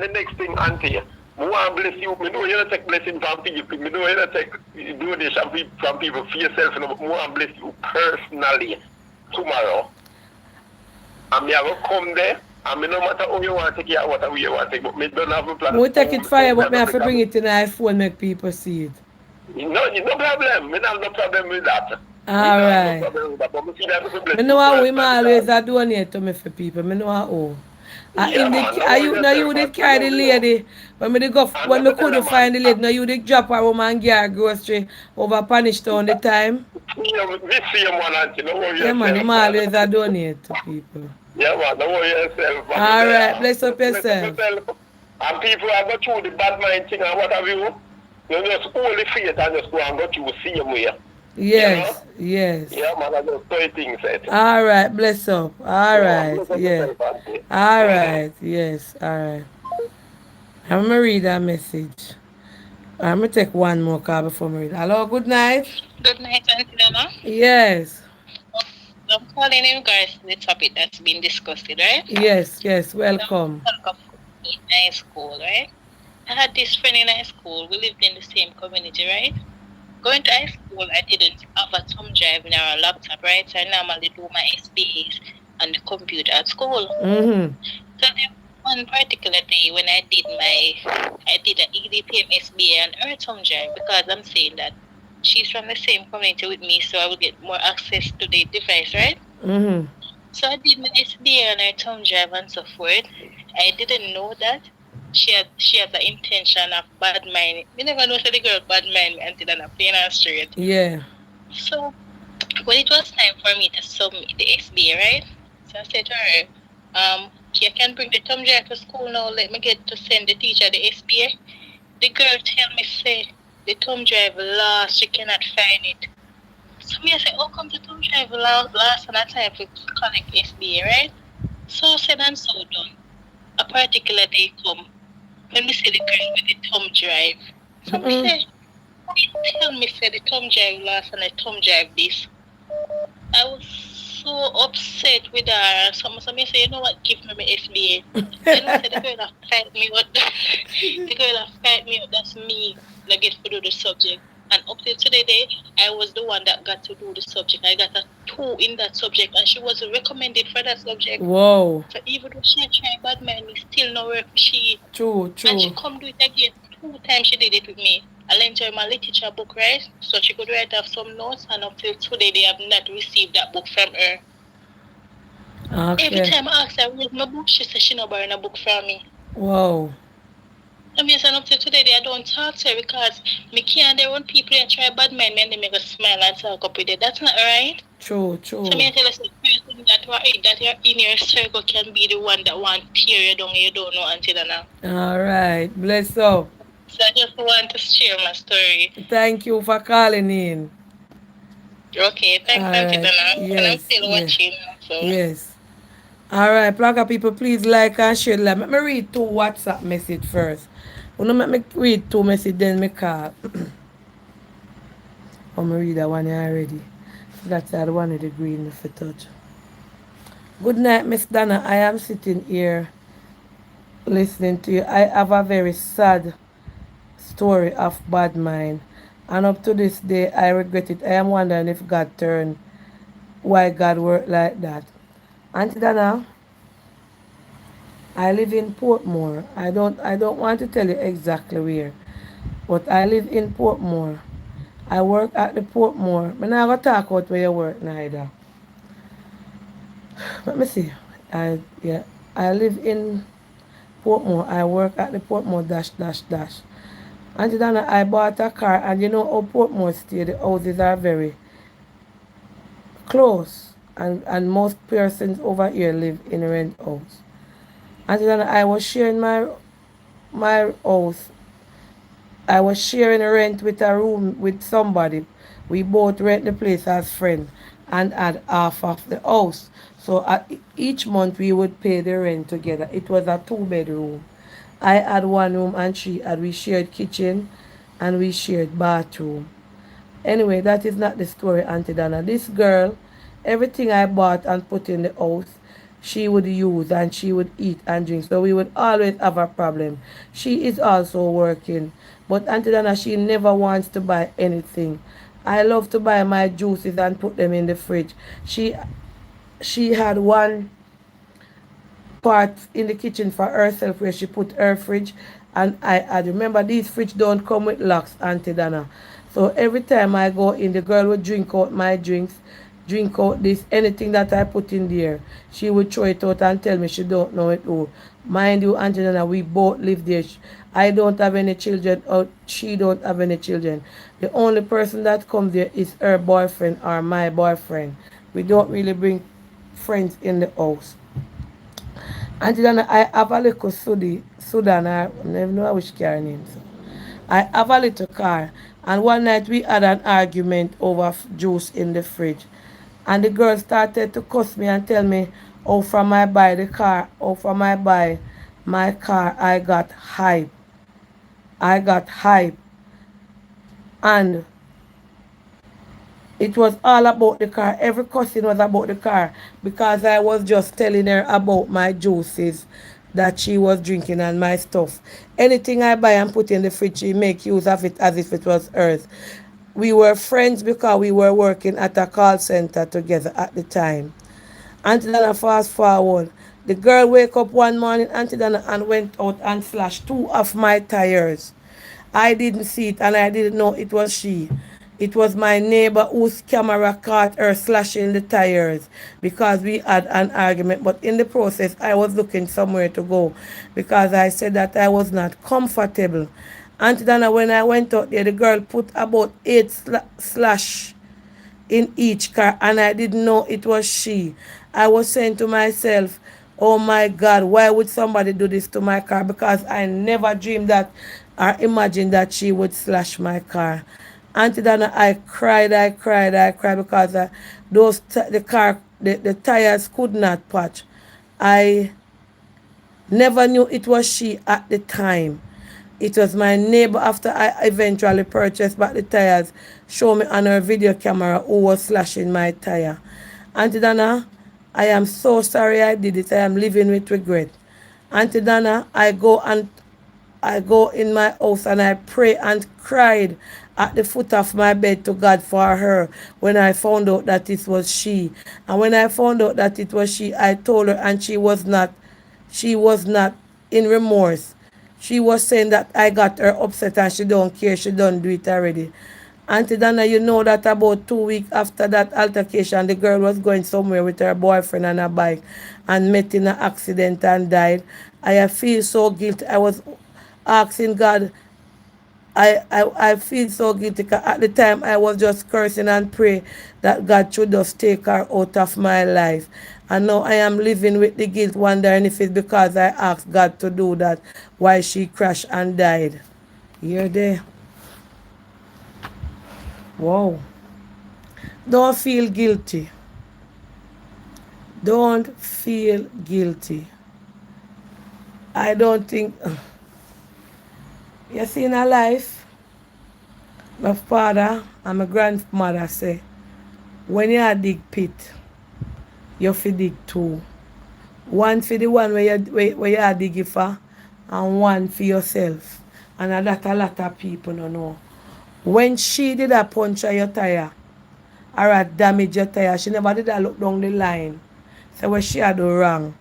the next thing, Auntie, I want to bless you. I know you don't take blessing from people. I know you don't take donation from people for yourself. You know, but I want to bless you personally tomorrow. And I will come there. And no matter how you want to take it, whatever you want to take, but I don't have a plan. We take it fire, but me have to bring it in iPhone, make people see it. No problem. I have no problem with that. Alright. I know how we always donate to me for people. I know how. Now you did carry the lady. When me go when me couldn't find the lady, now you did drop her home and get her grocery over Punish Town the time. Yeah man, I'm always donate to people. Yeah man, don't worry yourself. Alright, bless up yourself. And people are go through the bad mind thing and what have you. You just hold the faith and just go and go through the same way. Yes, yes. Yeah, man, I just say things. All right, bless up. All right, yeah. All right, yes, all right. I'm going to read that message. I'm going to take one more call before I read. Hello, good night. Good night, Auntie Dana. Yes. I'm calling in regards to the topic that's been discussed, right? Yes, yes, welcome. In high school, right? I had this friend in high school. We lived in the same community, right? Going to high school, I didn't have a thumb drive in our laptop, right? So I normally do my SBAs on the computer at school. Mm-hmm. So there one particular day when I did an EDPM SBA on her thumb drive because I'm saying that she's from the same community with me, so I will get more access to the device, right? Mm-hmm. So I did my SBA on her thumb drive and so forth. I didn't know that she has the intention of bad mind. You never know so the girl bad mind me until I'm playing her straight. Yeah. So when it was time for me to submit the SBA, right? So I said to her, you can bring the thumb drive to school now, let me get to send the teacher the SBA. The girl tell me say the thumb drive lost, she cannot find it. So me I say, how come the thumb drive lost and I time to collect SBA, right? So said and so done. A particular day come when we see the girl with the thumb drive. So me say, why you tell me say the thumb drive lost and the thumb drive this? I was so upset with her. So me say, you know what, give me my SBA. I know say the girl that fight me up. The girl that fight me up, that's me that get to do the subject. And up till today, I was the one that got to do the subject. I got a 2 in that subject, and she was recommended for that subject. Whoa. So even though she tried bad mind, me still no work for she. True. And she come do it again. 2 times she did it with me. I lent her my literature book, right? So she could write off some notes, and up till today, they have not received that book from her. Okay. Every time I ask her where's my book, she says she not borrowing a book from me. Whoa. I mean, so up to today, I don't talk to her because me can't. There when people that try bad mind me and they make a smile and talk up with it. That's not right. True. So me tell us the person that you're in your circle can be the one that want to tear you down and you don't know until now. All right. Bless up. So I just want to share my story. Thank you for calling in. Okay, thanks, Auntie Dana. Yes, And I'm still watching. So. Yes. All right, Plugger people, please like and share. Let me read 2 WhatsApp message first. Let me read 2 message, then me call. I'm read that one here already. That's the one with the green for touch. Good night, Miss Dana. I am sitting here listening to you. I have a very sad story of bad mind. And up to this day, I regret it. I am wondering if God turned, why God worked like that. Auntie Dana, I live in Portmore. I don't want to tell you exactly where, but I live in Portmore. I work at the Portmore. I'm not going to talk about where you work neither. Let me see. I live in Portmore. I work at the Portmore dash dash dash. Auntie Dana, I bought a car, and you know how Portmore stay, the houses are very close, and most persons over here live in a rent house. Auntie Dana, I was sharing my house. I was sharing a rent with a room with somebody. We both rent the place as friends and had half of the house. So each month we would pay the rent together. It was a 2-bedroom. I had 1 room and we shared kitchen and we shared bathroom. Anyway, that is not the story, Auntie Dana. This girl, everything I bought and put in the house, she would use and she would eat and drink. So we would always have a problem. She is also working. But Auntie Dana, she never wants to buy anything. I love to buy my juices and put them in the fridge. She had one part in the kitchen for herself where she put her fridge and I remember these fridge don't come with locks, Auntie Dana. So every time I go in, the girl would drink out my drinks, drink out this, anything that I put in there. She would throw it out and tell me she don't know it all. Mind you, Auntie Dana, we both live there. I don't have any children or she don't have any children. The only person that comes there is her boyfriend or my boyfriend. We don't really bring friends in the house. Auntie Dana, I have a little Sudan, I never know which car her name. So. I have a little car, and one night we had an argument over juice in the fridge. And the girl started to cuss me and tell me, oh, from I buy the car, oh, from I buy my car, I got hype. I got hype. And it was all about the car. Every cussing was about the car because I was just telling her about my juices that she was drinking and my stuff. Anything I buy and put in the fridge, she make use of it as if it was hers. We were friends because we were working at a call center together at the time. Auntie Dana, fast forward. The girl wake up one morning, Auntie Dana, and went out and slashed two of my tires. I didn't see it and I didn't know it was she. It was my neighbor whose camera caught her slashing the tires because we had an argument. But in the process, I was looking somewhere to go because I said that I was not comfortable. Auntie Dana, when I went out there, the girl put about 8 slash in each car and I didn't know it was she. I was saying to myself, oh my God, why would somebody do this to my car? Because I never dreamed that or imagined that she would slash my car. Auntie Dana, I cried because the tires could not patch. I never knew it was she at the time. It was my neighbor after I eventually purchased back the tires, show me on her video camera who was slashing my tire. Auntie Dana, I am so sorry I did it. I am living with regret. Auntie Dana, I go in my house and I pray and cried at the foot of my bed to God for her when I found out that it was she. And when I found out that it was she, I told her and she was not in remorse. She was saying that I got her upset and she don't care, she don't do it already. Auntie Dana, you know that about 2 weeks after that altercation, the girl was going somewhere with her boyfriend on a bike and met in an accident and died. I feel so guilty. I was asking God, I feel so guilty 'cause at the time I was just cursing and pray that God should just take her out of my life. And now I am living with the guilt, wondering if it's because I asked God to do that, why she crashed and died. You're there. Wow. Don't feel guilty. Don't feel guilty. I don't think. You see, in a life, my father and my grandmother say, when you dig pit, you fi dig two. One for the one where you are digging for, and one for yourself. And that a lot of people don't know. When she did a puncture your tire, or a damage your tire, she never did a look down the line. So what she had do wrong.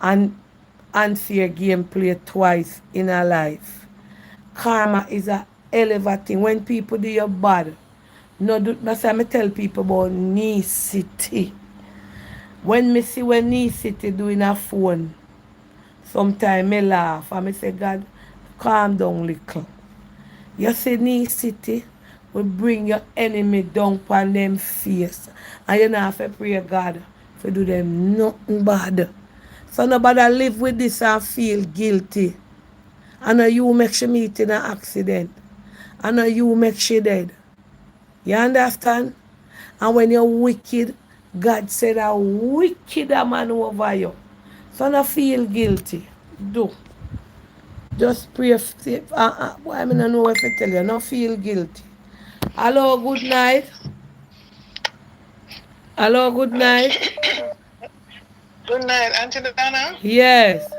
And unfair gameplay twice in her life. Karma is a hell of a thing. When people do you bad, that's why I tell people about City. When me see when City doing a phone, sometimes I laugh and I say, God, calm down little. You see City will bring your enemy down upon them face. And you don't have to pray God to do them nothing bad. So nobody live with this and feel guilty. I know you make she meet in an accident. I know you make she dead. You understand? And when you're wicked, God said a wicked man over you. So don't feel guilty. Do. Just pray. I don't know what to tell you. Don't feel guilty. Hello, good night. Hello, good night. Good night, Auntie Dana. Yes.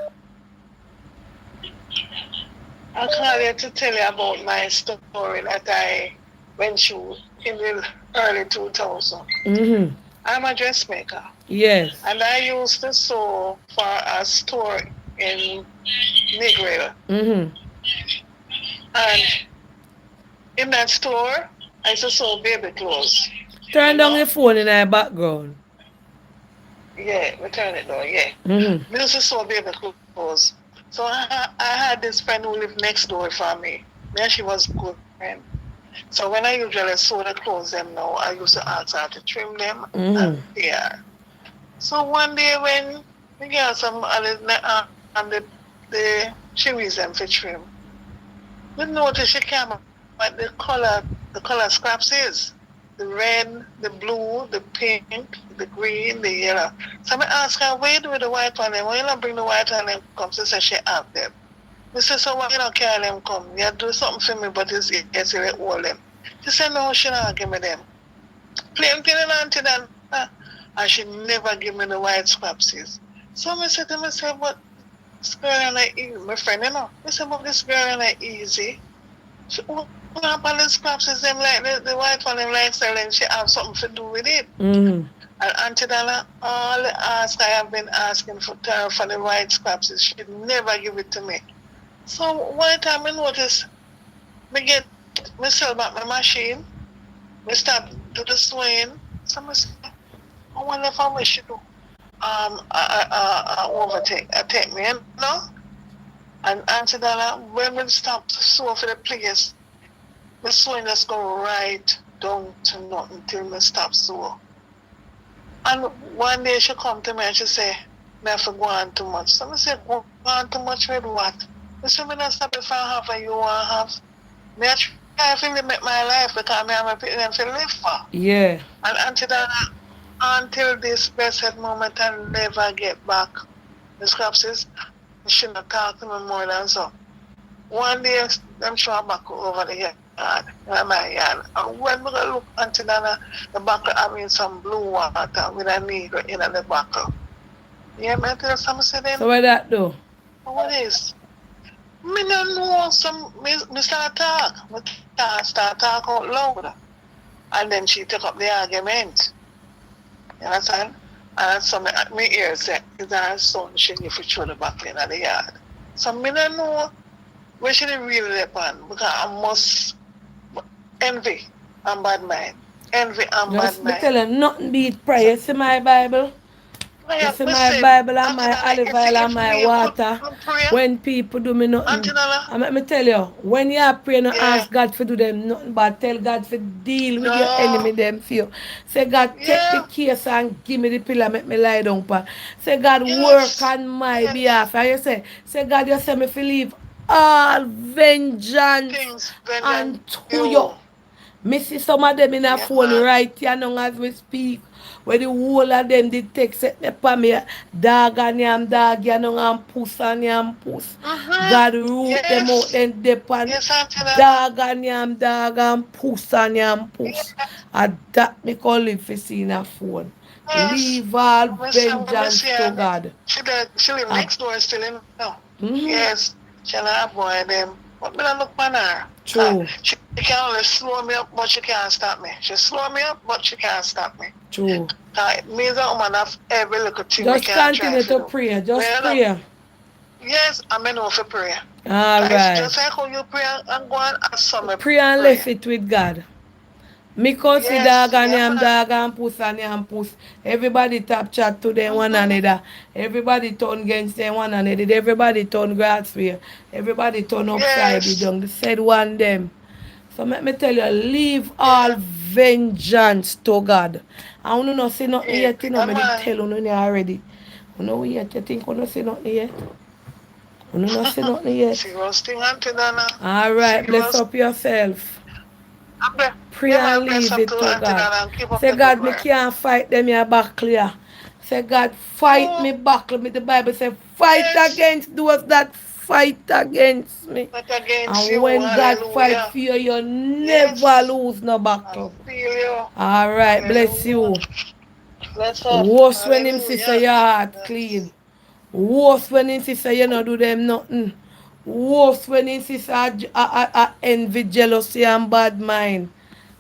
I call you to tell you about my story that I went through in the early 2000s. Mm-hmm. I'm a dressmaker, Yes. and I used to sew for a store in Negril. Mm-hmm. And in that store, I used to sew baby clothes. Turn You down know? your phone in our background. Yeah, we turn it down, yeah. Mm-hmm. We used to sew baby clothes. So I had this friend who lived next door from me. Me and she was good friend. So when I usually sew the clothes them now, I used to ask her to trim them Mm-hmm. and yeah. So one day when we got some and the chimneys them for trim, we noticed she came up with the color scraps is. The red, the blue, the pink, the green, the yellow. So I asked her, where do the white one? Why you not bring the white one and come? She said she have them. I said, so why you not carry them come? You do something for me, but it's all them. She said, no, she not give me them. Plain thing auntie that, and she never give me the white scrapsies. So I said to myself, but this girl ain't easy. My friend, you know. I said, but this girl ain't easy. She open up all the scrapsies, them like the white one, them like selling, she have something to do with it. Mm-hmm. And Auntie Dana, all the ask I have been asking for her for the white scrapsies, she never give it to me. So one time I notice, me sell back my machine, me start do the sewing. So I say, I wonder if I wish to take me, you know? And Auntie Dana, when we stop sew for the place, the sewing just go right down to nothing till me stop sew. And one day she come to me and she say, me have to go on too much. So I say, go on too much with what? I say, me not stop if I have and you want to have. Me try to limit my life because me have my people to live for. Yeah. And until this blessed moment I never get back the scraps, she not talk to me more than so. One day them show back over the yard, my yard. And when we look until the buckle having some blue water with a needle in the buckle. Yeah, man, tell some say then, So what that do? what is? Me don't know some me start talk. Me start talk out loud. And then she took up the argument. You understand? And so me ear say, is her son she need to throw the buckle in the yard. So me don't know where she really depend because I must envy and bad mind. Envy and bad Just me mind. tell you, nothing beat prayer. So, You see my Bible? You see me my say, Bible and Auntie my Nana, olive oil and if my we could water. pray, When people do me Auntie nothing. Nana, And let me tell you, when you are praying, don't yeah, ask God to do them nothing but tell God to deal with your no, enemy them for you. Say, God, take the yeah, case and give me the pillar, make me lie down. Pa. Say, God, work yes, on my yes, behalf. And you say, God, you say me to leave all vengeance things vengeance unto you. you. Me see some of them in a Yeah, phone man. right here now as we speak. Where the whole of them the text set me pa me dog and yam dog you know and puss and yam puss. Mm-hmm. God root them out Yes, then dip on yes, Auntie Nana. dog and puss and yam puss. Yeah, And that me call live for see in a phone. yes. Leave all When we see vengeance to her, God. she live Uh, next door still, you know. mm-hmm. Yes, she and her boy them. But me not look on her. True, She can only slow me up, but she can't stop me. She slow me up, but she can't stop me. true. Me as a woman have every little thing me Just can try continue to to do. pray. Just Well, look, pray. yes, I may know for prayer. All It's right. just like how you pray and go on and some Pray and pray. left it with God. Me see Yes, yeah, man. dog and yam puss. Everybody tap chat to them one Mm-hmm. another. Everybody turn against them one another. Everybody turn grass way. Everybody turn upside Yes, down. They said one them. So let me tell you, leave all yeah, vengeance to God. I want to not see nothing yeah, yet, you know, yeah, me did man. tell you already. You know yet, you think you don't see nothing yet? You not see nothing yet? Serious thing, Auntie Dana. All right, bless Serious. up yourself. Pray Yeah, and man, bless leave up it to to Auntie God. Dana and keep up Say, the good God, me work. can't fight them here back clear. Say, God, fight True. me back. Me the Bible say, fight Yes, against those that fight against me. but against And you, when God fight hallelujah. for you, you never Yes, lose no I battle. feel you. All right, bless Hallelujah. you. Let's hope. Worse when him see say Hallelujah. your heart Yes. clean. Worse when him see say you not do them nothing. Worse when him see say a envy, jealousy and bad mind.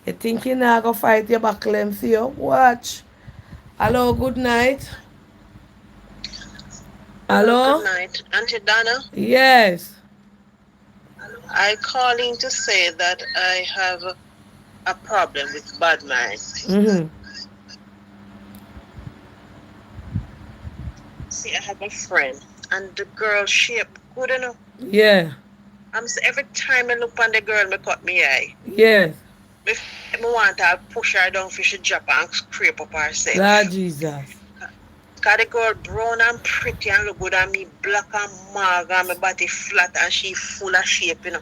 You think you not go fight your back them see you? Watch. Hello, good night. Hello, good Hello? night. Auntie Donna, Yes. I calling to say that I have a problem with bad mind. Mm-hmm. See, I have a friend, and the girl shape good enough. Yeah. Every time I look on the girl, me cut me eye. Yes. Me, me want to push her down for she drop and scrape up Lord herself. Jesus. Cause the girl brown and pretty and look good, and me black and mag and my body flat and she full of shape, you know.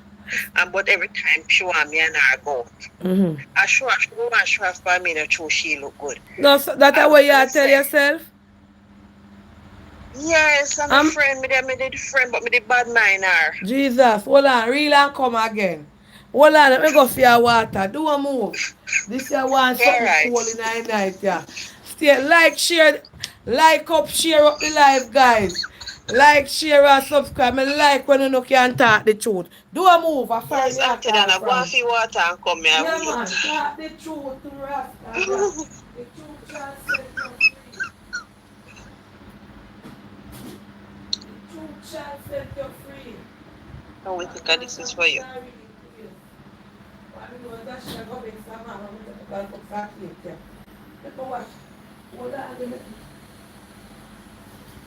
And but every time she want me and her go. Mm-hmm. She go and show off for me, no true she look good. No, so that a way you tell yourself? Yes, I'm a I'm friend, me the friend, but me the bad mind her. Jesus. Hold on, reel and come again. Hold on, let me go for your water. Do a move. This year want All something right. cool in the night, yeah. Stay like, share, like up, share up the live, guys. Like, share and subscribe. Me like when you know can talk the truth. Do a move, I find Yes, your Auntie call Dana, go and from. see water and come here, Yeah, wait. man, talk the truth to Rasta, yeah. The truth shall set you free. The truth shall set you free. Oh, wait, because this is for you.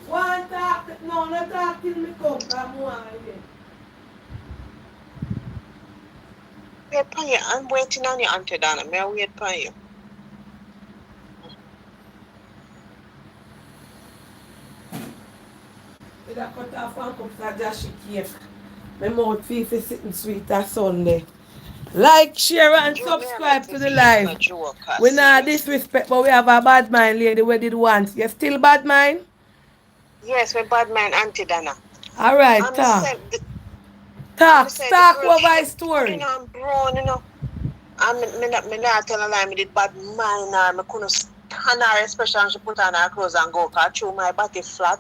One talk, no, not talk till me come, come on again. Wait upon you. I'm waiting on you, Auntie Dana. May I wait upon you? With a cut off one cup of Jashi cake. My mouth feels sitting sweet that Sunday. Like, share and Joke, me I make subscribe me to the feel like live. a joke, We not seriously. disrespect, but we have a bad mind lady we did once. You still bad mind? Yes, my bad man, Auntie Dana. Alright, I'm talk. said, Talk, the talk girl over shape his good story. enough, brown, you know. And me not tell a lie, me did bad mind her. Me couldn't stand her, especially when she put on her clothes and go. Cause through my body flat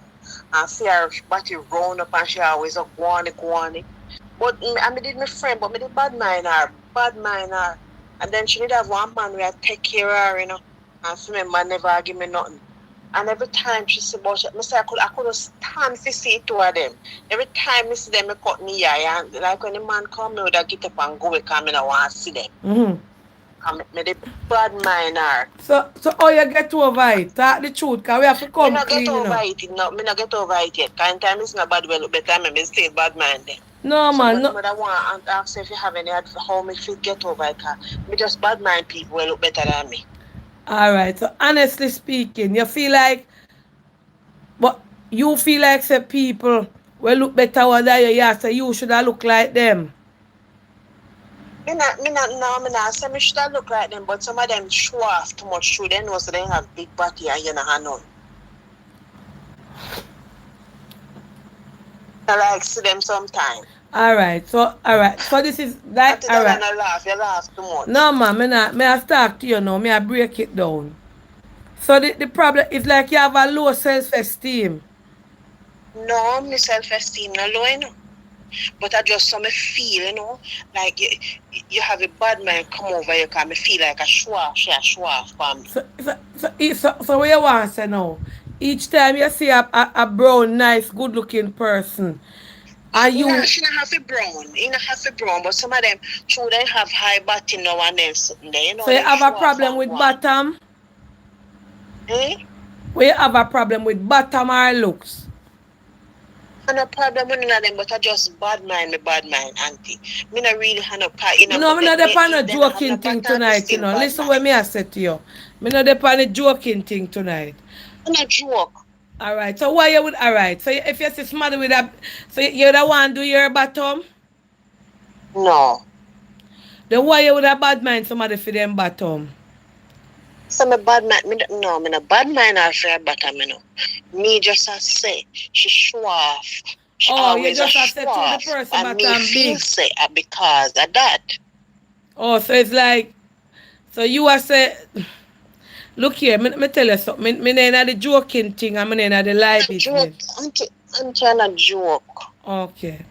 and see her body round up and she always a guani. But me did my friend, but me did bad mind her. And then she did have one man where I take care of her, you know. And for me, man never give me nothing. And every time she said, but she, me say I couldn't stand to see two of them. Every time I see them, I cut me eye. And like when the man come, me would get up and go because I don't want to see them. Mm-hmm. Me the bad mind her. So how you get over it? Talk the truth, because we have to Me come not get clean, you over know. it. No, me not get over it yet. Kind time is not bad well, better me still bad mind them. No, So man, but no. I want to ask if you have any advice how me feel get over it. Me just bad mind people will look better than me. Alright, so honestly speaking, you feel like, but you feel like say people will look better than you, yeah, so you should have look like them. Me not say me should look like them, but some of them show off too much through. They know so they have big body and you know have none. I like see them sometime. Alright, so this is like, Until that alright. and you laugh too much. No, man, me I talk to you now, me I break it down. So the problem is like you have a low self-esteem. No, me self-esteem not low, you know. But I just so me feel, you know, like you have a bad man come over you because me feel like a show off for me. So what you want to say now? Each time you see a brown, nice, good-looking person, and you... She not have a brown. You not have a brown, but some of them, true, they have high bottom now and then something there, you know, So you they have show a off problem and with go on. bottom? Eh? We have a problem with bottom or looks? No problem with none of them, but I just bad mind, auntie. Me not really have no part, you know, No, me not depend on a they not have no joking thing bottom, me tonight, you still know. bad Listen what mind. me I say to you. Me not depend on a joking thing tonight. I'm not joke. Alright, so why you would... Alright, so if you see somebody with a... So you the one do your bottom? No. Then why you would have bad mind somebody for them bottom? So me bad mind, me no bad mind her for her bottom, you know. Me just a say, she show off. She Oh, you always a just have show said to the off. person And me bottom feel big. say because of that. Oh, so it's like... So you are say... Look here, me tell you something. Me ain't the joking thing, and me ain't the lie Joke, business. I'm trying to joke. Okay.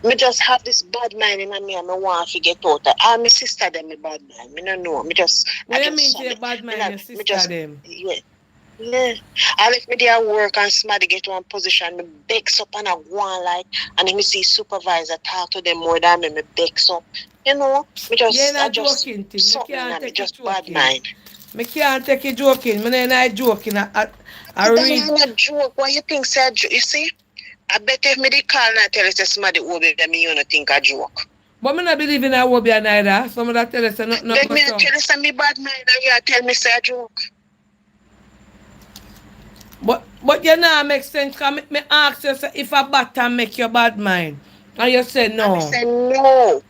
Me just have this bad mind in me and me want to get out. All my sister them me bad mind. Me no know. What I you just mean saw say me. bad Me mind not, your me sister just them? yeah. Yeah. I left me there work and somebody get one position, me begs up and I go on like and then me see supervisor talk to them more than me begs up. You know, You ain't I a just joking thing. Me something can't in me, take it just bad joking. mind. Me can't take it joking. Me ain't a joking. I That read. ain't a joke. Why you think say a joke? You see? I bet if me the call and I tell you say somebody over there, me you not think a joke. But me not believe in a Wobia neither. Some of that tell us not Then go me so. tell you say me bad mind and you tell me say a joke. But you know make sense because me ask you say, if a bottom make your bad mind. And you say And me no. say no.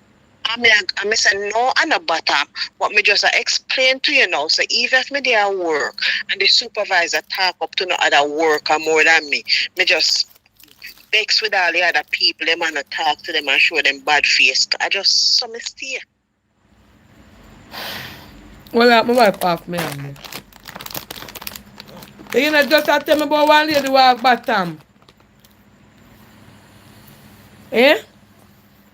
I me say no and a bottom. But me just explain to you now. So even if me there work and the supervisor talk up to no other worker more than me just vex with all the other people, them and talk to them and show them bad face. I just so me stay. Well, my wife off me on me. You know, just tell me about one lady who have bottom. Eh?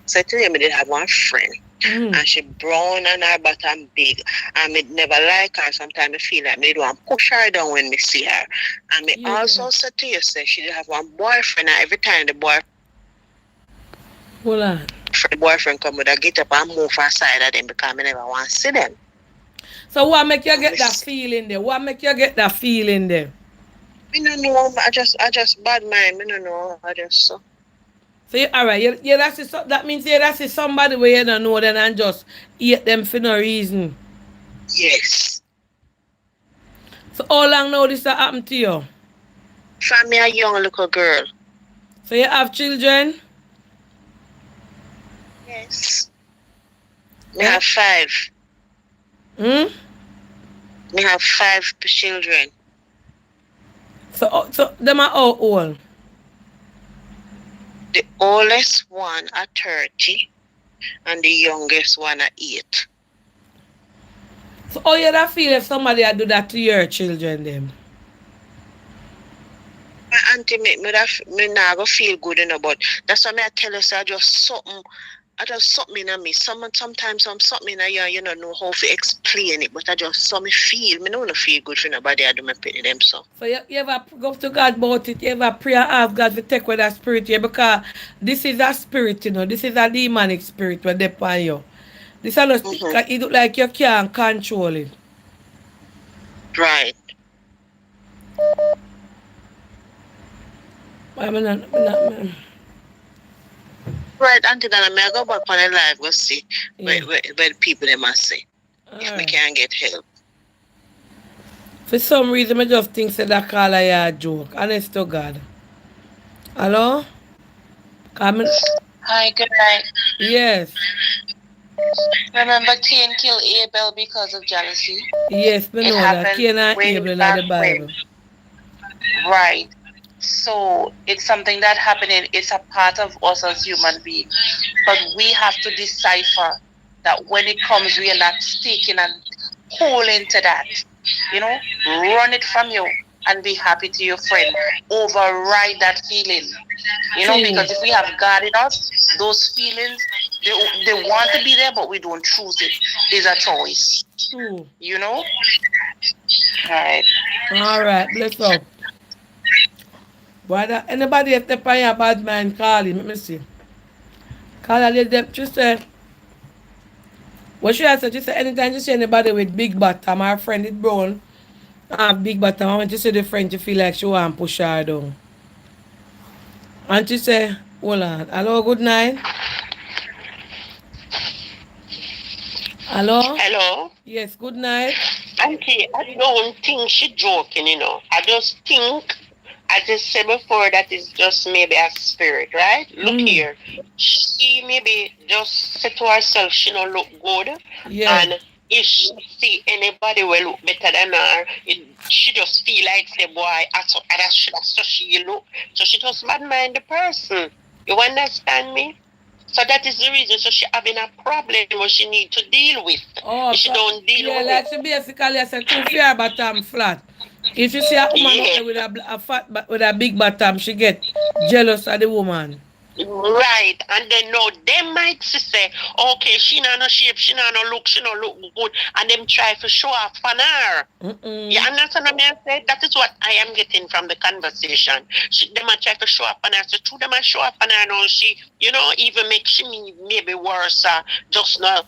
So I tell you, I did have one friend. Mm. And she brown and her bottom big. And me never like her. Sometimes I feel like me do and push her down when me see her. And me Yeah. also said to you, say she did have one boyfriend, and every time the Hold on. boyfriend come with a get up and move aside of them because me never want to see them. So what make you get that feeling there? What make you get that feeling there? Me no know. I just bad mind. Me no know. I just so. So you, all right, that means that's somebody where you don't know them and just hate them for no reason. Yes. So how long now this happen to you? From me a young little girl. So you have children? Yes. Me have 5. Hmm? Me have 5 children. So them are how old? The oldest one are 30 and the youngest one are 8. So how you that feel if somebody had do that to your children them? My auntie make me not go feel good, but that's why I tell you, so I just something in me. Sometimes something in you, you don't know how to explain it, but I just something feel. Me don't feel good for nobody. I do my pity them so. So you ever go to God about it? You ever pray and ask God to take away that spirit here? Because this is a spirit, you know. This is a demonic spirit when they upon you. This is not, it look like you can't control it. Right. Right, Auntie Dana, I go back on the live, go see where the people they must say. If me can't get help. For some reason, I just think that call a joke. Honest to God. Hello? Hi, good night. Yes. Remember Cain killed Abel because of jealousy? Yes, we It know that. happened Cain and way Abel in back the Bible. when. Right. So it's something that happening. It's a part of us as human beings. But we have to decipher that when it comes, we are not sticking and holding to that. You know, run it from you and be happy to your friend. Override that feeling. You know, because if we have God in us, those feelings, they want to be there, but we don't choose it. It's a choice. True. You know? Alright. Alright, bless up. Brother, anybody if they pay a bad mind, call him. Let me see. Call her, let them. She said, what she has said, she said, anytime you see anybody with big bottom, our friend is brown, have big bottom, I want to see the friend, you feel like she want to push her down. And she said, hold on. Hello, good night. Hello? Hello? Yes, good night. Auntie, I don't think she joking, you know. I just think, I just said before, that is just maybe a spirit, right? Look here. She maybe just said to herself she don't look good. Yeah. And if she see anybody will look better than her, she just feel like, say, boy, that's so she look. So she just bad mind the person. You understand me? So that is the reason. So she having a problem what she need to deal with. Oh, If she so, don't deal yeah, with like it, she basically I said two fair bottom flat. If you see a woman up yeah. there with a fat with a big bottom, she get jealous of the woman. Right, and then no, them might say, okay, she not no shape, she not no look, she not look good, and them try to show off on her. You Mm-mm. understand what I say? That is what I am getting from the conversation. Them a try to show up on her. So through them a show up on her now, she, even make she maybe worse. Just now,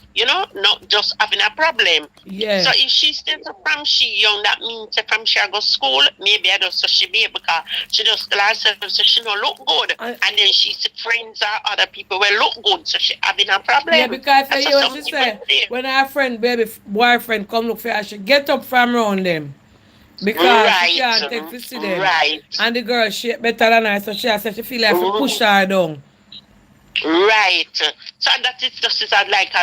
not just having a problem. So Yeah. if she still from she young, that means that from she go school, maybe I just so she be because she just tell herself so she don't look good. I, And then she see friends or other people will look good, so she having a yeah, problem. because I That's hear just what she something we say. say. When her friend, baby, boyfriend come look for her, she get up from around them. Because she Right, can't take to see them. right. And the girl shape better than her, so she has said she feel like she push her down. Right. So that is just is like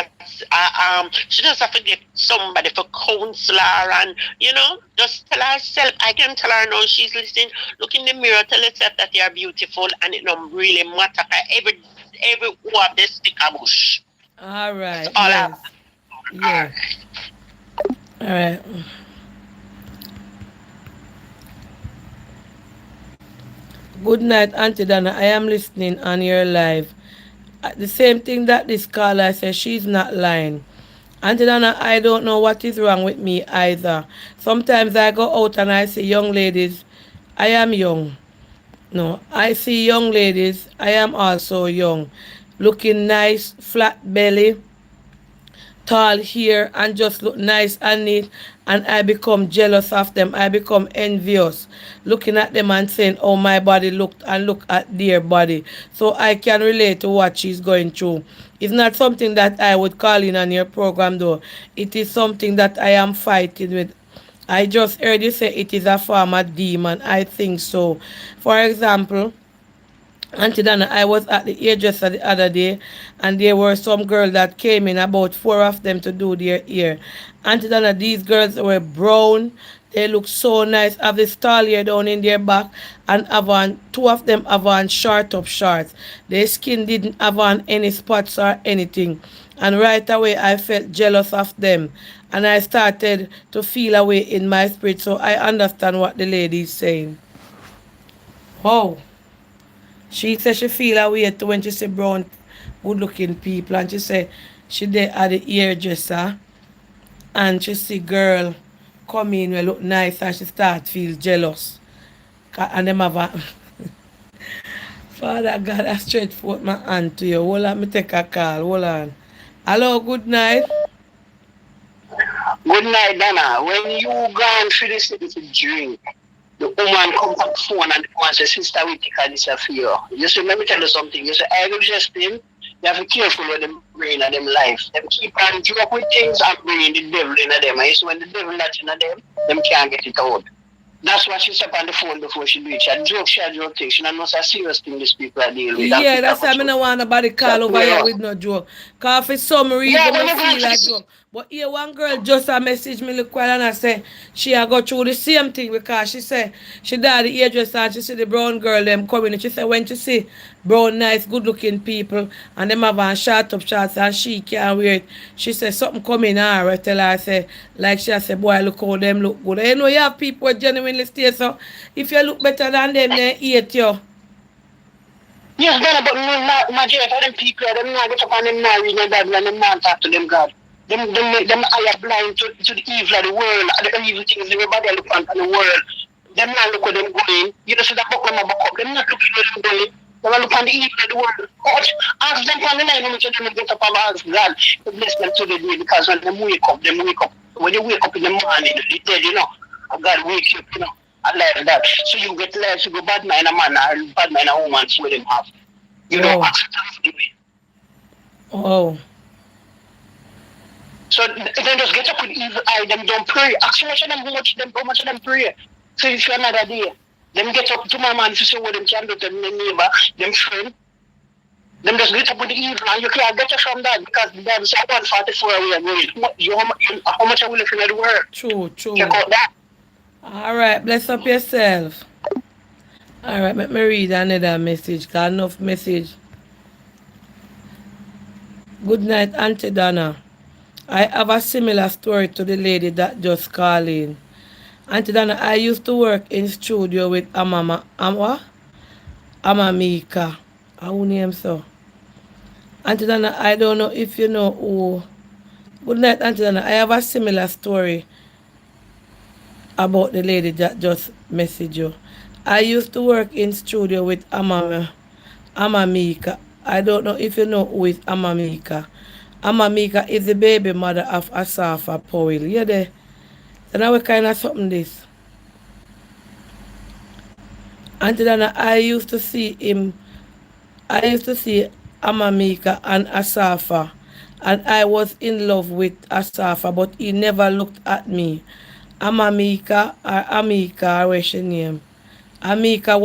she just have to get somebody for counselor and just tell herself. I can tell her now she's listening. Look in the mirror, tell herself that you are beautiful and it don't really matter. 'Cause every who of this stick a bush. All That's right, all I yes. Yeah. All right. Good night, Auntie Dana. I am listening on your live. The same thing that this caller says, she's not lying. Auntie Dana, I don't know what is wrong with me either. Sometimes I go out and I see young ladies. I am young. No, I see young ladies. I am also young. Looking nice, flat belly, tall hair, and just look nice and neat, and I become jealous of them. I become envious looking at them and saying, oh, my body looked, and look at their body. So I can relate to what she's going through. It's not something that I would call in on your program though. It is something that I am fighting with. I just heard you say it is a form of demon. I think so. For example, Auntie Dana, I was at the hairdresser the other day, and there were some girls that came in, about four of them, to do their hair. Auntie Dana, these girls were brown. They look so nice. Have this tall hair down in their back, and have on, two of them have on short up shorts. Their skin didn't have on any spots or anything. And right away, I felt jealous of them. And I started to feel away in my spirit. So I understand what the lady is saying. Oh. She said she feel her way too when she see brown, good looking people. And she said she there at the hairdresser and she see girl come in we look nice and she start feel jealous. And them have a Father God, I stretch forth my hand to you. Hold on, me take a call. Hold on. Hello, good night. Good night, Dana. When you gone for the city to drink, the woman come back phone and the woman says, sister, we take this for you. You say, let me tell you something. You say, I will just him. You have to be careful with them brain and them life. Them keep on joke with things and bringing the devil in them. And you see, when the devil not in them can't get it out. That's what she said on the phone before she do it. She a joke thing. She not know it's a serious thing these people are dealing with. Yeah, that's why I don't want nobody call over here with no joke. Cause for some Yeah, reason when I you go feel to like the joke. But here one girl just a message me look well and I say she a go through the same thing because she said she died the hairdresser and she see the brown girl them coming and she said when she see brown nice good looking people and them have on short up shorts and she can't wear it, she said something coming her. I tell her I say like she say boy look how them look good. You know you have people who genuinely stay so if you look better than them they hate you. yes, then but majority of them people, them not get up and them not read the Bible and them not talk to them God. Them make them eye blind to the evil of the world, the evil things everybody look on the world. Them not look where them going. You know, see that book them a book up. Them not looking where them going. They will look on the evil of the world. God, ask them on the night when you them get up and ask God to bless them to the day because when them wake up, them wake up. When you wake up in the morning, they dead, you know. And God wakes you up, you know. And like that. So you get life, you go bad mind a man or bad mind a woman, so them have. You know, Oh, accept them. oh. So then just get up with evil eye, them don't pray. Ask how much of them how much of them pray. So if you another day, them get up to my man to see what them can do to them neighbor, them friend. Them just get up with the evil and you can't get it from that because the Bible says 144 away and how much are we living in the world? True, Check true. out that. All right, bless up yourself. All right, let me read another message. Got enough message. Good night, Auntie Donna. I have a similar story to the lady that just called in. Auntie Donna, I used to work in studio with Amamika. How name so? Auntie Donna, I don't know if you know who. Good night, Auntie Donna. I have a similar story about the lady that just messaged you. I used to work in studio with Amamika. I don't know if you know who is Amamika. Amamika is the baby mother of Asafa Powell. You there? So now we kind of something this. Auntie Donna, I used to see Amamika and Asafa, and I was in love with Asafa, but he never looked at me. Amamika or Amika, what's she name? Amika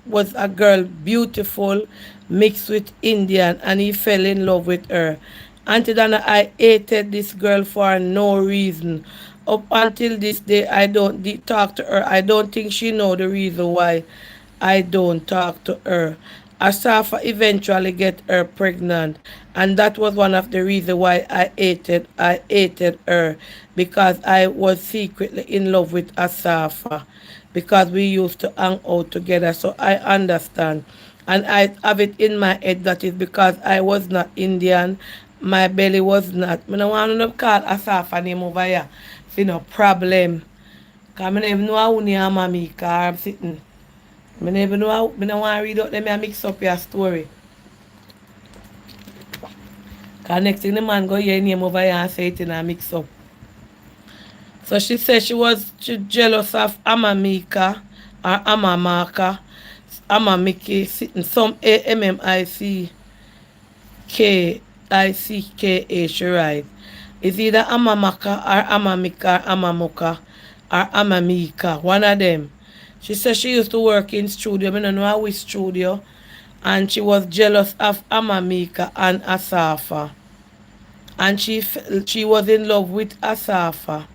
was a girl, beautiful, mixed with Indian, and he fell in love with her. Auntie Donna, I hated this girl for no reason. Up until this day, I don't talk to her. I don't think she know the reason why I don't talk to her. Asafa eventually get her pregnant, and that was one of the reasons why I hated her, because I was secretly in love with Asafa, because we used to hang out together. So I understand, and I have it in my head that is because I was not Indian, my belly was not. I don't want to call Asafa name over here. See no problem. Cause I don't even know how near mommy car I'm sitting. I never know how, I don't want to read out them and mix up your story. Because next thing the man go hear name over here and say it in a mix up. So she said she jealous of Amamika or Amamaka. Amamiki sitting some Amamika she write. It's either Amamaka or Amamika or Amamuka or Amamika. One of them. She said she used to work in studio. I don't know which studio. And she was jealous of Amamika and Asafa. And she was in love with Asafa.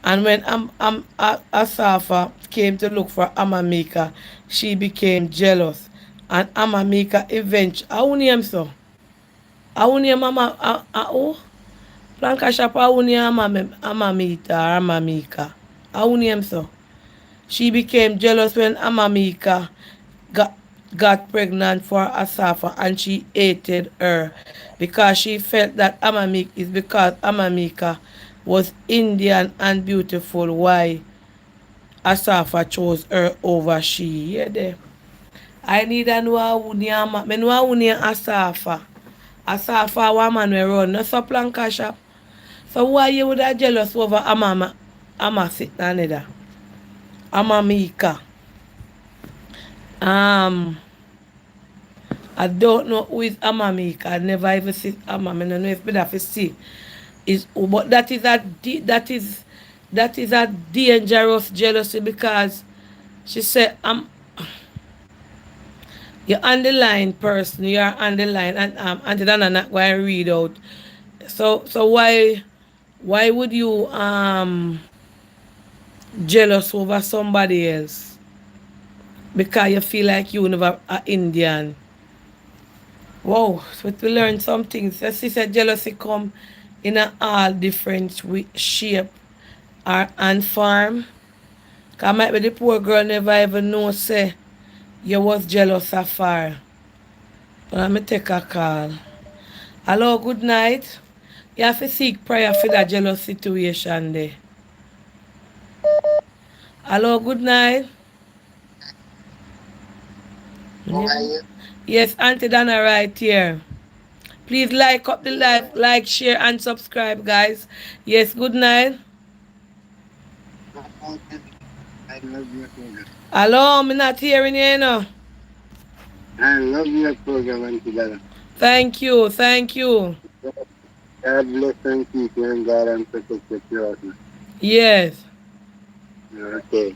And when Asafa came to look for Amamika, she became jealous. And Amamika eventually, how name so? How name who? Planka Shop, how name Amamita or Amamika? How name so? She became jealous when Amamika got, got pregnant for Asafa, and she hated her because she felt that Amamika is because Amamika was Indian and beautiful. Why Asafa chose her over she? Yeah, there. I need a know who me know who near Asafa. Asafa woman we run, no so planka shop. So why you would have jealous over Ama sit down there? Amamika. Um, I don't know who is Amamika. I never even see Amam. I don't know if I have to see. But that is a dangerous jealousy, because she said you're on the line person, you're on the line, and Auntie Dana not going to read out. So why would you jealous over somebody else? Because you feel like you never are Indian. Wow, so we learn some things. As she said, jealousy come in a all different shape and form. Cause might be the poor girl never even know say you was jealous of her. But let me take a call. Hello, good night. You have to seek prayer for that jealous situation there. Hello, good night. How are you? Yes, Auntie Dana right here. Please like up the live, like, share, and subscribe, guys. Yes, good night. I love your program. Hello, I'm not hearing you, know. I love your program, Auntie Dana. Thank you, thank you. God bless and keep you and God and protect you throughout. Yes. Okay.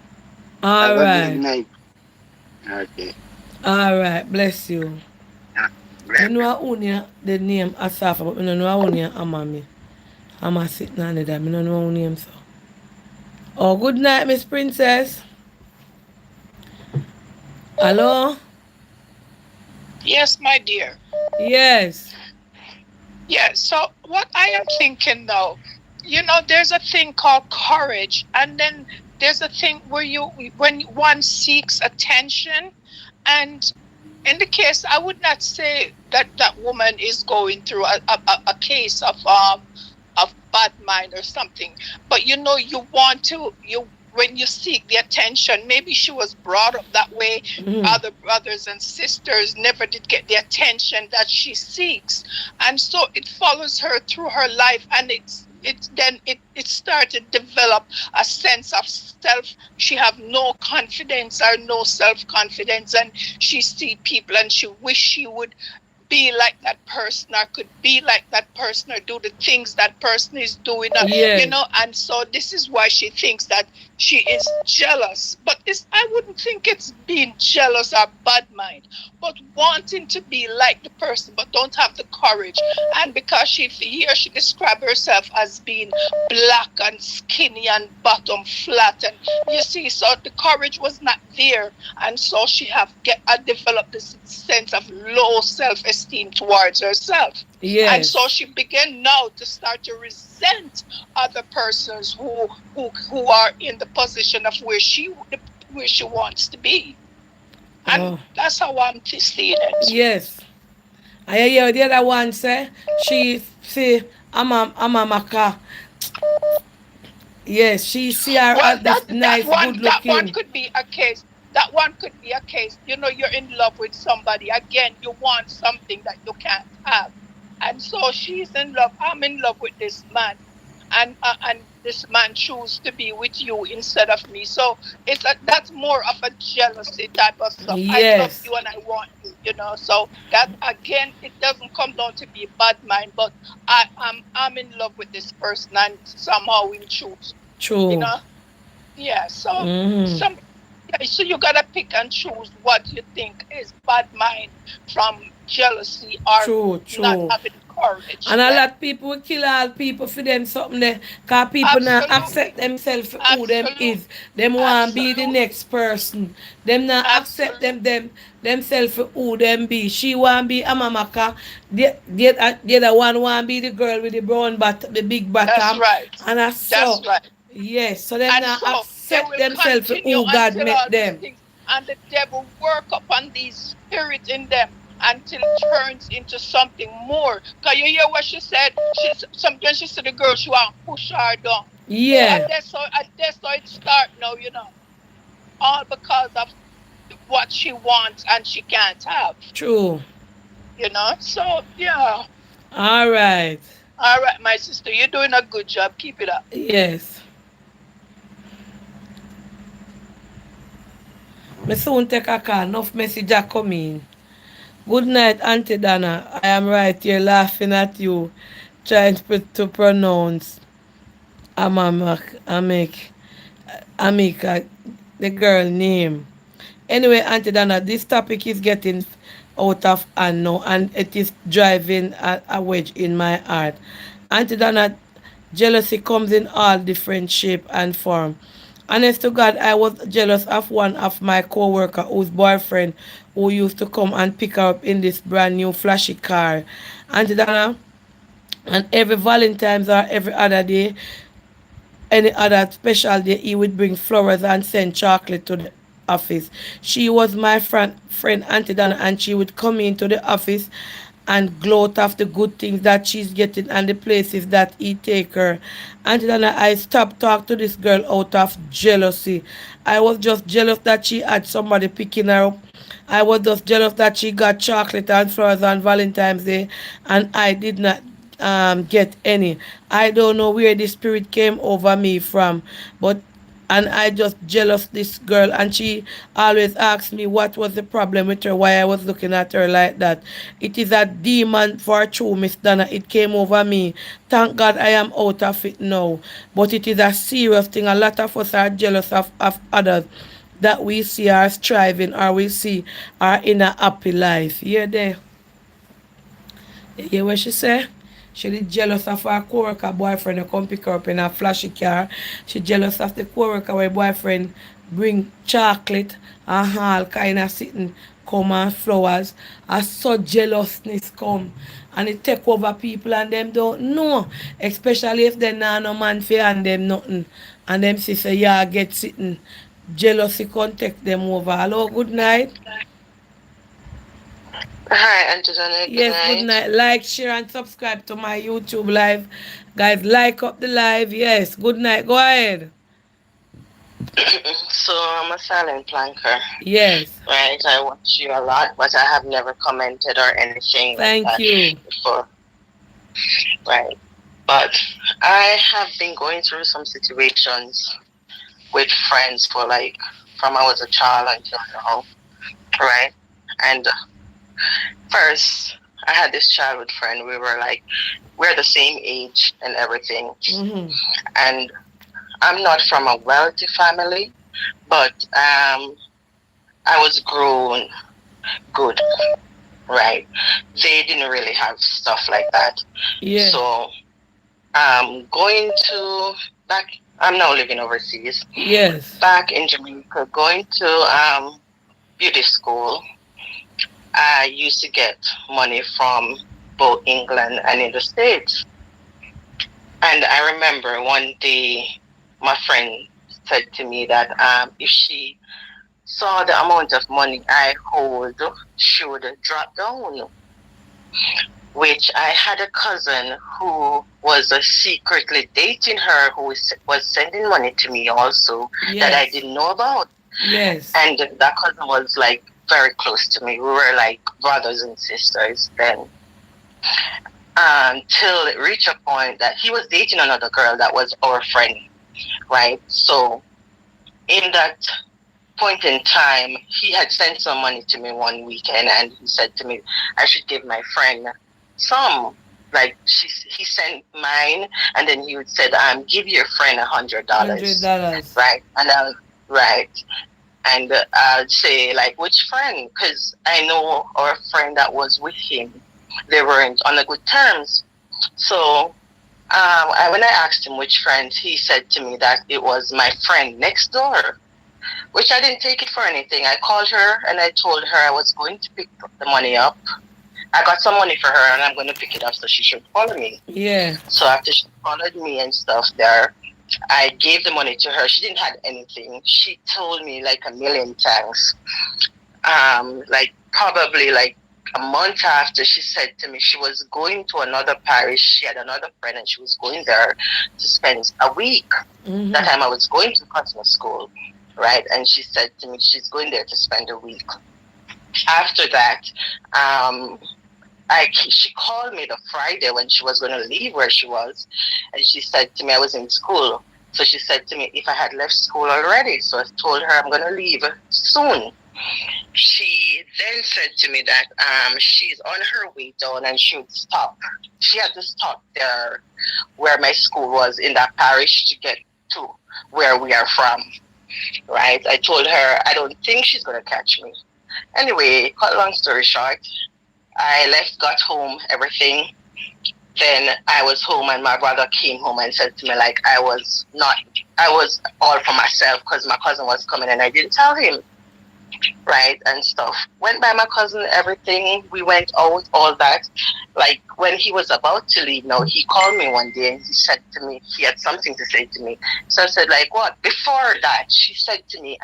All Have a good right. night. Okay. All right. Bless you. Yeah. I Bless know you. I own you, the name Asafa, but I don't know I own you Amami. I'm a sitting on there. I don't know her name so. Oh, good night, Miss Princess. Hello? Yes, my dear. Yes. Yeah, so what I am thinking now, there's a thing called courage, and then there's a thing where when one seeks attention, and in the case, I would not say that that woman is going through a case of bad mind or something, but you want to you when you seek the attention, maybe she was brought up that way. Other brothers and sisters never did get the attention that she seeks, and so it follows her through her life, and it started to develop a sense of self. She have no confidence or no self-confidence, and she see people and she wish she would be like that person or could be like that person or do the things that person is doing, Yes. and so this is why she thinks that she is jealous. But I wouldn't think it's being jealous or bad mind, but wanting to be like the person but don't have the courage. And because she described herself as being black and skinny and bottom flat, and you see, so the courage was not there, and so she developed this sense of low self-esteem towards herself. And so Yes. she began now to start to resent other persons who are in the position of where she wants to be. And Oh. that's how I'm seeing it. Yes. I hear the other one say she see I'm a maka. Yes, she see her Well, as this nice, good that one looking. could be a case. That one could be a case. You're in love with somebody. Again, you want something that you can't have. And so she's in love. I'm in love with this man. And this man choose to be with you instead of me. So that's more of a jealousy type of stuff. I love Yes. you and I want you. So that again, it doesn't come down to be bad mind, but I'm in love with this person and somehow we choose. You True. know? Yeah. So Mm-hmm. some yeah, so you gotta pick and choose what you think is bad mind from jealousy or True, not true. having courage. And a Yeah. lot people will kill all people for them something there. Cause people now Absolutely. accept themselves for who them Absolutely. is. Them want to be the Absolutely. next person. Them not accept Absolutely. themselves for who them be. She want to be a mamaka. The other one want to be the girl with the brown the big That's bottom. right. And I That's saw. right. Yes. So them And not so they accept will themselves for continue who God until make all these them. things, and the devil work upon these spirit in them until it turns into something more. Cause you hear what she said? Sometimes she said the girl she want to push her down. So Yeah. that's how it start now. All because of what she wants and she can't have. True. So yeah. All right. All right, my sister, you're doing a good job. Keep it up. Yes. Me soon take a call. Enough message are coming. Good night, Auntie Dana. I am right here laughing at you, trying to pronounce Amek, Amika, the girl name. Anyway, Auntie Dana, this topic is getting out of hand now, and it is driving a wedge in my heart. Auntie Dana, jealousy comes in all different shape and form. Honest to God, I was jealous of one of my co-worker whose boyfriend who used to come and pick her up in this brand new flashy car. Auntie Dana, and every Valentine's or every other day, any other special day, he would bring flowers and send chocolate to the office. She was my friend Auntie Dana, and she would come into the office and gloat of the good things that she's getting and the places that he take her. Auntie Dana, I stopped talk to this girl out of jealousy. I was just jealous that she had somebody picking her up. I was just jealous that she got chocolate and flowers on Valentine's Day and I did not get any. I don't know where the spirit came over me from, but and I just jealous this girl and she always asks me what was the problem with her, why I was looking at her like that. It is a demon for true, Miss Donna. It came over me. Thank God I am out of it now. But it is a serious thing. A lot of us are jealous of others that we see are striving or we see are in a happy life. Yeah, there. You hear what she say? She is jealous of her co-worker boyfriend who come pick her up in a flashy car. She jealous of the co-worker where boyfriend bring chocolate and all kind of sitting come and flowers. As so jealousness come and it take over people and them don't know. Especially if they nah no man fi and them nothing. And them say yeah get sitting. Jealousy can take them over. Hello, good night. Hi, Antoinette. Good Yes, good night. night. Like, share, and subscribe to my YouTube live. Guys, like up the live. Yes, good night. Go ahead. So I'm a silent planker, Yes. right? I watch you a lot, but I have never commented or anything like Thank that you. before, right? But I have been going through some situations with friends for like from I was a child until now, right? And first, I had this childhood friend. We're the same age and everything. Mm-hmm. And I'm not from a wealthy family, but I was grown good, right? They didn't really have stuff like that. Yeah. So going to back, I'm now living overseas. Yes. Back in Jamaica, going to beauty school, I used to get money from both England and in the States. And I remember one day my friend said to me that if she saw the amount of money I hold, she would drop down. Which I had a cousin who was secretly dating her, who was sending money to me also that I Yes. didn't know about. Yes. And that cousin was like very close to me. We were like brothers and sisters then. Until it reached a point that he was dating another girl that was our friend, right? So in that point in time, he had sent some money to me one weekend, and he said to me, I should give my friend some. Like he sent mine, and then he would said, give your friend $100, $100. right? And right, and I'd say like which friend, because I know our friend that was with him, they weren't on a good terms. So when I asked him which friend, he said to me that it was my friend next door, which I didn't take it for anything. I called her and I told her I was going to pick the money up. I got some money for her and I'm going to pick it up, so she should follow me. Yeah. So after she followed me and stuff there, I gave the money to her. She didn't have anything. She told me like a million thanks. Like probably like a month after, she said to me she was going to another parish. She had another friend and she was going there to spend a week. Mm-hmm. That time I was going to Christmas school, right? And she said to me she's going there to spend a week. After that, she called me the Friday when she was going to leave where she was, and she said to me I was in school. So she said to me if I had left school already. So I told her I'm going to leave soon. She then said to me that she's on her way down and she would stop. She had to stop there where my school was in that parish to get to where we are from, right? I told her I don't think she's going to catch me. Anyway, cut long story short, I left, got home, everything. Then I was home and my brother came home and said to me like I was all for myself because my cousin was coming and I didn't tell him. Right, and stuff. Went by my cousin, everything. We went out, all that. Like when he was about to leave, now he called me one day and he said to me, he had something to say to me. So I said, like what? Before that, she said to me,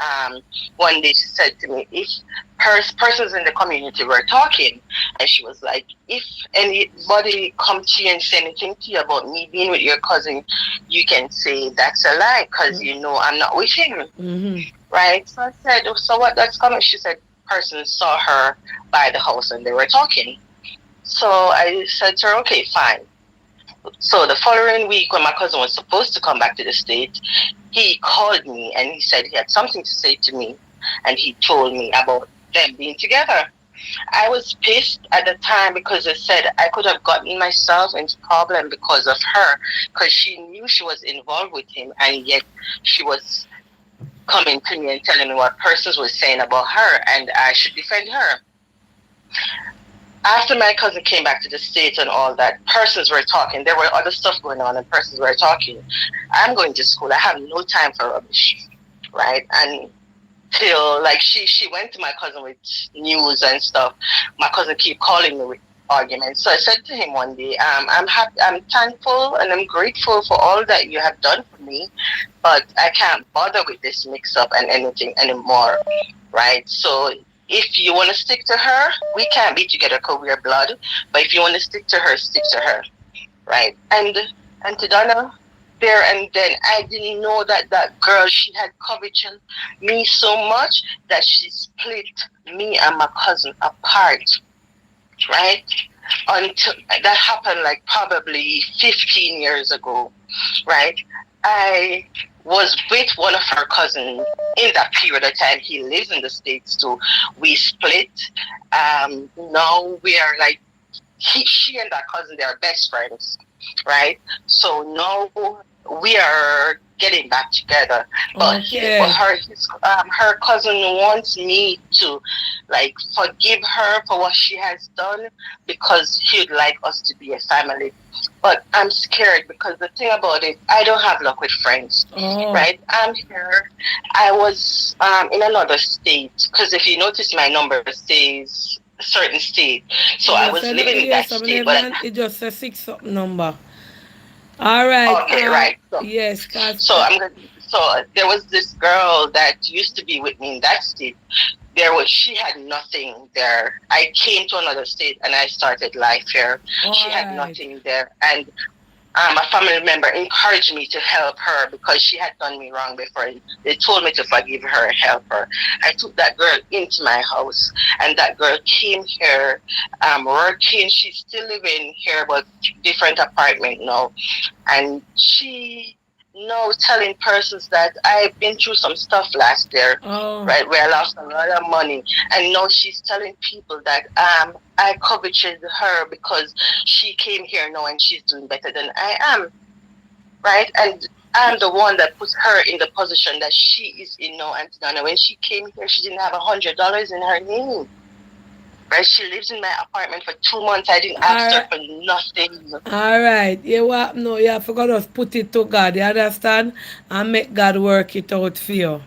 one day she said to me, if persons in the community were talking, and she was like, if anybody come to you and say anything to you about me being with your cousin, you can say that's a lie because you know I'm not with him. Mm-hmm. Right? So I said, so what that's coming? She said, person saw her by the house and they were talking. So I said to her, okay, fine. So the following week when my cousin was supposed to come back to the States, he called me and he said he had something to say to me and he told me about them being together. I was pissed at the time because I said I could have gotten myself into problem because of her, because she knew she was involved with him and yet she was coming to me and telling me what persons were saying about her and I should defend her. After my cousin came back to the States and all that, persons were talking. There were other stuff going on and persons were talking. I'm going to school. I have no time for rubbish. right? And till like she went to my cousin with news and stuff. My cousin keep calling me with arguments. So I said to him one day, I'm happy, I'm thankful, and I'm grateful for all that you have done for me, but I can't bother with this mix up and anything anymore, right? So if you want to stick to her, we can't be together because we're blood. But if you want to stick to her, stick to her, right? And to Donna, there and then, I didn't know that that girl, she had coveted me so much that she split me and my cousin apart, right? Until that happened, like probably 15 years ago, right? I was with one of her cousins in that period of time. He lives in the States too. We split. Now we are like, she and that cousin, they are best friends, right? So now we are getting back together. But Okay. her cousin wants me to like forgive her for what she has done because he'd like us to be a family. But I'm scared because the thing about it, I don't have luck with friends, Oh. right? I'm here. I was in another state because if you notice, my number says certain state. So I Yes, was I know. living in that Yes, I'm state, never. but It just a six something number. All right. okay, right. Yes, cause So I'm gonna. So there was this girl that used to be with me in that state. She had nothing there. I came to another state and I started life here. all She had right. nothing there, and a family member encouraged me to help her because she had done me wrong before. They told me to forgive her and help her. I took that girl into my house, and that girl came here, working. She's still living here, but different apartment now. And she now telling persons that I've been through some stuff last year, Oh. right, where I lost a lot of money. And now she's telling people that I coveted her because she came here now and she's doing better than I am, right? And I'm the one that puts her in the position that she is in now. And Donna, when she came here, she didn't have $100 in her name. Right? She lives in my apartment for 2 months. I didn't All ask her right. for nothing. All right. You what? No, you have to just put it to God. You understand? And make God work it out for you.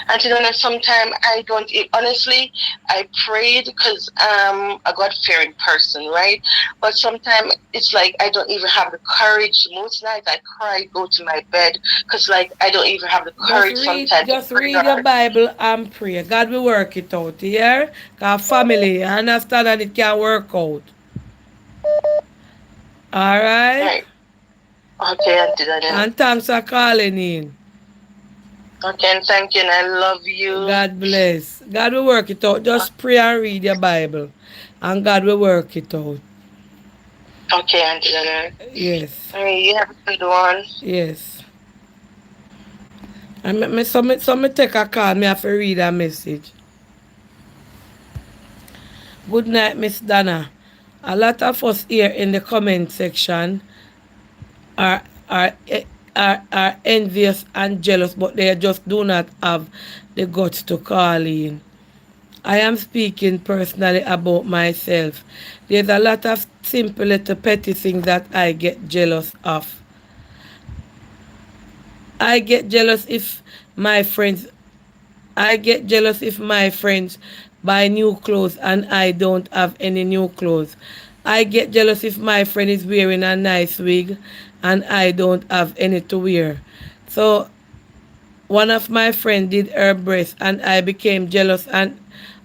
And you know, sometimes I don't honestly. I prayed because a God fearing person, right? But sometimes it's like I don't even have the courage. Most nights I cry, go to my bed because like I don't even have the courage sometimes to Just pray read your or Bible and pray. God will work it out. Yeah? Cause family, you understand that it can work out. All right. right. Okay, Auntie Daniel. And thanks for calling in. Okay, and thank you, and I love you. God bless. God will work it out. Just pray and read your Bible. And God will work it out. Okay, Auntie Daniel. Yes. All right, you have a good one. Yes. And me take a call. Me have to read a message. Good night, Miss Donna. A lot of us here in the comment section are are are envious and jealous, but they just do not have the guts to call in. I am speaking personally about myself. There's a lot of simple little petty things that I get jealous of. I get jealous if my friends I get jealous if my friends buy new clothes and I don't have any new clothes. I get jealous if my friend is wearing a nice wig and I don't have any to wear. So one of my friends did her breast and I became jealous and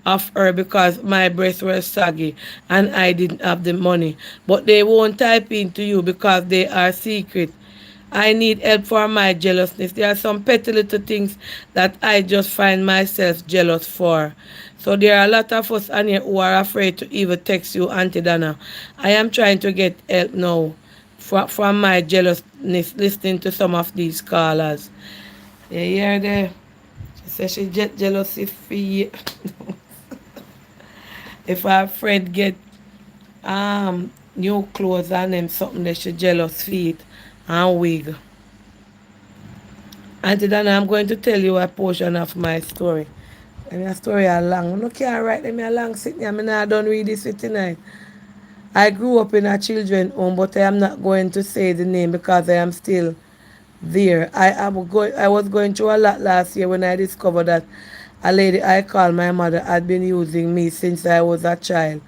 of her because my breasts were saggy and I didn't have the money. But they won't type into you because they are secret. I need help for my jealousness. There are some petty little things that I just find myself jealous for. So there are a lot of us on here who are afraid to even text you, Auntie Dana. I am trying to get help now from my jealousness listening to some of these callers. You hear there? She says she get jealous if her friend get new clothes and them something that she jealous feet and wig. Auntie Dana, I'm going to tell you a portion of my story. And my story a long. I no can't write them a long sitting. I mean I don't read this with tonight. I grew up in a children's home, but I am not going to say the name because I am still there. I was going through a lot last year when I discovered that a lady I call my mother had been using me since I was a child.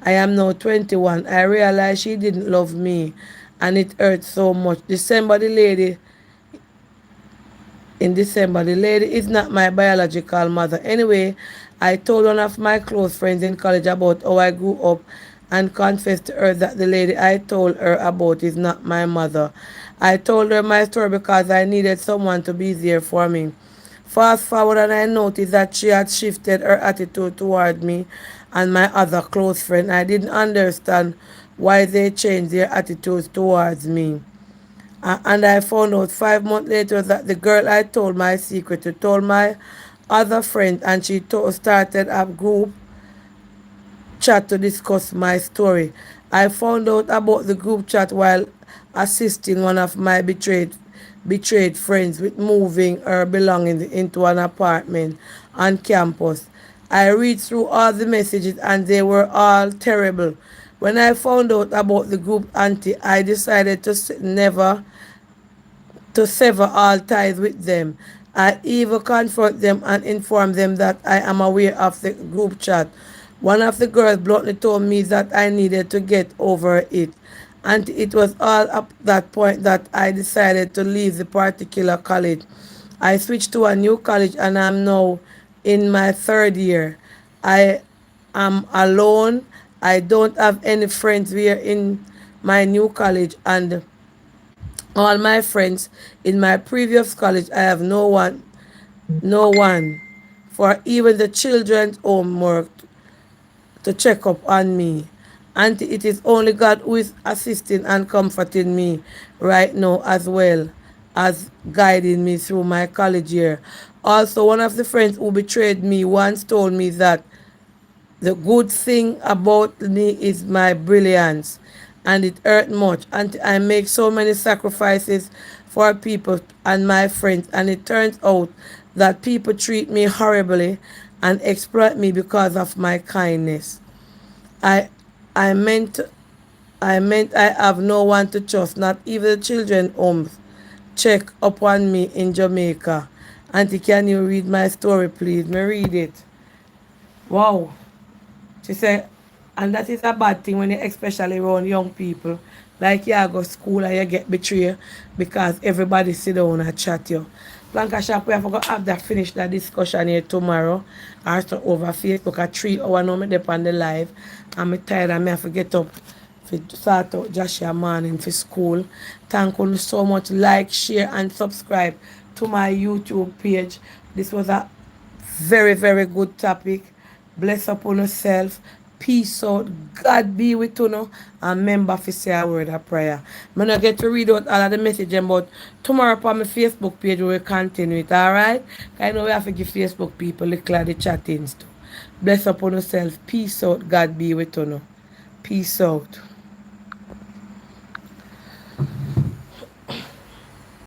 I am now 21. I realized she didn't love me and it hurt so much. December. The lady is not my biological mother. Anyway, I told one of my close friends in college about how I grew up and confessed to her that the lady I told her about is not my mother. I told her my story because I needed someone to be there for me. Fast forward and I noticed that she had shifted her attitude toward me and my other close friend. I didn't understand why they changed their attitudes towards me. And I found out 5 months later that the girl I told my secret to told my other friend, and she started a group chat to discuss my story. I found out about the group chat while assisting one of my betrayed friends with moving her belongings into an apartment on campus. I read through all the messages and they were all terrible. When I found out about the group auntie, I decided never to sever all ties with them. I even confront them and inform them that I am aware of the group chat. One of the girls bluntly told me that I needed to get over it. And it was all up that point that I decided to leave the particular college. I switched to a new college and I'm now in my third year. I am alone. I don't have any friends here in my new college, and all my friends in my previous college, I have no one for even the children's homework to check up on me. And it is only God who is assisting and comforting me right now, as well as guiding me through my college year. Also, one of the friends who betrayed me once told me that the good thing about me is my brilliance, and it hurt much. And I make so many sacrifices for people and my friends, and it turns out that people treat me horribly and exploit me because of my kindness. I I meant I have no one to trust, not even the children homes check upon me in Jamaica. Auntie, can you read my story, please? Me read it. Wow. She said, and that is a bad thing when you especially around young people. Like you go school and you get betrayed because everybody sit down and chat you. Blanca Shop, we have to have that finish that discussion here tomorrow. I start over Facebook at 3 hours now. Me dey on the live. I'm tired and I have to get up for start out Joshua morning for school. Thank you so much. Like, share and subscribe to my YouTube page. This was a very, very good topic. Bless upon yourself. Peace out. God be with you now. And remember to say a word of prayer. I'm not get to read out all of the messages, but tomorrow on my Facebook page we will continue it, alright? I know we have to give Facebook people little of the chattings too. Bless upon yourself. Peace out. God be with you now. Peace out.